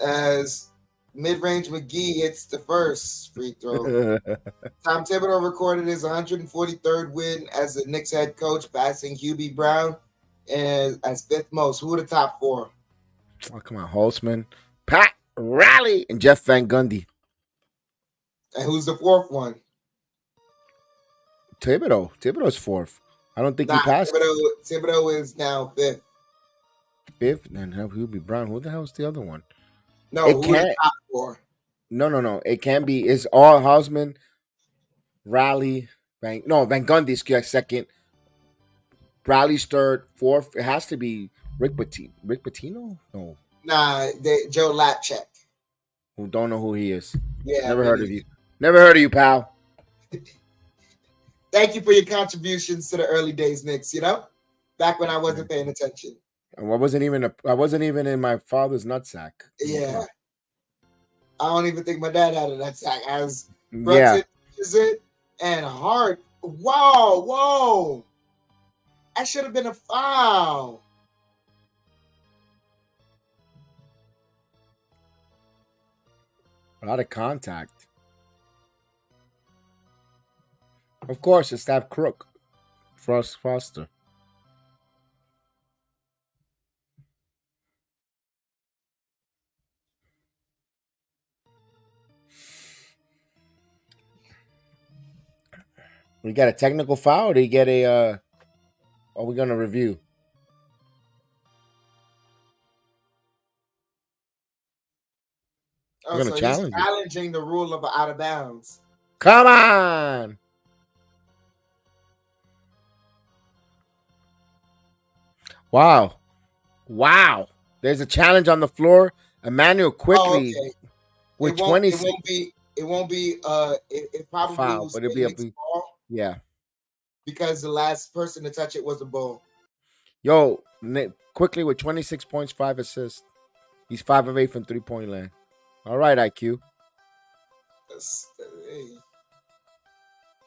S3: As mid-range McGee hits the first free throw. Tom Thibodeau recorded his 143rd win as the Knicks head coach, passing Hubie Brown and as fifth most. Who are the top four?
S1: Oh, come on, Holtzman, Pat Riley, and Jeff Van Gundy.
S3: And who's the fourth one?
S1: Thibodeau's fourth. I don't think he
S3: Nah,
S1: passed
S3: Thibodeau is now fifth.
S1: fifth. And he'll be Brown. Who the hell's the other one?
S3: No,
S1: It
S3: who are the
S1: can't.
S3: top four?
S1: No. It can be. It's all Hausman, Riley, Van Gundy's second. Riley's third, fourth. It has to be Rick Pitino. No,
S3: Nah, Joe Lapchek.
S1: who don't know who he is.
S3: Yeah,
S1: Never
S3: me
S1: heard of
S3: neither.
S1: you. Never heard of you, pal.
S3: Thank you for your contributions to the early days, Knicks. You know, back when I wasn't paying attention.
S1: And I wasn't even in my father's nutsack.
S3: Yeah, I don't even think my dad had a nutsack. As
S1: Yeah.
S3: Brunson is it and Hart. Whoa. That should have been a foul.
S1: A lot of contact. Of course, it's that crook. Frost Foster. We got a technical foul. Or do you get a? Are we gonna review? We're
S3: Oh,
S1: gonna
S3: so he's
S1: challenge it.
S3: challenging the rule of out of bounds.
S1: Come on! Wow, wow! There's a challenge on the floor. Emmanuel
S3: Oh,
S1: quickly
S3: okay.
S1: with
S3: It
S1: 26
S3: won't be. It won't be. It
S1: a
S3: probably
S1: foul,
S3: will
S1: but it'll
S3: stay
S1: be a
S3: Nick's ball
S1: yeah.
S3: because the last person to touch it was the ball.
S1: Yo, quickly with 26 points, 5 assists. He's 5 of 8 from 3-point land. All right, IQ.
S3: Hey,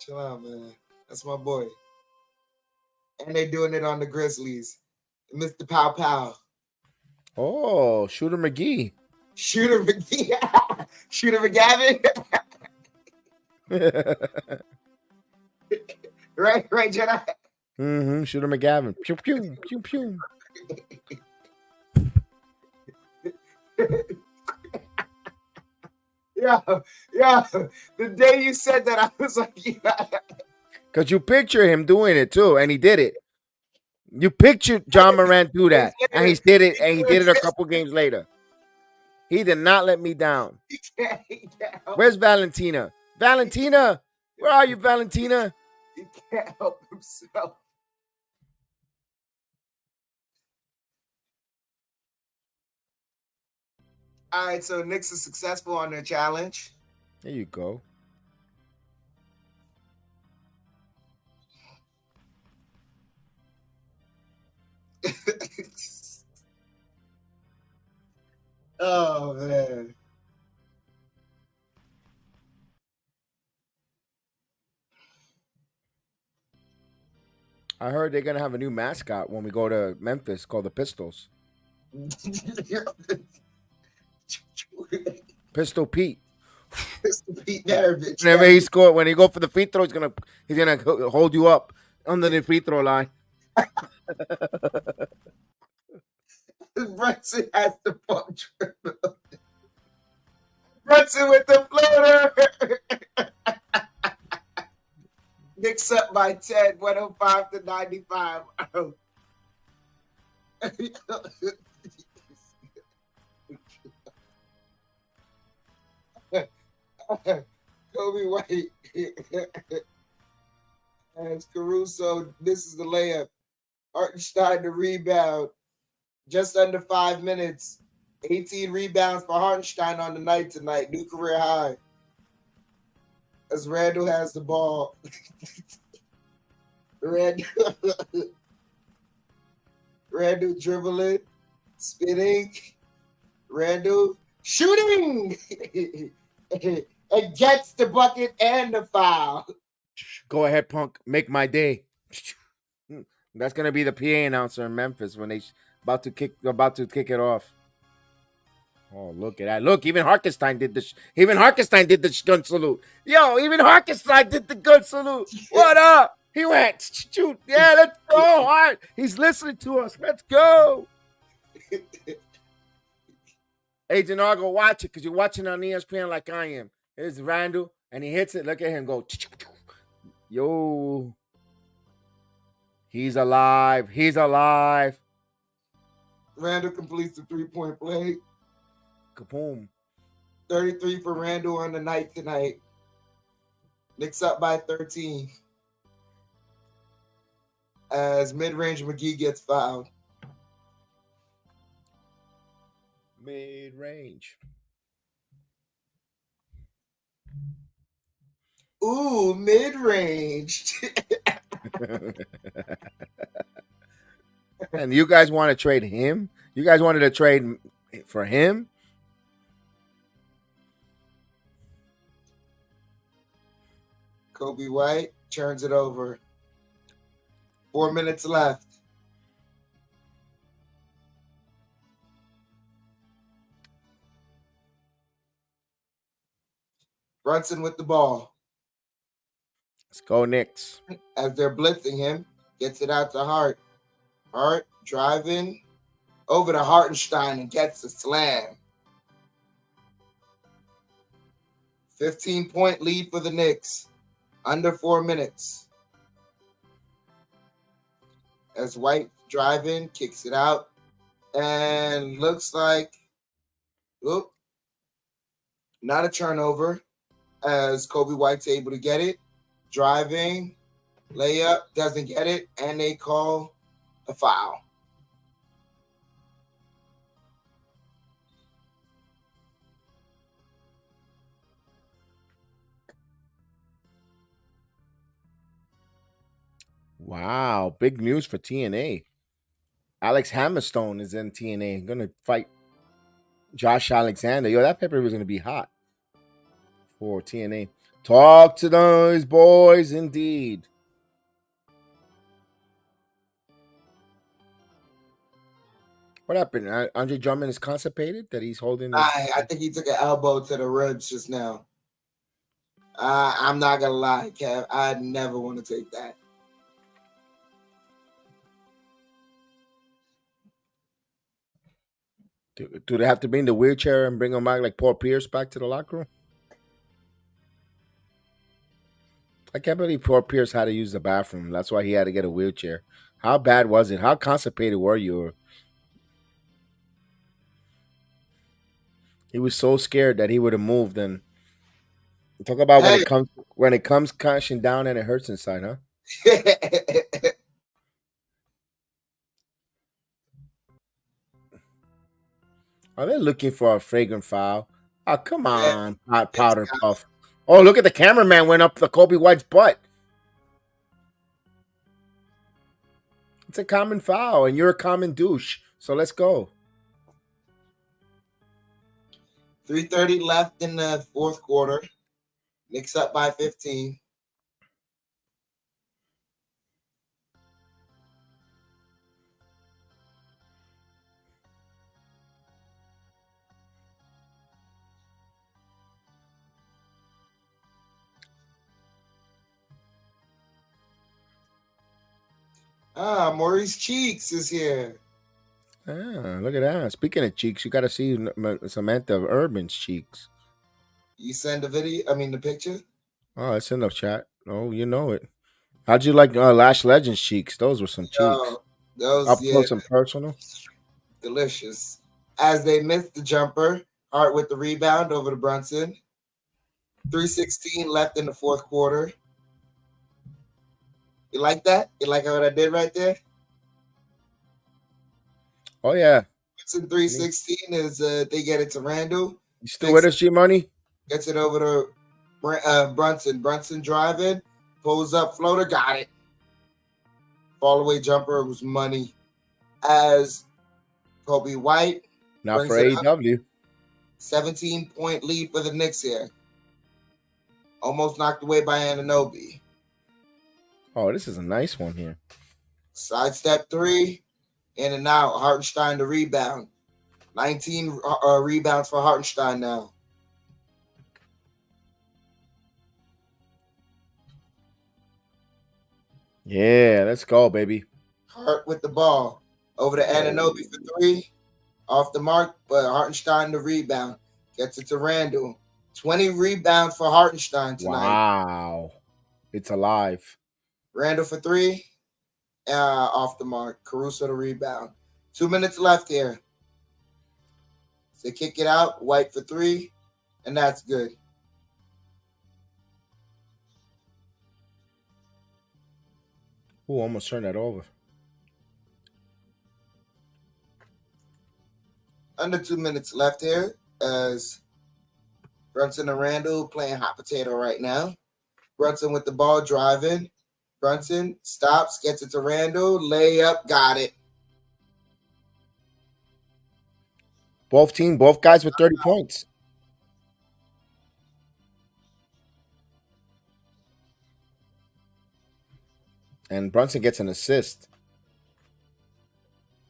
S3: chill out, man. That's my boy. And they're doing it on the Grizzlies. Mr. Pow Pow.
S1: Oh, Shooter McGee.
S3: Shooter McGee. Shooter McGavin. Right, Jedi.
S1: Shooter McGavin. Pew pew pew pew.
S3: Yeah, yeah. The day you said that, I was like, yeah.
S1: Cause you picture him doing it too, and he did it. You pictured John Morant do that, and he did it, and he did it a couple games later. He did not let me down. Where's Valentina? Valentina, where are you, Valentina?
S3: He can't help himself. All right, so Knicks is successful on their challenge.
S1: There you go.
S3: Oh man.
S1: I heard they're gonna have a new mascot when we go to Memphis called the Pistols. Pistol Pete.
S3: Pete Maravich.
S1: Whenever he score, when he go for the free throw, he's gonna hold you up under the free throw line.
S3: Brunson has the ball dribble. Brunson with the floater. Knicks up by 10, 105 to 95. Kobe White as Caruso. This is the layup. Hartenstein to rebound. Just under 5 minutes. 18 rebounds for Hartenstein on the night tonight. New career high. As Randall has the ball. Randall dribbling, spinning. Randall shooting. And gets the bucket and the foul.
S1: Go ahead, punk. Make my day. That's gonna be the PA announcer in Memphis when they about to kick it off. Oh, look at that! Look, even Harkenstein did this. Even Harkenstein did the gun salute. Yo, even Harkenstein did the gun salute. What up? He went shoot. Yeah, let's go hard. He's listening to us. Let's go. Agent Argo, watch it because you're watching on ESPN like I am. Here's Randall, and he hits it. Look at him go. Yo. He's alive. He's alive.
S3: Randall completes the 3-point play.
S1: Kaboom.
S3: 33 for Randall on the night tonight. Knicks up by 13. As mid-range McGee gets fouled.
S1: Mid-range.
S3: Ooh, mid-range.
S1: And you guys want to trade him? You guys wanted to trade for him?
S3: Kobe White turns it over. 4 minutes left. Brunson with the ball.
S1: Let's go, Knicks.
S3: As they're blitzing him, gets it out to Hart. Hart driving over to Hartenstein and gets the slam. 15-point lead for the Knicks. Under 4 minutes. As White driving, kicks it out. And looks like, oop, not a turnover. As Kobe White's able to get it. Driving, layup, doesn't get it. And they call a foul.
S1: Wow, big news for TNA. Alex Hammerstone is in TNA. Gonna fight Josh Alexander. Yo, that paper was gonna be hot for TNA. Talk to those boys, indeed. What happened? Andre Drummond is constipated that he's holding his.
S3: I think he took an elbow to the ribs just now. I'm not gonna lie, Kev. I'd never want to take that.
S1: Do they have to bring the wheelchair and bring him back like Paul Pierce back to the locker room? I can't believe Paul Pierce had to use the bathroom. That's why he had to get a wheelchair. How bad was it? How constipated were you? He was so scared that he would have moved. And talk about
S3: Hey.
S1: when it comes crashing down and it hurts inside, huh? Are they looking for a fragrant foul? Oh, come on, powder puff. Oh, look at the cameraman went up the Kobe White's butt. It's a common foul, and you're a common douche. So let's go.
S3: 3:30 left in the fourth quarter. Knicks up by 15. Maurice Cheeks is here.
S1: Ah, look at that. Speaking of cheeks, you got to see Samantha Urban's cheeks.
S3: You send the video, the picture?
S1: Oh, it's in the chat. Oh, you know it. How'd you like Lash Legends cheeks? Those were some cheeks.
S3: Those,
S1: Up close and personal.
S3: Delicious. As they missed the jumper, Hart with the rebound over to Brunson. 3:16 left in the fourth quarter. You like that? You like what I did right there?
S1: Oh, yeah.
S3: Brunson 3:16 is they get it to Randall.
S1: You still with us, G Money?
S3: Gets it over to Brunson. Brunson driving, pulls up, floater, got it. Fall away jumper was money. As Kobe White.
S1: Not for AEW.
S3: 17-point lead for the Knicks here. Almost knocked away by Anunoby.
S1: Oh, this is a nice one here.
S3: Sidestep 3. In and out. Hartenstein to rebound. 19 rebounds for Hartenstein now.
S1: Yeah, let's go, baby.
S3: Hart with the ball. Over to Anunoby for 3. Off the mark, but Hartenstein to rebound. Gets it to Randall. 20 rebounds for Hartenstein tonight.
S1: Wow. It's alive.
S3: Randall for 3. Off the mark. Caruso to rebound. 2 minutes left here. So kick it out. White for 3. And that's good.
S1: Ooh, almost turned that over.
S3: Under 2 minutes left here as Brunson and Randall playing hot potato right now. Brunson with the ball driving. Brunson stops, gets it to Randall. Layup, got it.
S1: Both guys with 30 points. And Brunson gets an assist.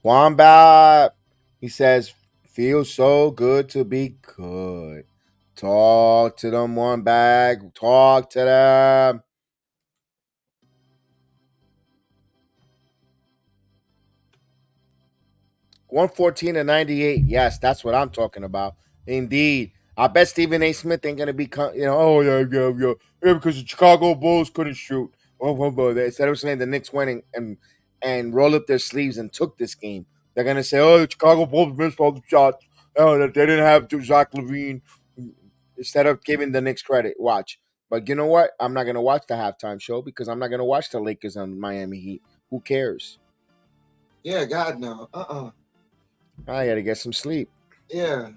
S1: Wombat, he says, feels so good to be good. Talk to them, one bag. Talk to them. 114 to 98. Yes, that's what I'm talking about. Indeed. I bet Stephen A. Smith ain't gonna be, oh yeah, because the Chicago Bulls couldn't shoot. Instead of saying the Knicks went and rolled up their sleeves and took this game, they're gonna say, oh, the Chicago Bulls missed all the shots. Oh, they didn't have Zach Levine. Instead of giving the Knicks credit, watch. But you know what? I'm not gonna watch the halftime show because I'm not gonna watch the Lakers and Miami Heat. Who cares?
S3: Yeah, God no.
S1: I gotta get some sleep.
S3: Yeah.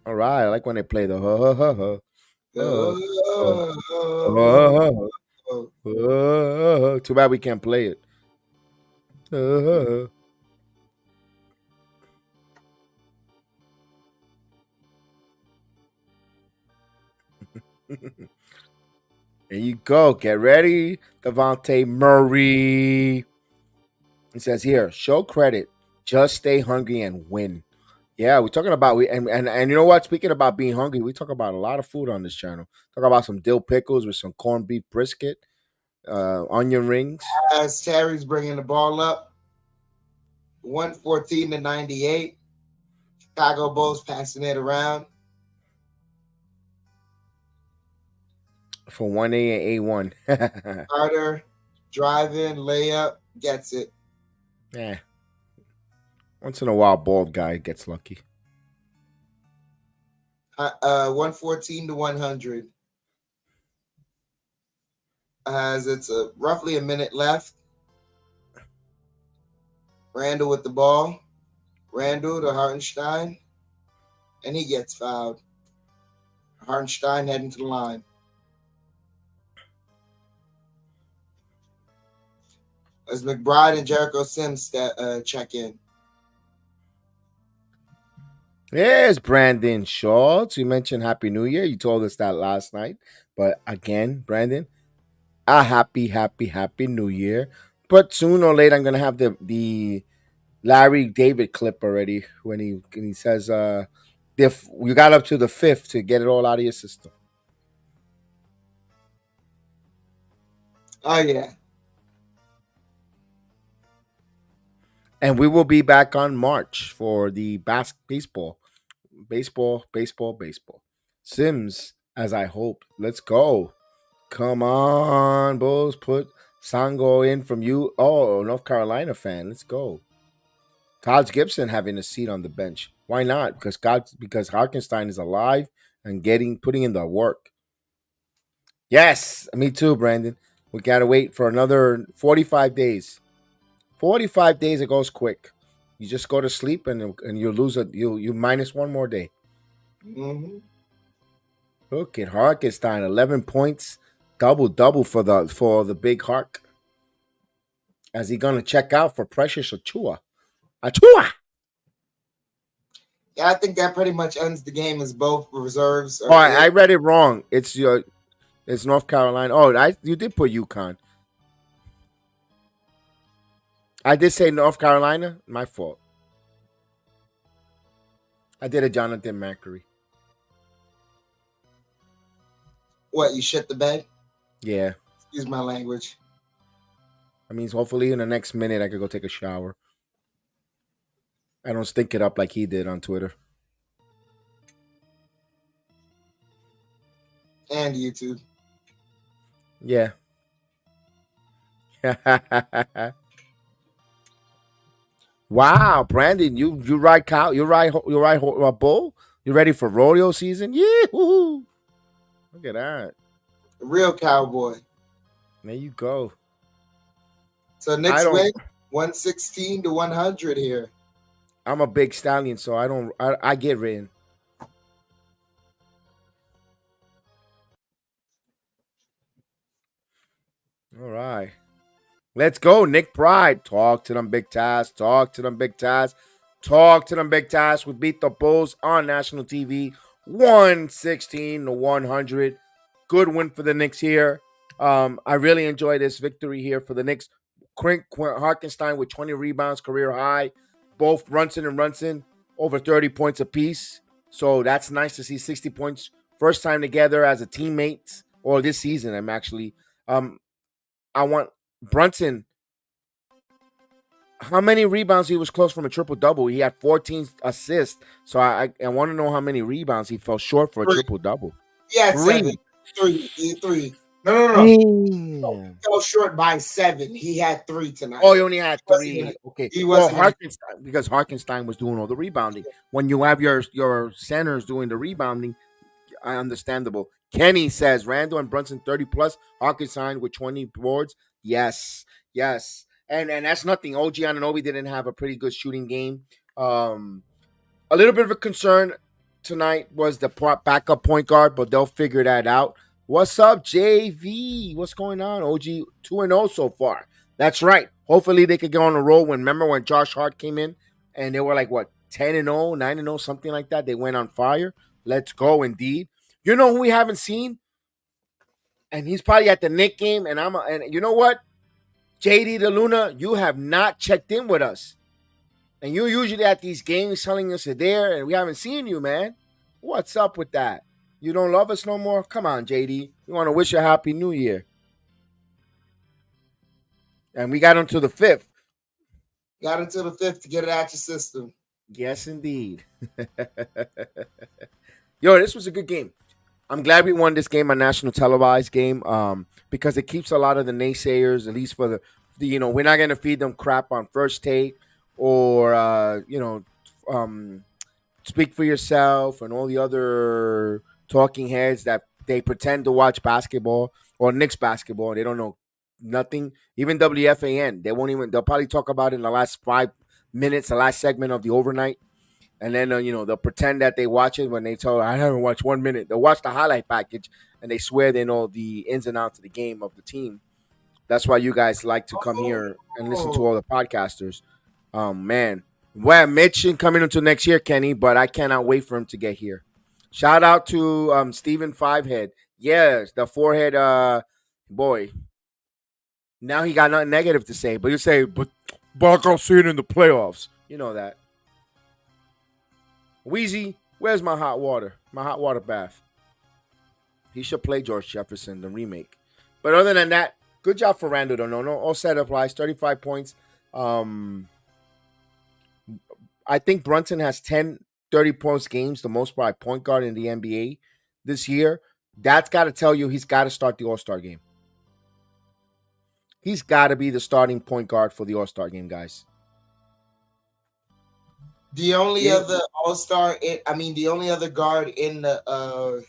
S1: All right, I like when they play the ha ha ha ha. Too bad we can't play it. There you go. Get ready, Devontae Murray. It says here, show credit, just stay hungry and win. Yeah, we're talking about and you know what? Speaking about being hungry, we talk about a lot of food on this channel. Talk about some dill pickles with some corned beef brisket, onion rings.
S3: As Terry's bringing the ball up, 114 to 98. Chicago Bulls passing it around.
S1: For 1A and A1.
S3: Carter driving, layup, gets it.
S1: Yeah. Once in a while, bald guy gets lucky.
S3: 114 to 100. As it's roughly a minute left. Randall with the ball. Randall to Hartenstein. And he gets fouled. Hartenstein heading to the line. As McBride and Jericho Sims check in.
S1: Yes, Brandon Schultz. You mentioned Happy New Year. You told us that last night. But again, Brandon, a happy New Year. But sooner or later, I'm gonna have the Larry David clip already when he says you got up to the fifth to get it all out of your system.
S3: Oh yeah.
S1: And we will be back on March for the baseball. Sims, as I hoped. Let's go. Come on, Bulls. Put Sango in from you. Oh, North Carolina fan. Let's go. Taj Gibson having a seat on the bench. Why not? Because Harkenstein is alive and putting in the work. Yes, me too, Brandon. We gotta wait for another 45 days. 45 days, it goes quick. You just go to sleep and you lose it. You minus one more day.
S3: Mm-hmm.
S1: Look at Harkenstein, 11 points, double for the big Hark. As he gonna check out for Precious Achua. Achua.
S3: Yeah, I think that pretty much ends the game as both reserves.
S1: Oh, I read it wrong. It's North Carolina. Oh, you did put UConn. I did say North Carolina. My fault. I did a Jonathan Macri.
S3: What, you shit the bed?
S1: Yeah.
S3: Excuse my language.
S1: That means hopefully in the next minute I could go take a shower. I don't stink it up like he did on Twitter.
S3: And YouTube.
S1: Yeah. Wow, Brandon, you ride cow, you ride bull. You ready for rodeo season? Yeah. Look at that.
S3: A real cowboy.
S1: There you go.
S3: So next week, 116 to 100 here.
S1: I'm a big stallion, so I get written. All right. Let's go, Nick Pride. Talk to them big tasks. Talk to them big tasks. Talk to them big tasks. We beat the Bulls on national TV, 116 to 100. Good win for the Knicks here. I really enjoy this victory here for the Knicks. Hartenstein with 20 rebounds, career high. Both Brunson and Brunson over 30 points apiece. So that's nice to see 60 points first time together as a teammates or this season. I'm actually I want Brunson. How many rebounds he was close from a triple double? He had 14 assists. So I want to know how many rebounds he fell short for a
S3: Three.
S1: triple double.
S3: He had 7.
S1: Three.
S3: Three. No.
S1: Damn.
S3: Fell short by 7. He had 3 tonight.
S1: Oh, he only had
S3: He wasn't gonna.
S1: 3. Okay.
S3: He
S1: Well,
S3: wasn't gonna.
S1: Harkenstein, because Harkenstein was doing all the rebounding. When you have your centers doing the rebounding, understandable. Kenny says Randall and Brunson 30 plus, Harkenstein with 20 boards. Yes, yes. And that's nothing. OG Ananobi didn't have a pretty good shooting game. A little bit of a concern tonight was the backup point guard, but they'll figure that out. What's up, JV? What's going on? OG 2-0 so far. That's right. Hopefully they could get on a roll. Remember when Josh Hart came in and they were like, what, 10-0, 9-0, something like that? They went on fire. Let's go, indeed. You know who we haven't seen? And he's probably at the Knick game. And you know what? JD DeLuna, you have not checked in with us. And you're usually at these games telling us you're there, and we haven't seen you, man. What's up with that? You don't love us no more? Come on, JD. We want to wish you a happy new year. And we got into the 5th.
S3: Got into the 5th to get it out your system.
S1: Yes, indeed. Yo, this was a good game. I'm glad we won this game, a national televised game, because it keeps a lot of the naysayers, at least for the we're not going to feed them crap on First Take or, Speak for Yourself and all the other talking heads that they pretend to watch basketball or Knicks basketball and they don't know nothing. Even WFAN, they'll probably talk about it in the last 5 minutes, the last segment of the overnight. And then, they'll pretend that they watch it when they tell, I haven't watched 1 minute. They'll watch the highlight package and they swear they know the ins and outs of the game of the team. That's why you guys like to come here and listen to all the podcasters. Man. Well, Mitch ain't coming until next year, Kenny, but I cannot wait for him to get here. Shout out to Stephen Fivehead. Yes, the forehead boy. Now he got nothing negative to say, but you say, but I can't see it in the playoffs. You know that. Wheezy, where's my hot water? My hot water bath. He should play George Jefferson, the remake. But other than that, good job for Randall. No, all set applies. 35 points. I think Brunson has 10 30 points games, the most by point guard in the NBA this year. That's got to tell you he's got to start the All-Star game. He's got to be the starting point guard for the All-Star game, guys.
S3: The only other All-Star, the only other guard in the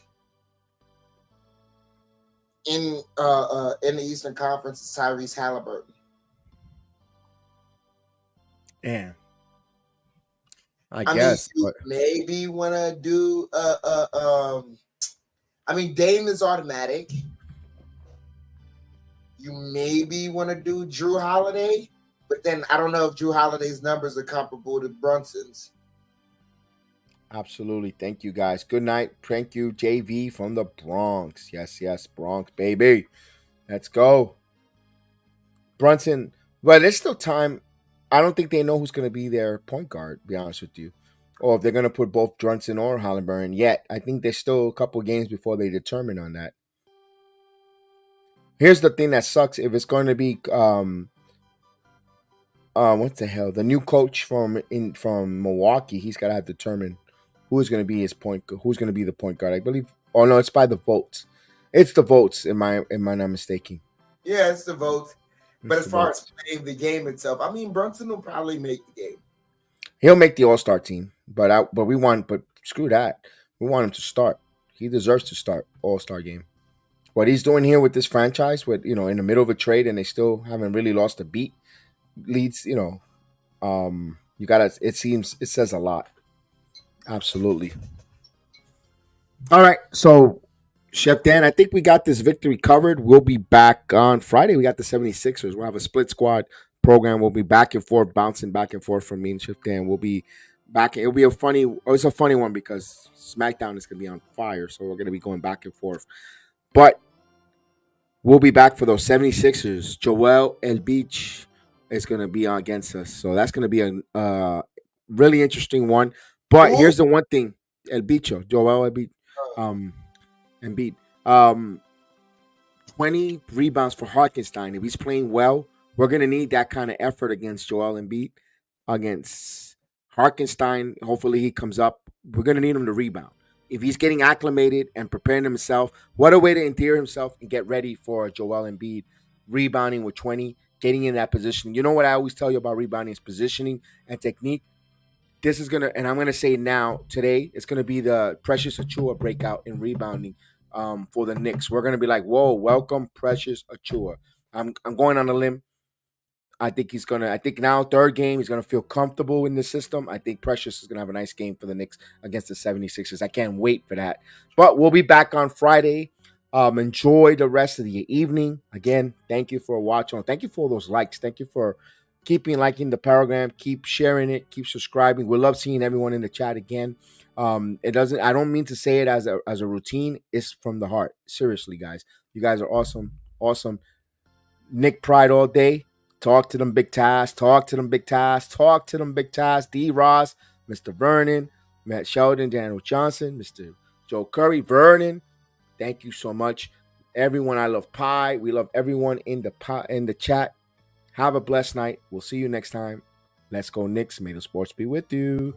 S3: in the Eastern Conference is Tyrese Halliburton.
S1: Yeah. I guess.
S3: You maybe want to do Dame is automatic. You maybe want to do Drew Holiday, but then I don't know if Drew Holiday's numbers are comparable to Brunson's.
S1: Absolutely. Thank you, guys. Good night. Thank you, JV from the Bronx. Yes, Bronx, baby. Let's go. Brunson. But there's still time. I don't think they know who's going to be their point guard, to be honest with you. Or if they're going to put both Brunson or Halliburton yet. I think there's still a couple games before they determine on that. Here's the thing that sucks. If it's going to be what the hell? The new coach from Milwaukee, he's got to have determined who is going to be his who's going to be the point guard. I believe. Oh no, it's by the votes. It's the votes. Am I not mistaken?
S3: Yeah, it's the votes. But as far as playing the game itself, Brunson will probably make the game.
S1: He'll make the All-Star team, but screw that. We want him to start. He deserves to start All-Star game. What he's doing here with this franchise, in the middle of a trade, and they still haven't really lost a beat, leads. You gotta. It says a lot. Absolutely. All right, so Chef Dan, I think we got this victory covered. We'll be back on Friday. We got the 76ers. We'll have a split squad program. We'll be back and forth, bouncing back and forth from me and Chef Dan. We'll be back. It's a funny one because SmackDown is going to be on fire, so we're going to be going back and forth. But we'll be back for those 76ers. Joel El Beach is going to be against us. So that's going to be a really interesting one. But
S3: Who?
S1: here's the one thing: El Bicho, Joel um, Embiid. Um, 20 rebounds for Harkenstein. If he's playing well, we're going to need that kind of effort against Joel Embiid. Against Harkenstein, hopefully he comes up. We're going to need him to rebound. If he's getting acclimated and preparing himself, what a way to endear himself and get ready for Joel Embiid rebounding with 20, getting in that position. You know what I always tell you about rebounding is positioning and technique. This is gonna, and I'm gonna say now today, it's gonna be the Precious Achua breakout in rebounding for the Knicks. We're gonna be like, whoa, welcome Precious Achua. I'm going on a limb. I think he's gonna. I think now third game he's gonna feel comfortable in the system. I think Precious is gonna have a nice game for the Knicks against the 76ers. I can't wait for that. But we'll be back on Friday. Enjoy the rest of the evening. Again, thank you for watching. Thank you for those likes. Thank you for keeping liking the program. Keep sharing it. Keep subscribing. We love seeing everyone in the chat again. It doesn't. I don't mean to say it as a routine. It's from the heart. Seriously, guys. You guys are awesome. Awesome. Nick Pride all day. Talk to them big ties. Talk to them big ties. Talk to them big ties. D. Ross, Mr. Vernon, Matt Sheldon, Daniel Johnson, Mr. Joe Curry, Vernon. Thank you so much, everyone. I love pie. We love everyone in the chat. Have a blessed night. We'll see you next time. Let's go Knicks. May the sports be with you.